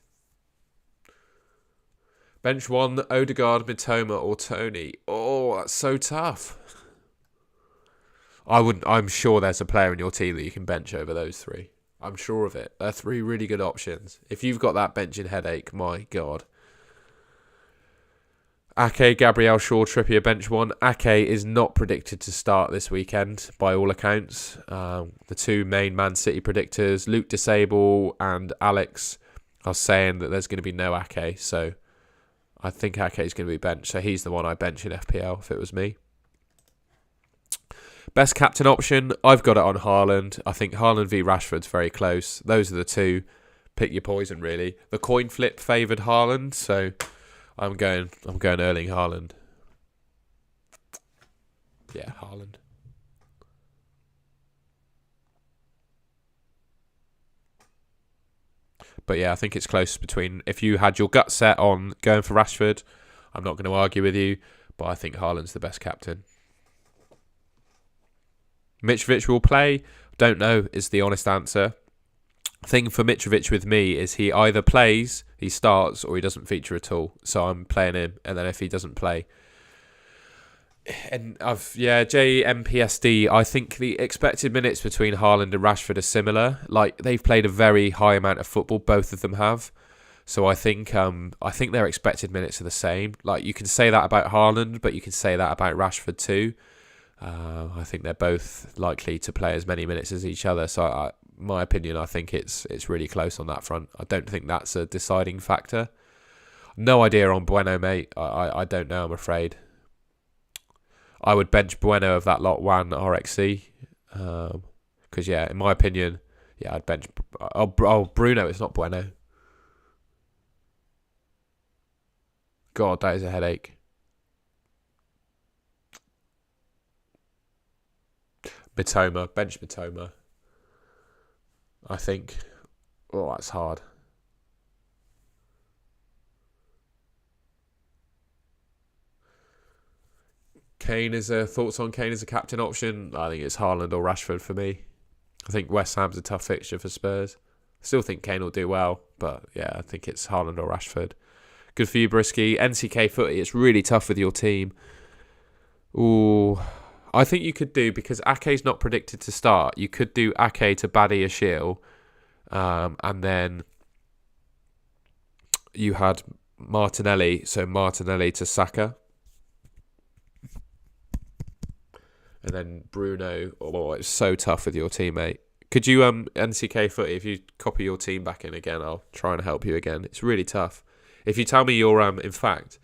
Bench 1, Odegaard, Mitoma or Tony. Oh, that's so tough. I'm sure there's a player in your team that you can bench over those 3. I'm sure of it. They're 3 really good options. If you've got that benching headache, my God. Ake, Gabriel Shaw, Trippier, bench 1. Ake is not predicted to start this weekend, by all accounts. The 2 main Man City predictors, Luke Disable and Alex, are saying that there's going to be no Ake. So I think Ake is going to be benched. So he's the one I bench in FPL if it was me. Best captain option, I've got it on Haaland. I think Haaland v Rashford's very close. Those are the 2. Pick your poison, really. The coin flip favoured Haaland, so I'm going Erling Haaland. Yeah, Haaland. But yeah, I think it's close between... If you had your gut set on going for Rashford, I'm not going to argue with you, but I think Haaland's the best captain. Mitrovic will play. Don't know is the honest answer. Thing for Mitrovic with me is he either plays, he starts, or he doesn't feature at all. So I'm playing him, and then if he doesn't play... And JMPSD, I think the expected minutes between Haaland and Rashford are similar. Like, they've played a very high amount of football, both of them have. So I think their expected minutes are the same. Like, you can say that about Haaland, but you can say that about Rashford too. I think they're both likely to play as many minutes as each other. So, my opinion, I think it's really close on that front. I don't think that's a deciding factor. No idea on Bueno, mate. I don't know, I'm afraid. I would bench Bueno of that lot, Juan RXC. Because, in my opinion, I'd bench... Oh, Bruno, it's not Bueno. God, that is a headache. Mitoma, bench Mitoma. I think. Oh, that's hard. Thoughts on Kane as a captain option? I think it's Haaland or Rashford for me. I think West Ham's a tough fixture for Spurs. Still think Kane will do well, but I think it's Haaland or Rashford. Good for you, Brisky. NCK footy, it's really tough with your team. Ooh, I think you could do, because Ake's not predicted to start, you could do Ake to Badi Ashil, and then you had Martinelli, so Martinelli to Saka. And then Bruno, it's so tough with your teammate. Could you NCK Footy, if you copy your team back in again, I'll try and help you again. It's really tough. If you tell me your in fact,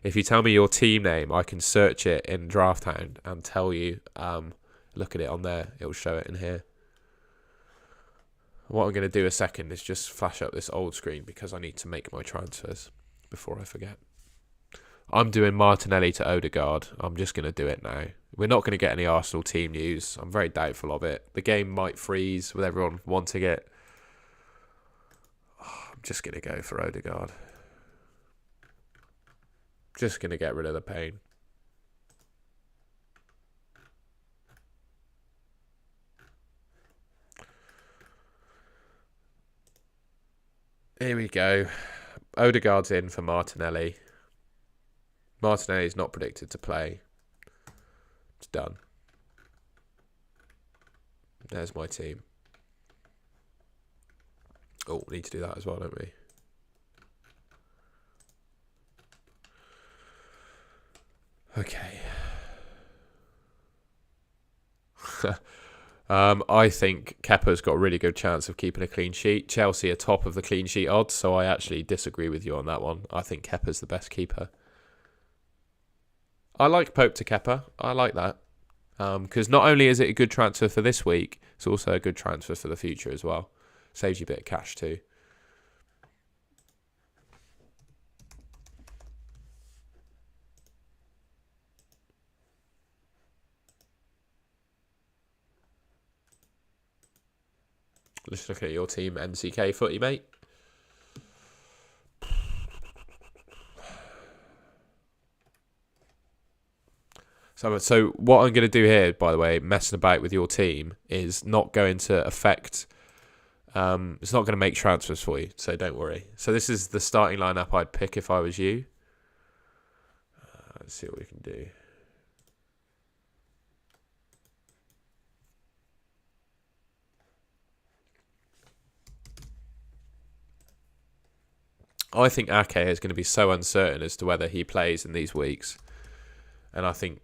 if you tell me your team name, I can search it in Draft Hound and tell you. Look at it on there. It'll show it in here. What I'm going to do a second is just flash up this old screen because I need to make my transfers before I forget. I'm doing Martinelli to Odegaard. I'm just going to do it now. We're not going to get any Arsenal team news. I'm very doubtful of it. The game might freeze with everyone wanting it. I'm just going to go for Odegaard. Just going to get rid of the pain. Here we go. Odegaard's in for Martinelli. Martinelli's not predicted to play. It's done. There's my team. Oh, we need to do that as well, don't we? Okay. I think Kepa's got a really good chance of keeping a clean sheet. Chelsea are top of the clean sheet odds, so I actually disagree with you on that one. I think Kepa's the best keeper. I like Pope to Kepa. I like that. Because not only is it a good transfer for this week, it's also a good transfer for the future as well. Saves you a bit of cash too. Let's look at your team, NCK Footy, mate. So what I'm going to do here, by the way, messing about with your team, is not going to affect... it's not going to make transfers for you, so don't worry. So this is the starting lineup I'd pick if I was you. Let's see what we can do. I think Ake is going to be so uncertain as to whether he plays in these weeks. And I think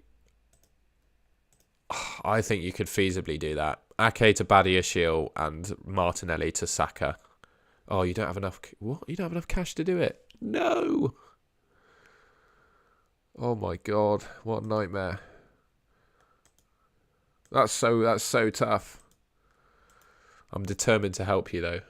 you could feasibly do that. Ake to Badiashile and Martinelli to Saka. Oh, you don't have enough... What? You don't have enough cash to do it? No! Oh my God, what a nightmare. That's so tough. I'm determined to help you though.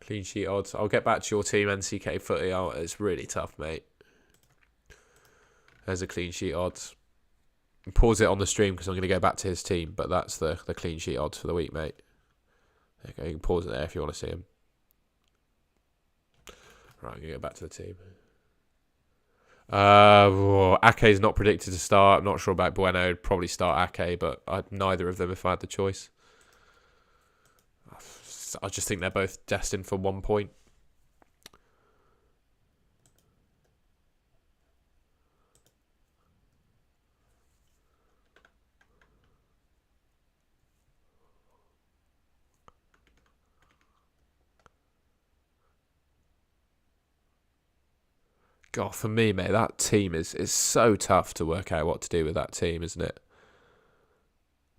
Clean sheet odds. I'll get back to your team, NCK Footy. It's really tough, mate. There's a clean sheet odds. Pause it on the stream because I'm going to go back to his team, but that's the clean sheet odds for the week, mate. There you go. You can pause it there if you want to see him. Right, I'm going to go back to the team. Ake's not predicted to start. I'm not sure about Bueno. I'd probably start Ake, but neither of them if I had the choice. I just think they're both destined for 1 point. God, for me, mate, that team is so tough to work out what to do with that team, isn't it?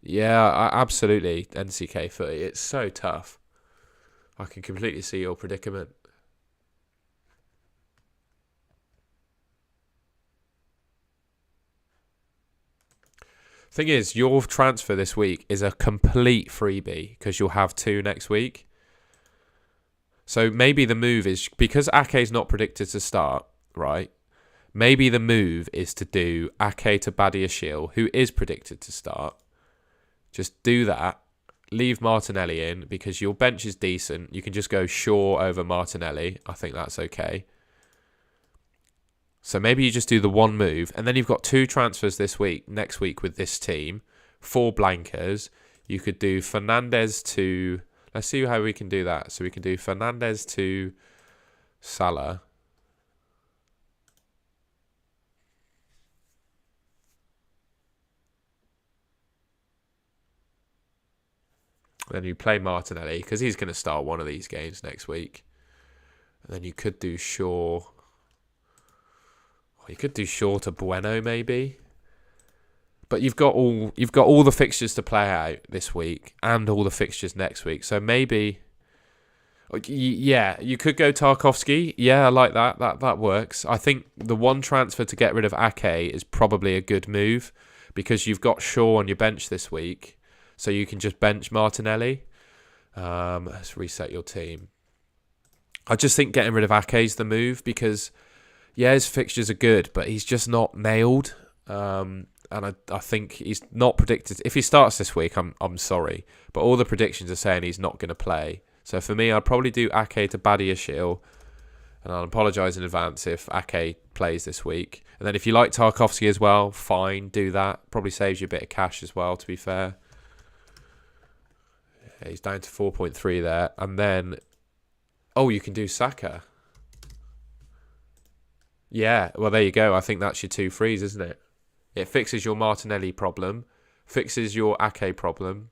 Yeah, absolutely, NCK Footy. It's so tough. I can completely see your predicament. Thing is, your transfer this week is a complete freebie because you'll have 2 next week. So maybe the move is, because Ake's not predicted to start, right? Maybe the move is to do Ake to Badiashile, who is predicted to start. Just do that. Leave Martinelli in because your bench is decent. You can just go Shaw over Martinelli. I think that's okay. So maybe you just do the one move, and then you've got 2 transfers next week with this team, 4 blankers. You could do Fernandez to... Let's see how we can do that. So we can do Fernandez to Salah. Then you play Martinelli because he's going to start one of these games next week. And then you could do Shaw. You could do Shaw to Bueno maybe. But you've got all the fixtures to play out this week and all the fixtures next week. So maybe, yeah, you could go Tarkowski. Yeah, I like that. That works. I think the one transfer to get rid of Ake is probably a good move because you've got Shaw on your bench this week, so you can just bench Martinelli. Let's reset your team. I just think getting rid of Ake is the move because, yeah, his fixtures are good, but he's just not nailed. And I think he's not predicted. If he starts this week, I'm sorry, but all the predictions are saying he's not going to play. So for me, I'd probably do Ake to Badiashile, and I'll apologise in advance if Ake plays this week. And then if you like Tarkowski as well, fine, do that. Probably saves you a bit of cash as well, to be fair. Yeah, he's down to 4.3 there. And then, oh, you can do Saka. Yeah, well, there you go. I think that's your 2 frees, isn't it? It fixes your Martinelli problem, fixes your Ake problem.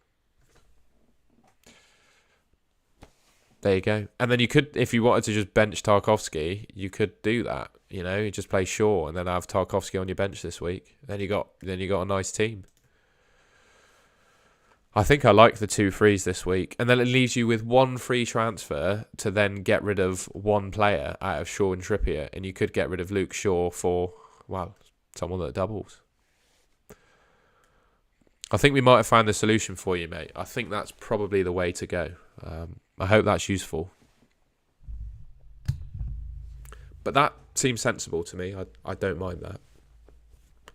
There you go. And then you could, if you wanted to just bench Tarkowski, you could do that. You know, you just play Shaw and then have Tarkowski on your bench this week. Then you got a nice team. I think I like the 2 frees this week. And then it leaves you with 1 free transfer to then get rid of 1 player out of Shaw and Trippier. And you could get rid of Luke Shaw for, well, someone that doubles. I think we might have found the solution for you, mate. I think that's probably the way to go. I hope that's useful. But that seems sensible to me. I don't mind that.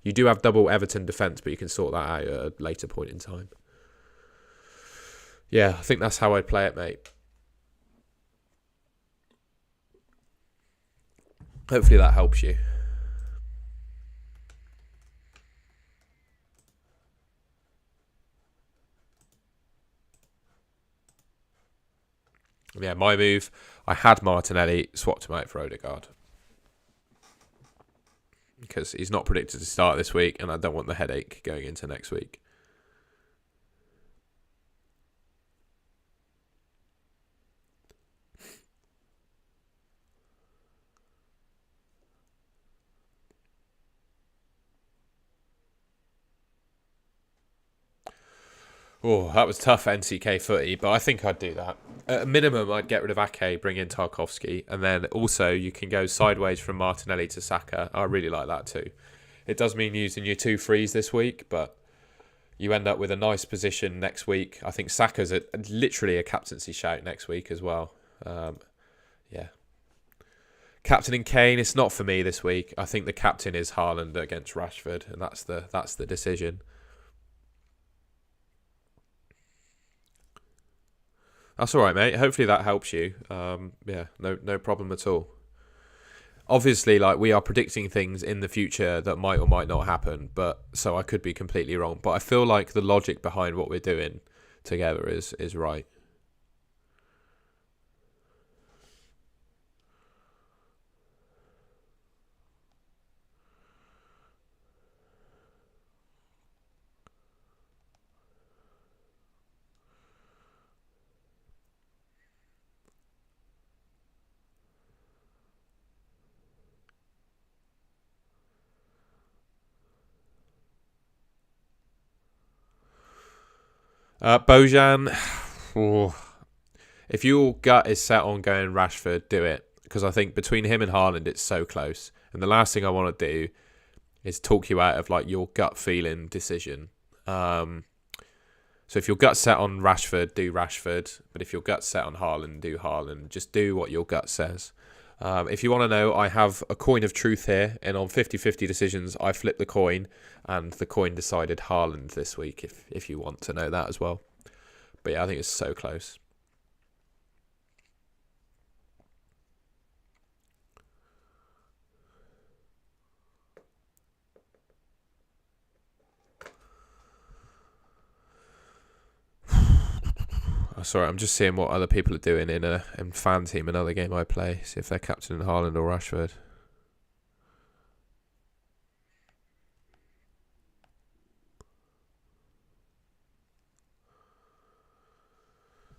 You do have double Everton defence, but you can sort that out at a later point in time. Yeah, I think that's how I'd play it, mate. Hopefully that helps you. Yeah, my move, I had Martinelli, swapped him out for Odegaard. Because he's not predicted to start this week, and I don't want the headache going into next week. Oh, that was tough, NCK footy, but I think I'd do that. At a minimum, I'd get rid of Ake, bring in Tarkowski, and then also you can go sideways from Martinelli to Saka. I really like that too. It does mean using your 2 frees this week, but you end up with a nice position next week. I think Saka's literally a captaincy shout next week as well. Yeah. Captain and Kane, it's not for me this week. I think the captain is Haaland against Rashford, and that's the decision. That's all right, mate. Hopefully that helps you. Yeah, no problem at all. Obviously, like, we are predicting things in the future that might or might not happen, but so I could be completely wrong. But I feel like the logic behind what we're doing together is right. Bojan, oh, if your gut is set on going Rashford, do it. Because I think between him and Haaland, it's so close. And the last thing I want to do is talk you out of like your gut feeling decision. So if your gut's set on Rashford, do Rashford. But if your gut's set on Haaland, do Haaland. Just do what your gut says. If you want to know, I have a coin of truth here. And on 50-50 decisions, I flipped the coin. And the coin decided Haaland this week, if you want to know that as well. But yeah, I think it's so close. Sorry, I'm just seeing what other people are doing in fan team, another game I play. See if they're captaining Haaland or Rashford.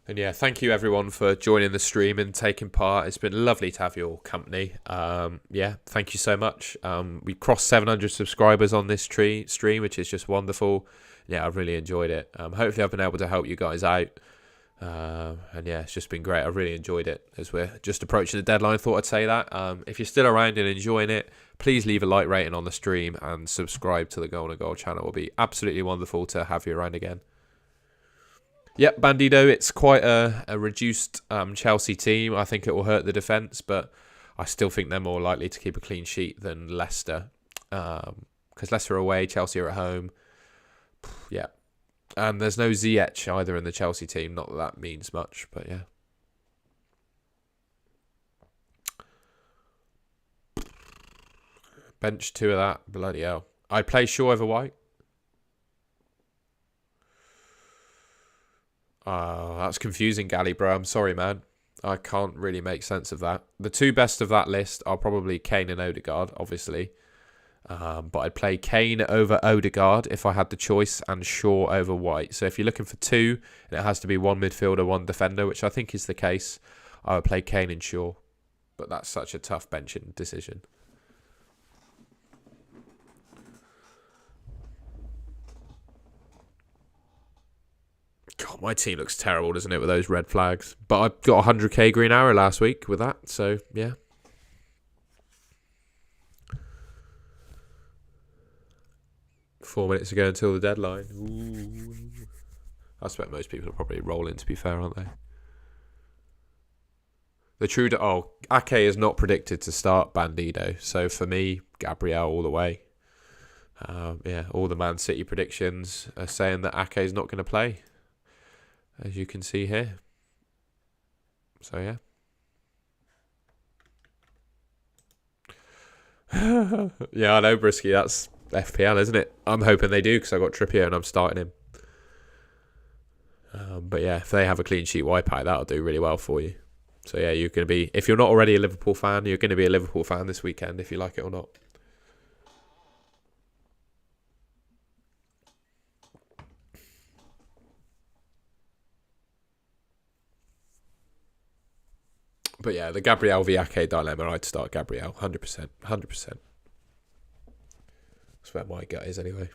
And yeah, thank you everyone for joining the stream and taking part. It's been lovely to have your company. Yeah, thank you so much. We crossed 700 subscribers on this stream, which is just wonderful. Yeah, I've really enjoyed it. Hopefully I've been able to help you guys out. And yeah, it's just been great. I've really enjoyed it as we're just approaching the deadline. Thought I'd say that. If you're still around and enjoying it, please leave a like rating on the stream and subscribe to the Goal and Goal channel. It will be absolutely wonderful to have you around again. Yep, Bandido, it's quite a reduced Chelsea team. I think it will hurt the defence, but I still think they're more likely to keep a clean sheet than Leicester. Because Leicester are away, Chelsea are at home. Yeah. And there's no Ziyech either in the Chelsea team. Not that that means much, but yeah. Bench 2 of that. Bloody hell. I'd play Shaw over White. That's confusing, Gally, bro. I'm sorry, man. I can't really make sense of that. The 2 best of that list are probably Kane and Odegaard, obviously. But I'd play Kane over Odegaard if I had the choice, and Shaw over White. So if you're looking for 2, and it has to be 1 midfielder, 1 defender, which I think is the case, I would play Kane and Shaw. But that's such a tough benching decision. God, my team looks terrible, doesn't it, with those red flags? But I got 100k green arrow last week with that, so yeah. Four minutes ago until the deadline. Ooh. I expect most people are probably rolling, to be fair, aren't they? The true... Ake is not predicted to start Bandido. So for me, Gabriel all the way. Yeah, all the Man City predictions are saying that Ake is not going to play, as you can see here. So yeah. Yeah, I know, Brisky. That's FPL, isn't it? I'm hoping they do because I got Trippier and I'm starting him. But yeah, if they have a clean sheet wipeout, that'll do really well for you. So yeah, you're going to be... If you're not already a Liverpool fan, you're going to be a Liverpool fan this weekend, if you like it or not. But yeah, the Gabriel v Ake dilemma, I'd start Gabriel, 100%. 100%. That's where my gut is anyway.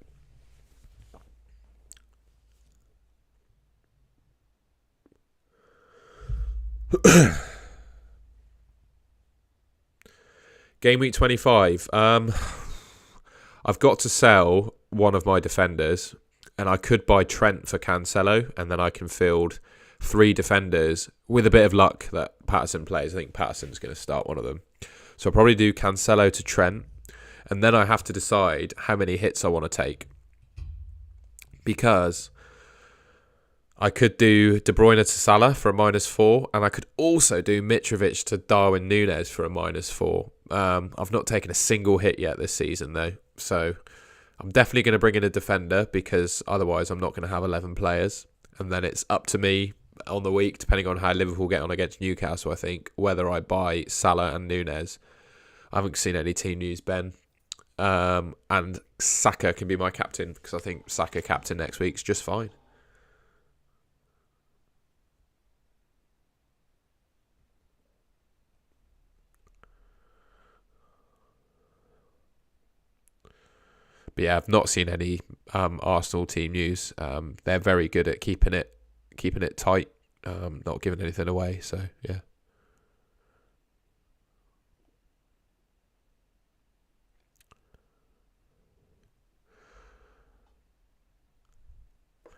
Game week 25. I've got to sell one of my defenders, and I could buy Trent for Cancelo, and then I can field 3 defenders with a bit of luck that Patterson plays. I think Patterson's going to start one of them. So I'll probably do Cancelo to Trent, and then I have to decide how many hits I want to take. Because I could do De Bruyne to Salah for a -4, and I could also do Mitrovic to Darwin Núñez for a -4. I've not taken a single hit yet this season, though. So I'm definitely going to bring in a defender, because otherwise I'm not going to have 11 players. And then it's up to me on the week, depending on how Liverpool get on against Newcastle, I think, whether I buy Salah and Núñez. I haven't seen any team news, Ben. And Saka can be my captain, because I think Saka captain next week's just fine. But yeah, I've not seen any Arsenal team news. They're very good at keeping it tight, not giving anything away. So yeah.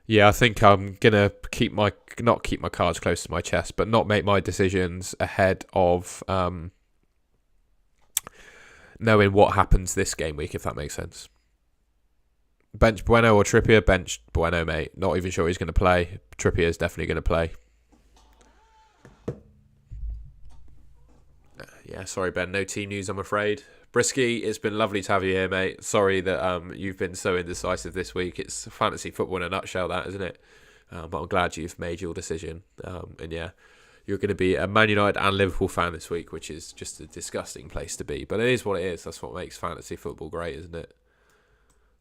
Yeah, I think I'm gonna not keep my cards close to my chest, but not make my decisions ahead of knowing what happens this game week, if that makes sense. Bench Bueno or Trippier? Bench Bueno, mate. Not even sure he's going to play. Trippier is definitely going to play. Yeah, sorry, Ben. No team news, I'm afraid. Brisky, it's been lovely to have you here, mate. Sorry that you've been so indecisive this week. It's fantasy football in a nutshell, that, isn't it? But I'm glad you've made your decision. And yeah, you're going to be a Man United and Liverpool fan this week, which is just a disgusting place to be. But it is what it is. That's what makes fantasy football great, isn't it?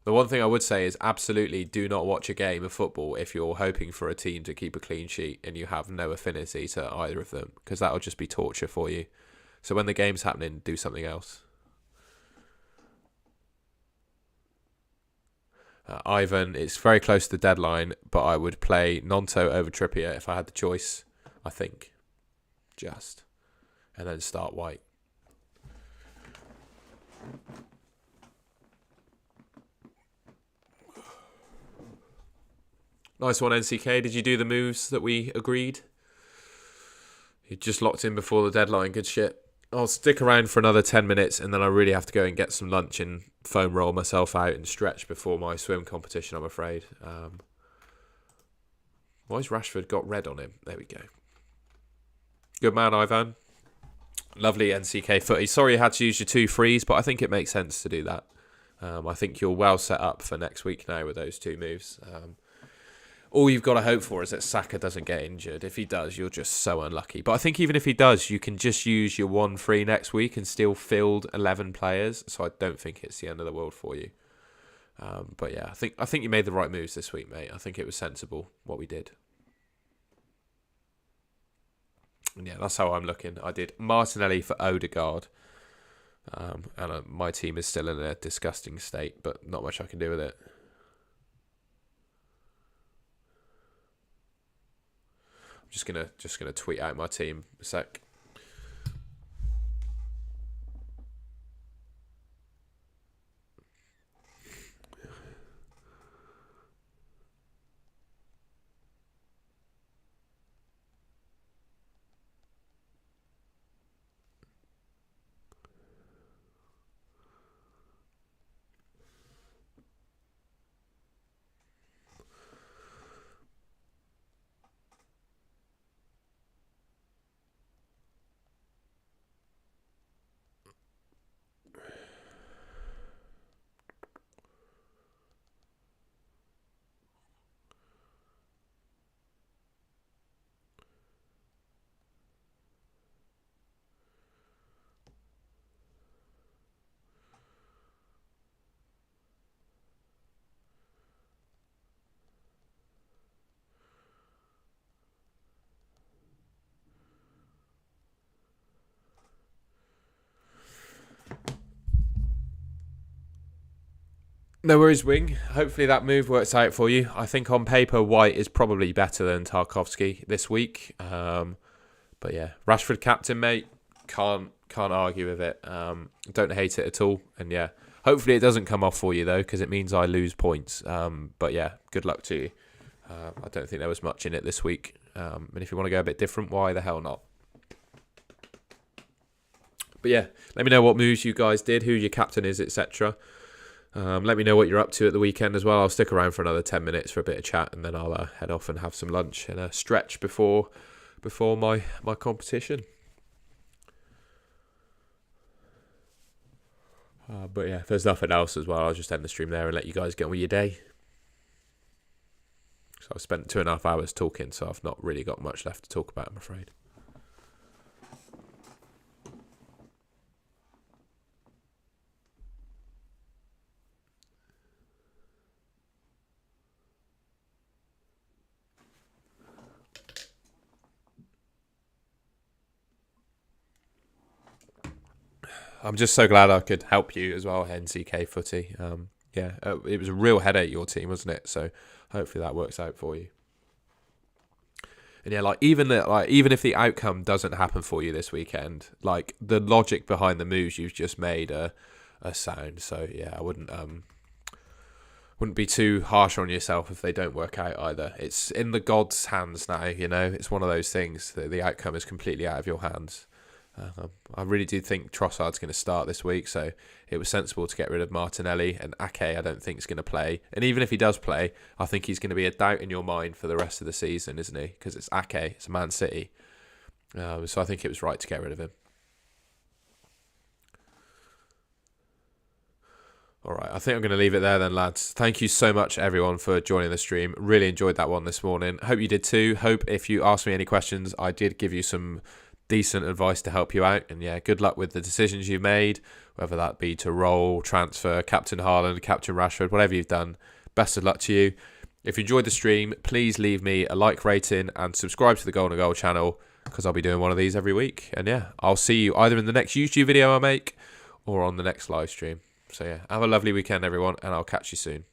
The one thing I would say is absolutely do not watch a game of football if you're hoping for a team to keep a clean sheet and you have no affinity to either of them, because that'll just be torture for you. So when the game's happening, do something else. Ivan, it's very close to the deadline, but I would play Nonto over Trippier if I had the choice, I think. Just. And then start White. Nice one, NCK. Did you do the moves that we agreed? You just locked in before the deadline. Good shit. I'll stick around for another 10 minutes and then I really have to go and get some lunch and foam roll myself out and stretch before my swim competition, I'm afraid. Why's Rashford got red on him? There we go. Good man, Ivan. Lovely NCK footy. Sorry you had to use your 2 frees, but I think it makes sense to do that. I think you're well set up for next week now with those 2 moves. All you've got to hope for is that Saka doesn't get injured. If he does, you're just so unlucky. But I think even if he does, you can just use your 1 free next week and still field 11 players. So I don't think it's the end of the world for you. But yeah, I think you made the right moves this week, mate. I think it was sensible what we did. And yeah, that's how I'm looking. I did Martinelli for Odegaard. And my team is still in a disgusting state, but not much I can do with it. Just gonna tweet out my team a sec. No worries, Wing. Hopefully that move works out for you. I think on paper, White is probably better than Tarkowski this week. But yeah, Rashford captain, mate. Can't argue with it. Don't hate it at all. And yeah, hopefully it doesn't come off for you though, because it means I lose points. But yeah, good luck to you. I don't think there was much in it this week. And if you want to go a bit different, why the hell not? But yeah, let me know what moves you guys did, who your captain is, etc. Let me know what you're up to at the weekend as well. I'll stick around for another 10 minutes for a bit of chat, and then I'll head off and have some lunch and a stretch before my competition. But yeah, if there's nothing else as well, I'll just end the stream there and let you guys get on with your day. So I've spent 2.5 hours talking, so I've not really got much left to talk about, I'm afraid. I'm just so glad I could help you as well, NCK Footy. It was a real headache, your team, wasn't it? So hopefully that works out for you. And yeah, even if the outcome doesn't happen for you this weekend, like the logic behind the moves you've just made are sound. So yeah, I wouldn't be too harsh on yourself if they don't work out either. It's in the gods' hands now, you know. It's one of those things that the outcome is completely out of your hands. I really do think Trossard's going to start this week, so it was sensible to get rid of Martinelli, and Ake I don't think is going to play. And even if he does play, I think he's going to be a doubt in your mind for the rest of the season, isn't he? Because it's Ake, it's Man City. So I think it was right to get rid of him. Alright, I think I'm going to leave it there then, lads. Thank you so much, everyone, for joining the stream. Really enjoyed that one this morning. Hope you did too. Hope if you asked me any questions, I did give you some decent advice to help you out. And yeah, good luck with the decisions you've made, whether that be to roll, transfer, captain Haaland, captain Rashford, whatever you've done. Best of luck to you. If you enjoyed the stream, please leave me a like rating and subscribe to the Golden Goal channel, because I'll be doing one of these every week. And yeah, I'll see you either in the next YouTube video I make or on the next live stream. So yeah, have a lovely weekend, everyone, and I'll catch you soon.